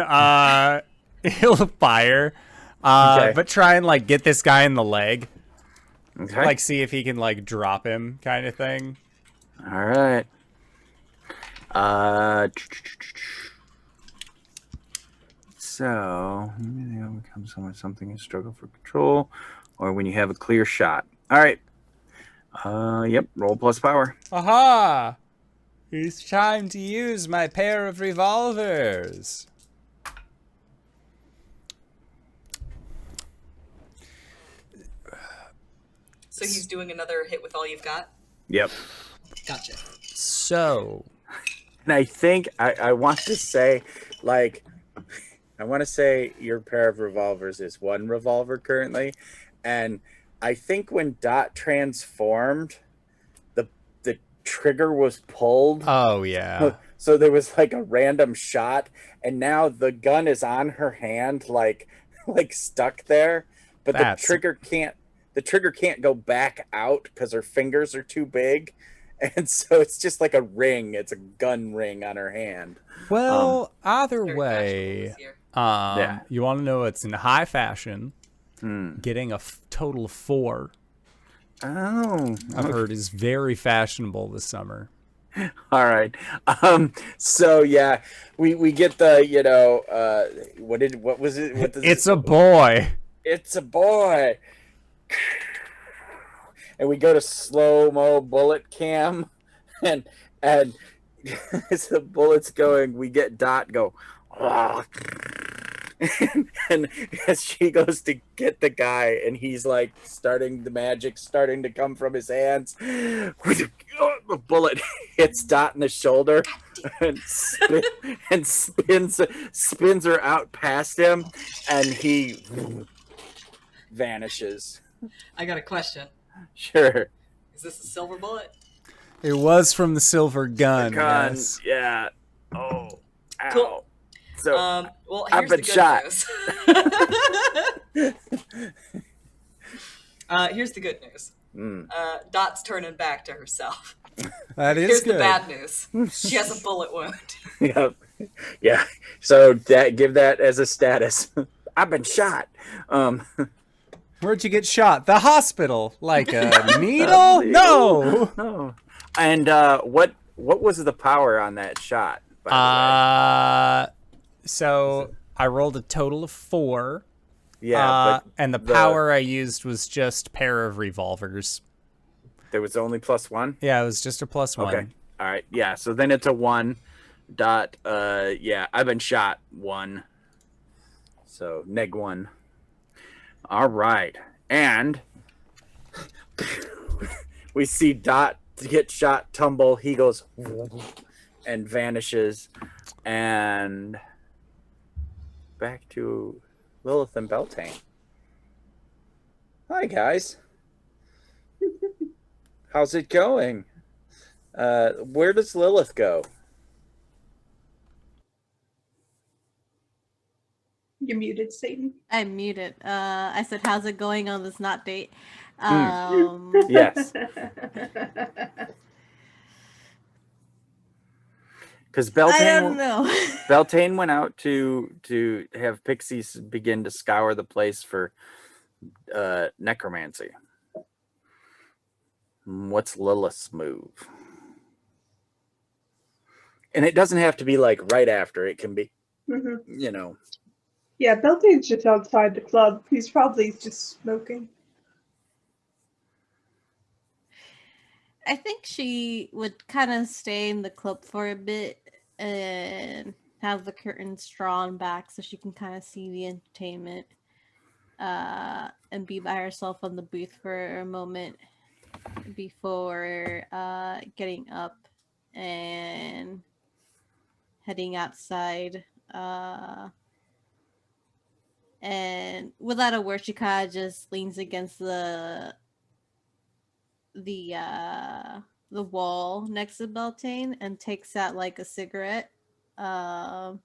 he'll fire, but try and like get this guy in the leg. Okay. Like see if he can like drop him kind of thing. All right. So maybe that becomes something you struggle for control, or when you have a clear shot. All right. Yep. Roll plus power. Aha! It's time to use my pair of revolvers. So he's doing another hit with all you've got? Yep. Gotcha. So, and I think I want to say, like, your pair of revolvers is one revolver currently, and I think when Dot transformed, the trigger was pulled. Oh yeah. So there was like a random shot, and now the gun is on her hand, like stuck there, but the trigger can't go back out because her fingers are too big, and so it's just like a ring. It's a gun ring on her hand. Well, either way, you want to know it's in high fashion. Getting a total of 4. Oh, I've heard is very fashionable this summer. All right. So yeah, we get the what was it? It's a boy. It's a boy. And we go to slow-mo bullet cam, and as the bullet's going, we get Dot go, and as she goes to get the guy, and he's like the magic starting to come from his hands. The bullet hits Dot in the shoulder and spins her out past him, and he vanishes. I got a question. Sure. Is this a silver bullet? It was from the silver gun. Yes. Yeah. Oh. Ow. Cool. So well, I've here's been the good news. Here's the good news. Dot's turning back to herself. That is Here's good. the bad news. She has a bullet wound. Yep. Yeah. So give that as a status. I've been shot. Where'd you get shot? The hospital. Like a needle? No. No. And what was the power on that shot, by the way? So I rolled a total of 4. Yeah, but and the power I used was just pair of revolvers. There was only +1? Yeah, it was just a +1. Okay. All right. Yeah, so then it's a 1 dot. Yeah, I've been shot 1. So -1. All right. And we see Dot get shot, tumble. He goes and vanishes. And back to Lilith and Beltane. Hi, guys. How's it going? Where does Lilith go? You're muted, Satan. I'm muted. I said, how's it going on this not date? Yes. Because I don't know. Beltane went out to have pixies begin to scour the place for necromancy. What's Lilith's move? And it doesn't have to be like right after. It can be, you know. Yeah, Beltane's just outside the club. He's probably just smoking. I think she would kind of stay in the club for a bit and have the curtains drawn back so she can kind of see the entertainment and be by herself on the booth for a moment before getting up and heading outside. And without a word, she kind of just leans against the wall next to Beltane and takes out like a cigarette. And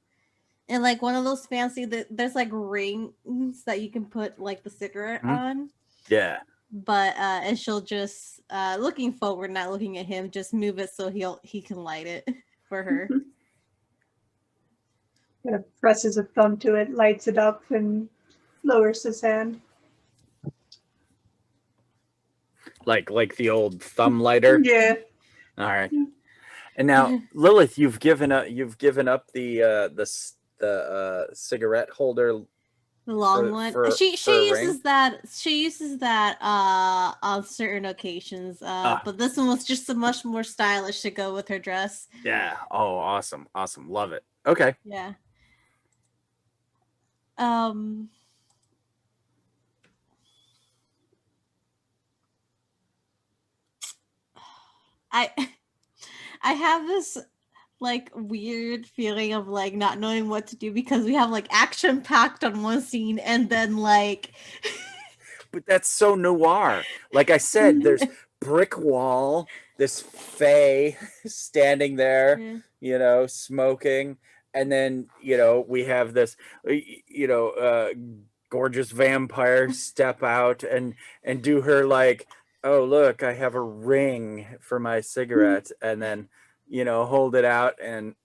like one of those fancy there's like rings that you can put like the cigarette on. Yeah. But and she'll just looking forward, not looking at him, just move it so he can light it for her. Kind of presses a thumb to it, lights it up, and lowers his hand. Like the old thumb lighter. Yeah. All right. And now, Lilith, you've given up the cigarette holder. The long one. She uses that. She uses that on certain occasions. But this one was just much more stylish to go with her dress. Yeah. Oh, awesome. Love it. Okay. Yeah. I have this like weird feeling of like not knowing what to do because we have like action packed on one scene and then like but that's so noir. Like I said, there's brick wall, this fae standing there, you know, smoking, and then, you know, we have this, you know, gorgeous vampire step out and do her like, oh look, I have a ring for my cigarette, and then, you know, hold it out and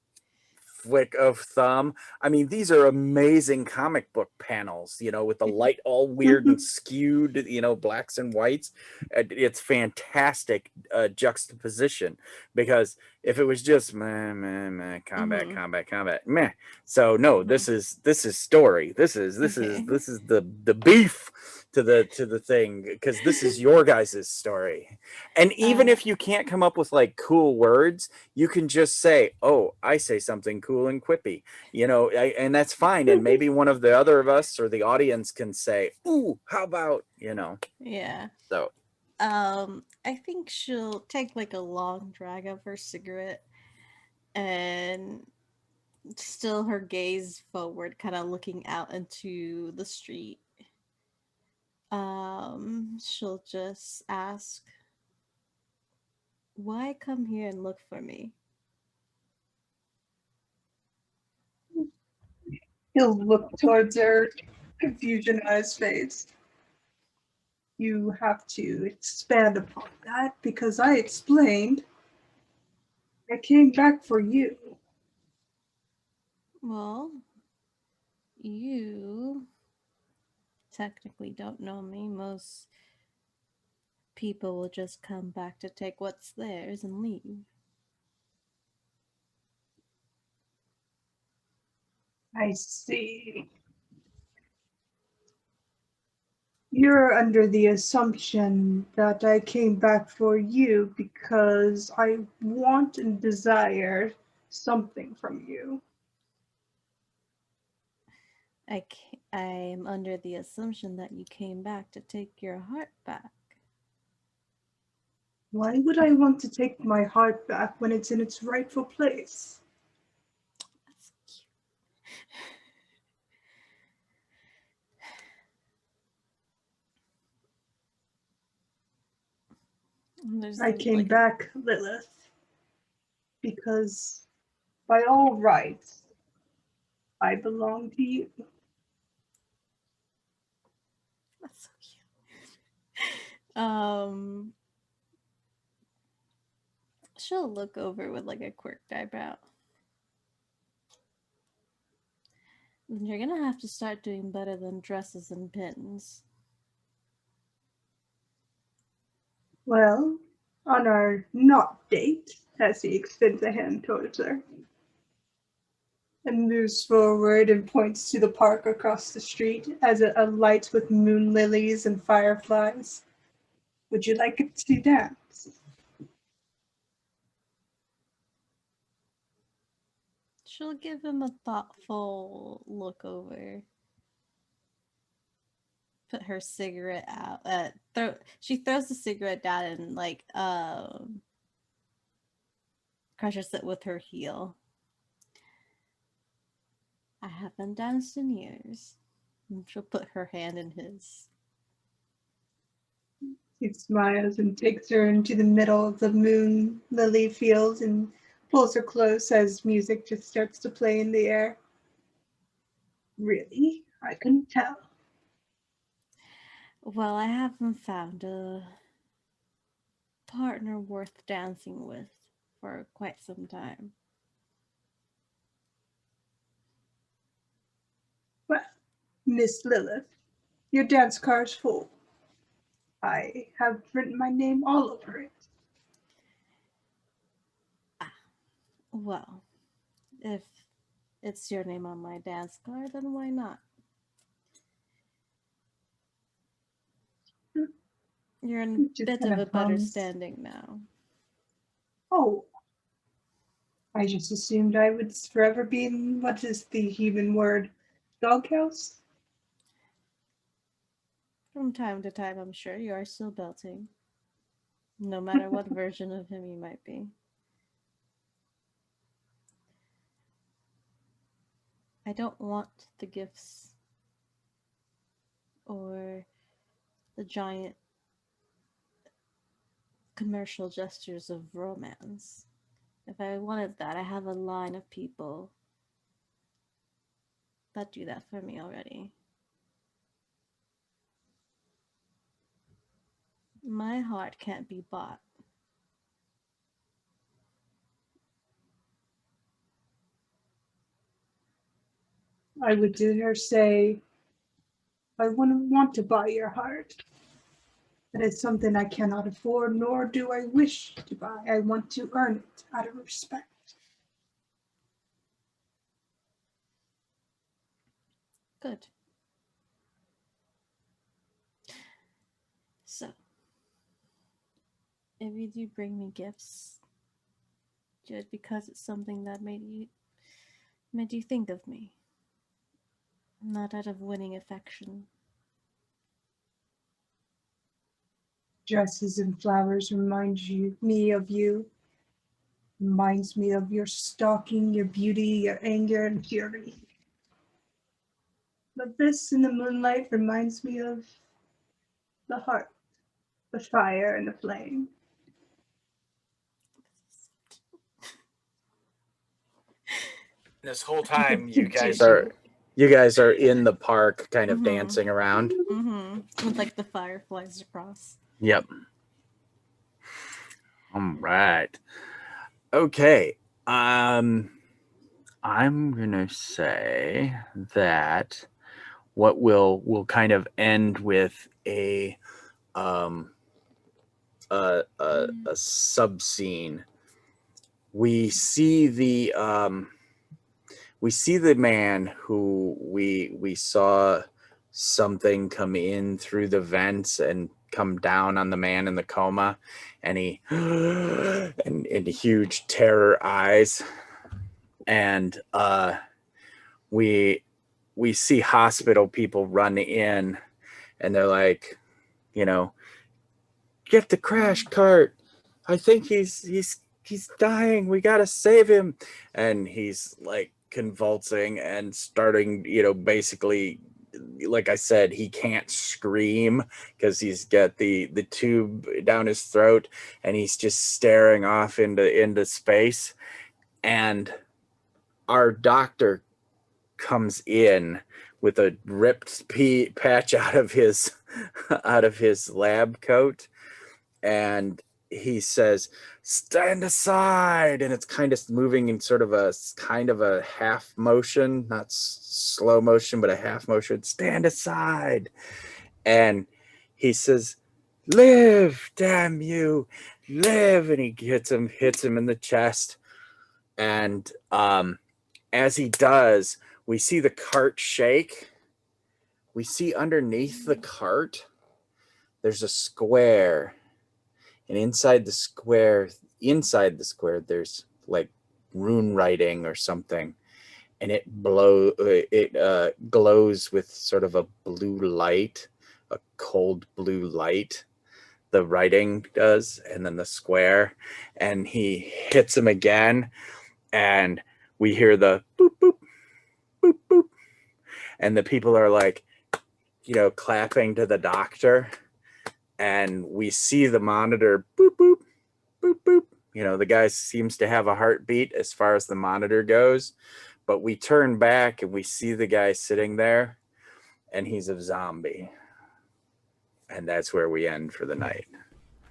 flick of thumb. I mean, these are amazing comic book panels, you know, with the light all weird and skewed, you know, blacks and whites. It's fantastic juxtaposition, because if it was just combat, meh. So no, this is story. This is the beef to the thing, because this is your guys' story. And even if you can't come up with like cool words, you can just say, oh, I say something cool and quippy, you know, and that's fine. And maybe one of the other of us or the audience can say, ooh, how about, you know. Yeah. So I think she'll take like a long drag of her cigarette and still her gaze forward, kind of looking out into the street. She'll just ask, why come here and look for me? He'll look towards her, confusion on his face. You have to expand upon that, because I explained I came back for you. Well, you technically don't know me. Most people will just come back to take what's theirs and leave. I see. You're under the assumption that I came back for you because I want and desire something from you. I'm under the assumption that you came back to take your heart back. Why would I want to take my heart back when it's in its rightful place? That's cute. I came back, Lilith, because by all rights, I belong to you. That's so cute. She'll look over with like a quirked eyebrow. Then you're gonna have to start doing better than dresses and pins. Well, on our not date, as he extends a hand towards her, and moves forward and points to the park across the street as it alights with moon lilies and fireflies. Would you like to dance? She'll give him a thoughtful look over. Put her cigarette out. She throws the cigarette down and like crushes it with her heel. I haven't danced in years. And she'll put her hand in his. He smiles and takes her into the middle of the moon lily field and pulls her close as music just starts to play in the air. Really? I couldn't tell. Well, I haven't found a partner worth dancing with for quite some time. Well, Miss Lilith, your dance card's full. I have written my name all over it. Well, if it's your name on my dance card, then why not? You're in a bit of a better standing now. Oh, I just assumed I would forever be in, what is the human word, doghouse? From time to time, I'm sure you are still belting. No matter what version of him you might be. I don't want the gifts or the giant commercial gestures of romance. If I wanted that, I have a line of people that do that for me already. My heart can't be bought. I would dare say, I wouldn't want to buy your heart. That is something I cannot afford, nor do I wish to buy. I want to earn it out of respect. Good. So, if you do bring me gifts, just because it's something that made you think of me, not out of winning affection. Dresses and flowers me of you. Reminds me of your stalking, your beauty, your anger, and fury. But this in the moonlight reminds me of the heart, the fire, and the flame. This whole time, you guys are in the park, kind of dancing around. With like the fireflies across. Yep. All right. Okay. I'm gonna say that what will kind of end with a sub scene. We see the man who we saw something come in through the vents and come down on the man in the coma, and he and huge terror eyes, and we see hospital people run in, and they're like, get the crash cart. I think he's dying. We gotta save him. And he's like convulsing and starting, basically, like I said, he can't scream because he's got the tube down his throat, and he's just staring off into space. And our doctor comes in with a ripped patch out of his lab coat, and he says, stand aside, and it's kind of moving in sort of a half motion, not slow motion, but a half motion. Stand aside. And he says, live, damn you, live. And he hits him in the chest. And as he does, we see the cart shake. We see underneath the cart, there's a square. And inside the square, there's like rune writing or something. And it glows with sort of a blue light, a cold blue light. The writing does, and then the square. And he hits him again. And we hear the boop, boop, boop, boop. And the people are like, clapping to the doctor. And we see the monitor, boop, boop, boop, boop. The guy seems to have a heartbeat as far as the monitor goes. But we turn back and we see the guy sitting there, and he's a zombie. And that's where we end for the night.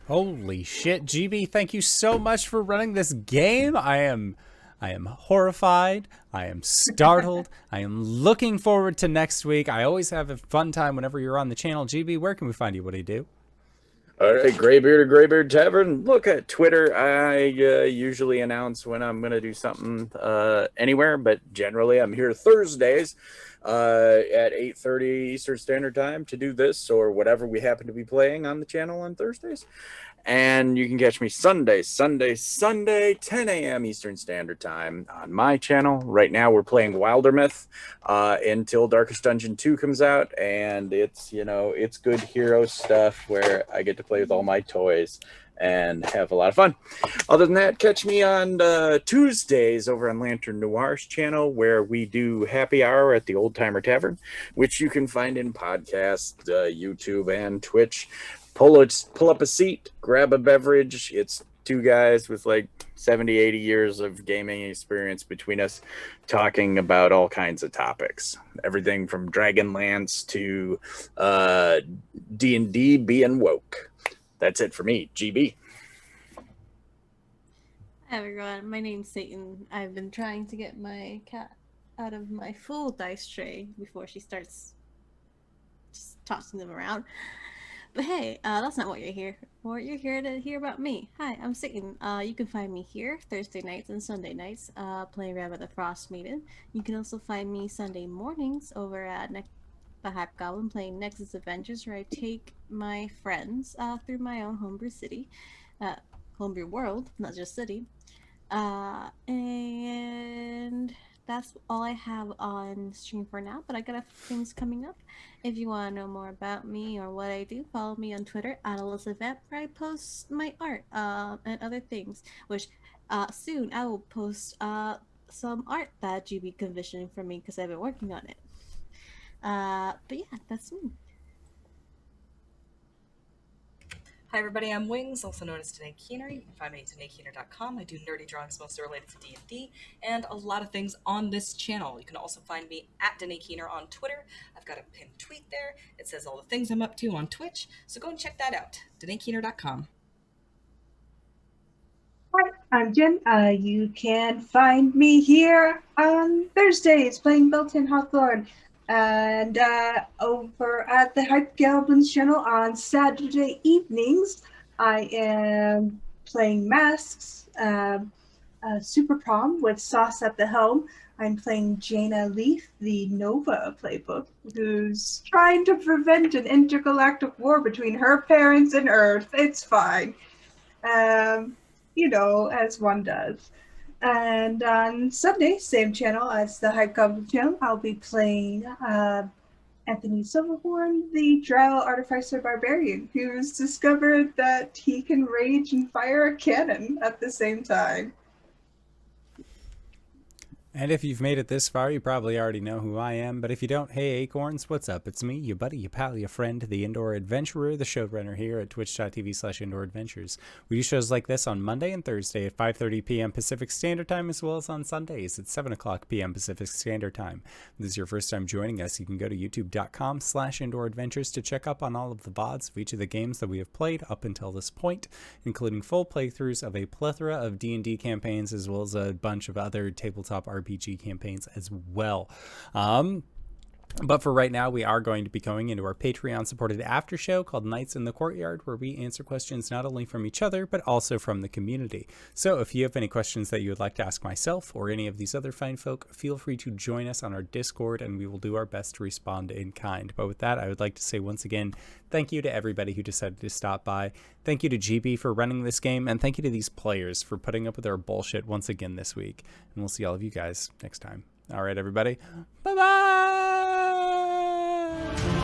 Holy shit, GB, thank you so much for running this game. I am horrified. I am startled. I am looking forward to next week. I always have a fun time whenever you're on the channel. GB, where can we find you? What do you do? All right, Greybeard or Greybeard Tavern. Look at Twitter. I usually announce when I'm going to do something anywhere, but generally I'm here Thursdays at 8:30 Eastern Standard Time to do this or whatever we happen to be playing on the channel on Thursdays. And you can catch me Sunday, 10 a.m. Eastern Standard Time on my channel. Right now we're playing Wildermyth until Darkest Dungeon 2 comes out. And it's, it's good hero stuff where I get to play with all my toys and have a lot of fun. Other than that, catch me on Tuesdays over on Lantern Noire's channel, where we do happy hour at the Old Timer Tavern, which you can find in podcast, YouTube, and Twitch. Pull up a seat, grab a beverage. It's two guys with like 70, 80 years of gaming experience between us, talking about all kinds of topics. Everything from Dragonlance to D&D being woke. That's it for me, GB. Hi everyone, my name's Satan. I've been trying to get my cat out of my full dice tray before she starts just tossing them around. But hey, that's not what you're here for. You're here to hear about me. Hi, I'm Satan. You can find me here Thursday nights and Sunday nights playing Rabbit the Frost Maiden. You can also find me Sunday mornings over at the Hype Goblin playing Nexus Adventures, where I take my friends through my own homebrew city, homebrew world, not just city. And that's all I have on stream for now, but I got a few things coming up. If you want to know more about me or what I do, follow me on Twitter at Elizabeth, where I post my art and other things, which soon I will post some art that GB commissioned for me because I've been working on it. But yeah, that's me. Hi everybody, I'm Wings, also known as Danae Keener. You can find me at DanaeKeener.com. I do nerdy drawings mostly related to D&D and a lot of things on this channel. You can also find me at Danae Keener on Twitter. I've got a pinned tweet there. It says all the things I'm up to on Twitch, so go and check that out. DanaeKeener.com. Hi, I'm Jen. You can find me here on Thursdays playing Beltane Hawthorne. And over at the Hype Goblins channel on Saturday evenings, I am playing Masks, Super Prom with Sauce at the helm. I'm playing Jaina Leaf, the Nova playbook, who's trying to prevent an intergalactic war between her parents and Earth. It's fine. As one does. And on Sunday, same channel as the Hype Goblin channel, I'll be playing Anthony Silverhorn, the Drow Artificer Barbarian, who's discovered that he can rage and fire a cannon at the same time. And if you've made it this far, you probably already know who I am. But if you don't, hey Acorns, what's up? It's me, your buddy, your pal, your friend, the Indoor Adventurer, the showrunner here at twitch.tv/indooradventures. We do shows like this on Monday and Thursday at 5:30 p.m. Pacific Standard Time, as well as on Sundays at 7 o'clock p.m. Pacific Standard Time. If this is your first time joining us, you can go to youtube.com/indooradventures to check up on all of the VODs of each of the games that we have played up until this point, including full playthroughs of a plethora of D&D campaigns, as well as a bunch of other tabletop RPG campaigns as well. But for right now, we are going to be going into our Patreon-supported after show called Nights in the Courtyard, where we answer questions not only from each other, but also from the community. So if you have any questions that you would like to ask myself or any of these other fine folk, feel free to join us on our Discord, and we will do our best to respond in kind. But with that, I would like to say once again, thank you to everybody who decided to stop by. Thank you to GB for running this game, and thank you to these players for putting up with our bullshit once again this week. And we'll see all of you guys next time. All right, everybody. Bye-bye!